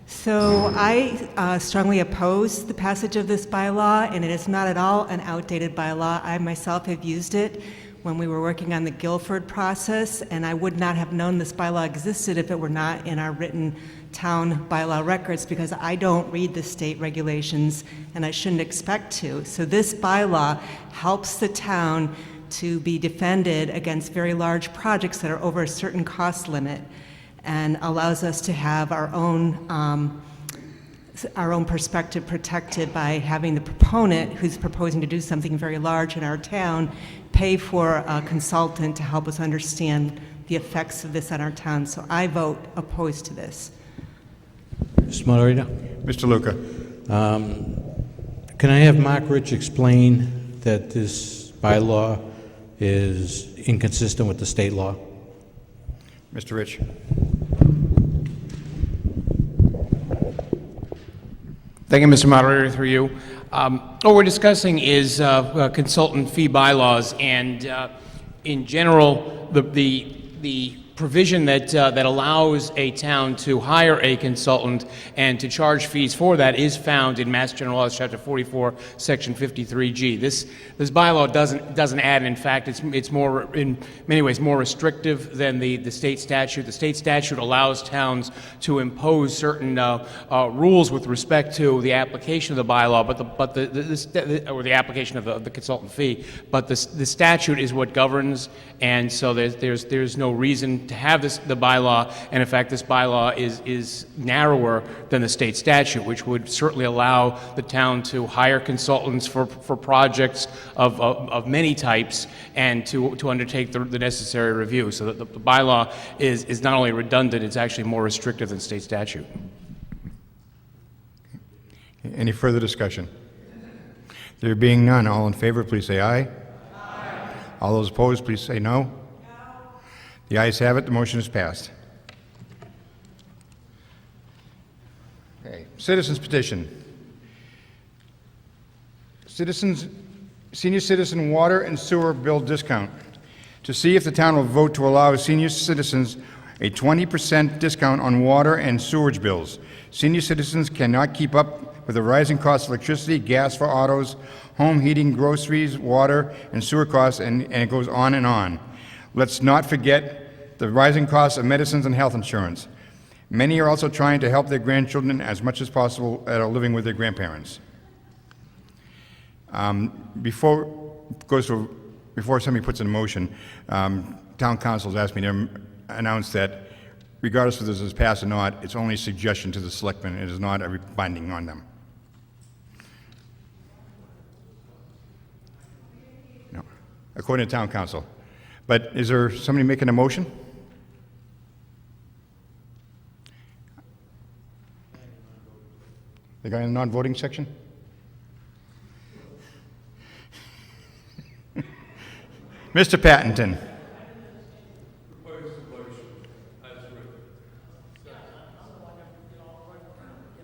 So I strongly oppose the passage of this bylaw, and it is not at all an outdated bylaw. I myself have used it when we were working on the Guilford process, and I would not have known this bylaw existed if it were not in our written town bylaw records, because I don't read the state regulations, and I shouldn't expect to. So this bylaw helps the town to be defended against very large projects that are over a certain cost limit, and allows us to have our own perspective protected by having the proponent who's proposing to do something very large in our town pay for a consultant to help us understand the effects of this on our town. So I vote opposed to this. Mr. Moderator? Mr. Luca. Can I have Mark Rich explain that this bylaw is inconsistent with the state law? Mr. Rich. Thank you, Mr. Moderator, through you. What we're discussing is consultant fee bylaws, and in general, the provision that allows a town to hire a consultant and to charge fees for that is found in Mass General Laws, Chapter 44, Section 53G. This bylaw doesn't add. In fact, it's more, in many ways, more restrictive than the state statute. The state statute allows towns to impose certain rules with respect to the application of the bylaw, or the application of the consultant fee. But the statute is what governs, and so there's no reason to have the bylaw, and in fact this bylaw is narrower than the state statute, which would certainly allow the town to hire consultants for projects of many types and to undertake the necessary review. So that the bylaw is not only redundant, it's actually more restrictive than state statute. Any further discussion? There being none, all in favor, please say aye. Aye. All those opposed, please say no. The ayes have it. The motion is passed. Okay. Citizens petition. Senior citizen water and sewer bill discount. To see if the town will vote to allow senior citizens a 20% discount on water and sewage bills. Senior citizens cannot keep up with the rising cost of electricity, gas for autos, home heating, groceries, water, and sewer costs, and it goes on and on. Let's not forget the rising costs of medicines and health insurance. Many are also trying to help their grandchildren as much as possible that are living with their grandparents. Before somebody puts in a motion, town council has asked me to announce that regardless of this is passed or not, it's only a suggestion to the selectmen. It is not a binding on them. No, according to town council. But is there somebody making a motion? The guy in the non-voting section? Mr. Pattington.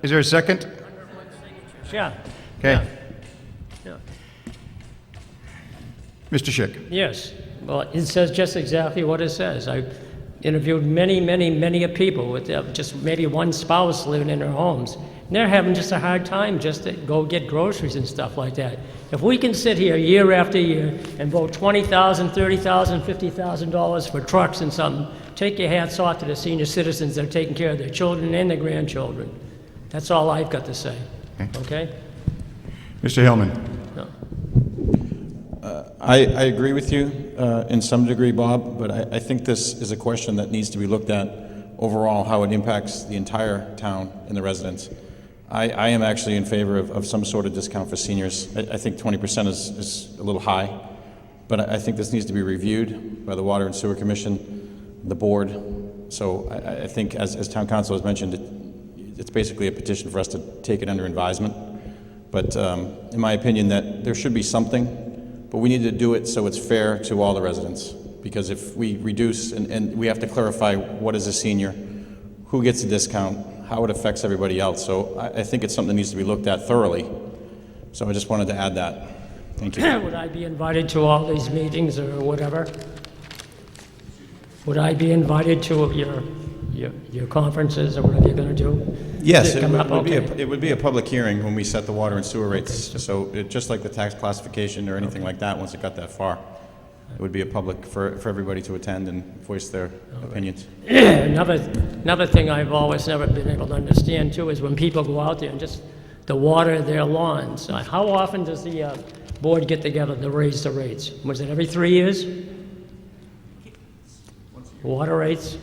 Is there a second? Yeah. Okay. Yeah. Mr. Schick. Yes. Well, it says just exactly what it says. interviewed many people with just maybe one spouse living in their homes. And they're having just a hard time just to go get groceries and stuff like that. If we can sit here year after year and vote $20,000, $30,000, $50,000 for trucks and something, take your hats off to the senior citizens that are taking care of their children and their grandchildren. That's all I've got to say. Okay? Mr. Hillman. No. I agree with you in some degree, Bob, but I think this is a question that needs to be looked at overall, how it impacts the entire town and the residents. I am actually in favor of some sort of discount for seniors. I think 20% is a little high, but I think this needs to be reviewed by the Water and Sewer Commission, the board. So I think, as town council has mentioned, it's basically a petition for us to take it under advisement. But in my opinion, that there should be something, but we need to do it so it's fair to all the residents. Because if we reduce, and we have to clarify what is a senior, who gets a discount, how it affects everybody else. So I think it's something that needs to be looked at thoroughly. So I just wanted to add that. Thank you. Would I be invited to all these meetings or whatever? Would I be invited to your conferences or whatever you're going to do? Yes, Does it it would be a public hearing when we set the water and sewer rates. Just like the tax classification or anything like that, once it got that far, it would be a public for everybody to attend and voice their opinions. Another thing I've always never been able to understand too is when people go out there and just to water their lawns. How often does the board get together to raise the rates? Was it every 3 years? Water rates?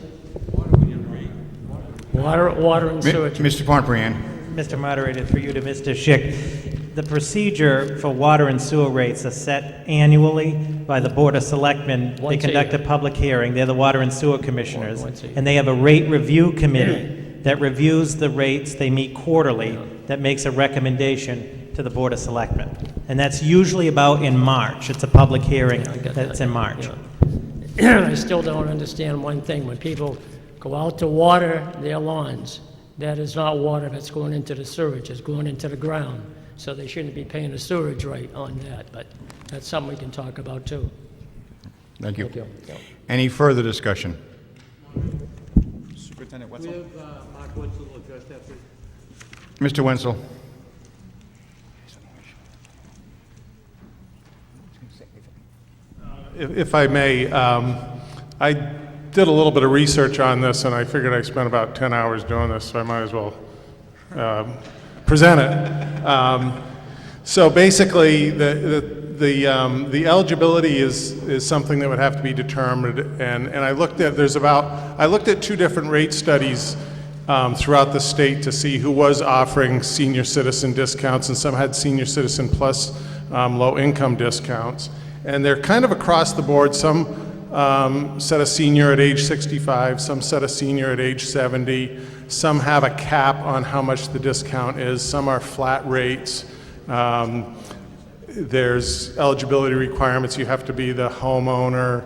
Water and sewer. Mr. Pontbriand. Mr. Moderator, through you to Mr. Schick. The procedure for water and sewer rates are set annually by the Board of Selectmen. They conduct a public hearing. They're the Water and Sewer Commissioners. And they have a rate review committee that reviews the rates. They meet quarterly that makes a recommendation to the Board of Selectmen. And that's usually about in March. It's a public hearing that's in March. I still don't understand one thing. When people go out to water their lawns, that is not water that's going into the sewage. It's going into the ground. So they shouldn't be paying a sewerage rate on that. But that's something we can talk about too. Thank you. Thank you. Yeah. Any further discussion? Superintendent Wetzel. We have Mark Wetzel will address that, please. Mr. Wenzel. If I may, I did a little bit of research on this, and I figured I spent about 10 hours doing this, so I might as well present it. So basically, the eligibility is something that would have to be determined, and I looked at 2 different rate studies throughout the state to see who was offering senior citizen discounts, and some had senior citizen plus low income discounts. And they're kind of across the board. Some set a senior at age 65, some set a senior at age 70, some have a cap on how much the discount is, some are flat rates. There's eligibility requirements. You have to be the homeowner.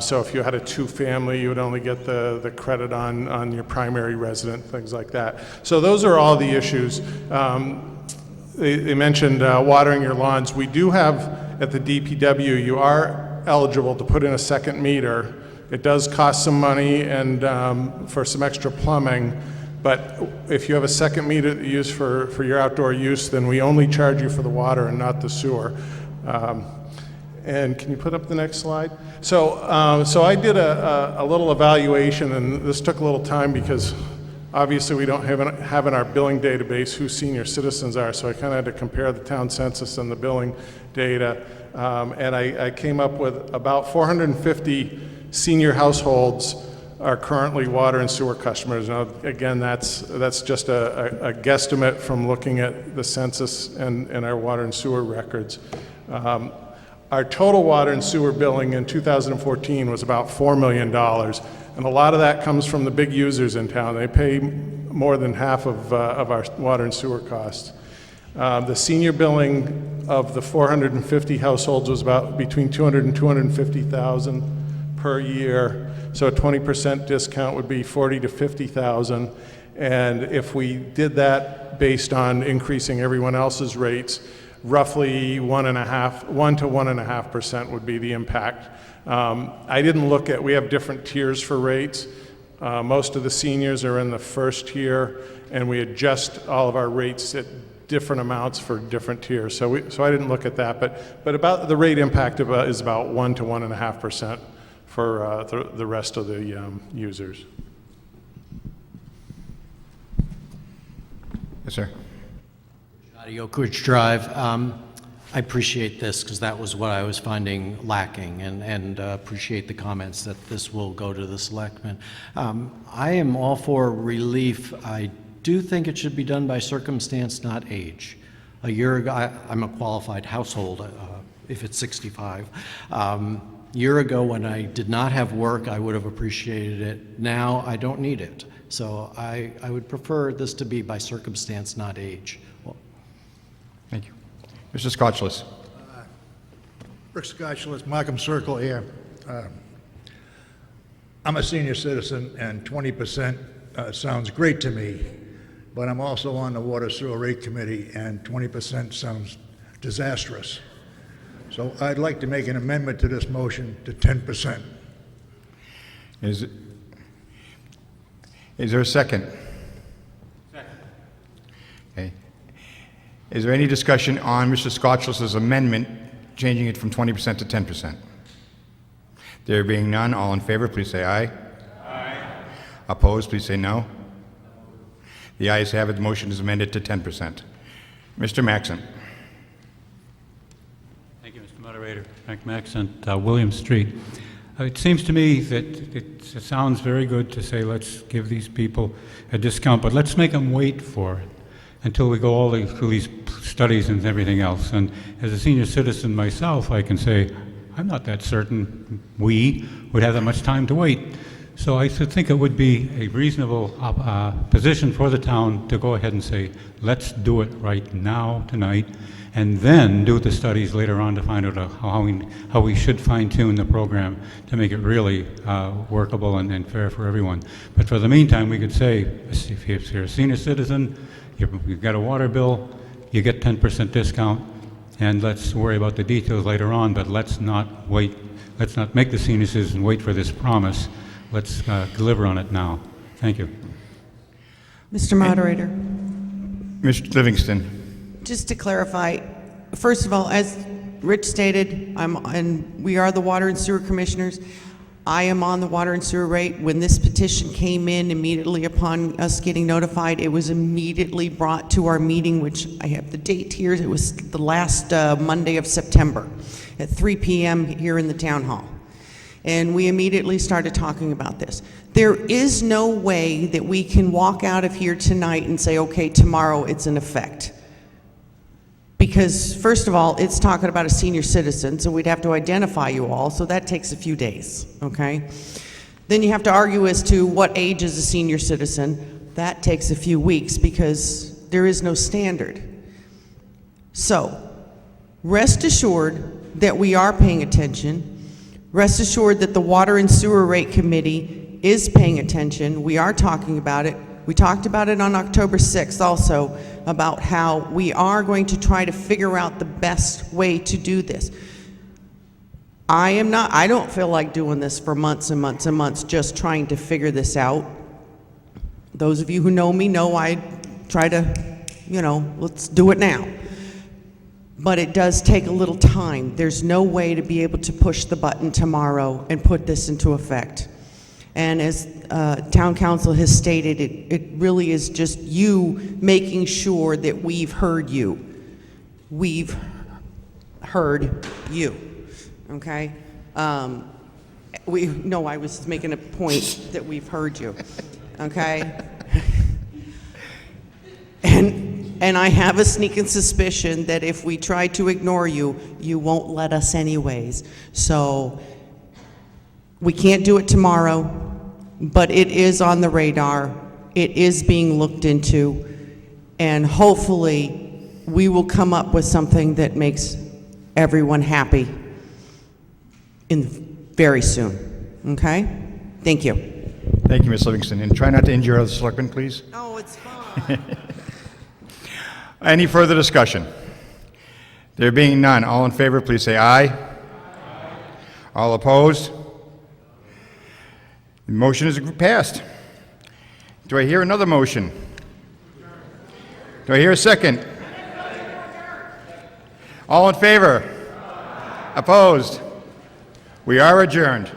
So if you had a 2-family, you would only get the credit on your primary resident, things like that. So those are all the issues. They mentioned watering your lawns. We do have, at the DPW, you are eligible to put in a second meter. It does cost some money and for some extra plumbing, but if you have a second meter that you use for your outdoor use, then we only charge you for the water and not the sewer. And can you put up the next slide? So I did a little evaluation, and this took a little time because obviously we don't have in our billing database who senior citizens are, so I kind of had to compare the town census and the billing data. And I came up with about 450 senior households are currently water and sewer customers. Now, again, that's just a guesstimate from looking at the census and our water and sewer records. Our total water and sewer billing in 2014 was about $4 million. And a lot of that comes from the big users in town. They pay more than half of our water and sewer costs. The senior billing of the 450 households was about between $200,000 and $250,000 per year. So a 20% discount would be $40,000 to $50,000. And if we did that based on increasing everyone else's rates, roughly 1 to 1.5% would be the impact. I didn't look at, we have different tiers for rates. Most of the seniors are in the first tier, and we adjust all of our rates at different amounts for different tiers. So I didn't look at that, but about the rate impact is about 1 to 1.5% for the rest of the users. Yes, sir. Oak Ridge Drive. I appreciate this because that was what I was finding lacking, and appreciate the comments that this will go to the selectmen. I am all for relief. I do think it should be done by circumstance, not age. A year ago, I'm a qualified household if it's 65. Year ago, when I did not have work, I would have appreciated it. Now, I don't need it. So I would prefer this to be by circumstance, not age. Thank you. Mr. Scotchless. Rick Scotchless, Markham Circle here. I'm a senior citizen, and 20% sounds great to me, but I'm also on the Water Sewer Rate Committee, and 20% sounds disastrous. So I'd like to make an amendment to this motion to 10%. Is there a second? Second. Okay. Is there any discussion on Mr. Scotchless's amendment, changing it from 20% to 10%? There being none, all in favor, please say aye. Aye. Opposed, please say no. The ayes have it. The motion is amended to 10%. Mr. Maxon. Thank you, Mr. Moderator. Frank Maxon, William Street. It seems to me that it sounds very good to say let's give these people a discount, but let's make them wait for it until we go through these studies and everything else. And as a senior citizen myself, I can say I'm not that certain we would have that much time to wait. So I think it would be a reasonable position for the town to go ahead and say, let's do it right now, tonight, and then do the studies later on to find out how we should fine-tune the program to make it really workable and fair for everyone. But for the meantime, we could say, if you're a senior citizen, you've got a water bill, you get 10% discount, and let's worry about the details later on, but let's not wait, let's not make the senior citizen wait for this promise. Let's deliver on it now. Thank you. Mr. Moderator. Mr. Livingston. Just to clarify, first of all, as Rich stated, we are the Water and Sewer Commissioners. I am on the water and sewer rate. When this petition came in immediately upon us getting notified, it was immediately brought to our meeting, which I have the date here. It was the last Monday of September at 3 p.m. here in the town hall. And we immediately started talking about this. There is no way that we can walk out of here tonight and say, okay, tomorrow it's in effect. Because, first of all, it's talking about a senior citizen, so we'd have to identify you all, so that takes a few days, okay? Then you have to argue as to what age is a senior citizen. That takes a few weeks because there is no standard. So, rest assured that we are paying attention. Rest assured that the Water and Sewer Rate Committee is paying attention. We are talking about it. We talked about it on October 6th also, about how we are going to try to figure out the best way to do this. I don't feel like doing this for months and months and months, just trying to figure this out. Those of you who know me know I try to, let's do it now. But it does take a little time. There's no way to be able to push the button tomorrow and put this into effect. And as Town Council has stated, it really is just you making sure that we've heard you. We've heard you, okay? I was making a point that we've heard you, okay? And I have a sneaking suspicion that if we try to ignore you, you won't let us anyways. So we can't do it tomorrow, but it is on the radar. It is being looked into, and hopefully we will come up with something that makes everyone happy very soon. Okay? Thank you. Thank you, Ms. Livingston. And try not to injure other selectmen, please. Oh, it's fine. Any further discussion? There being none, all in favor, please say aye. Aye. All opposed? The motion is passed. Do I hear another motion? Do I hear a second? All in favor? Opposed? We are adjourned.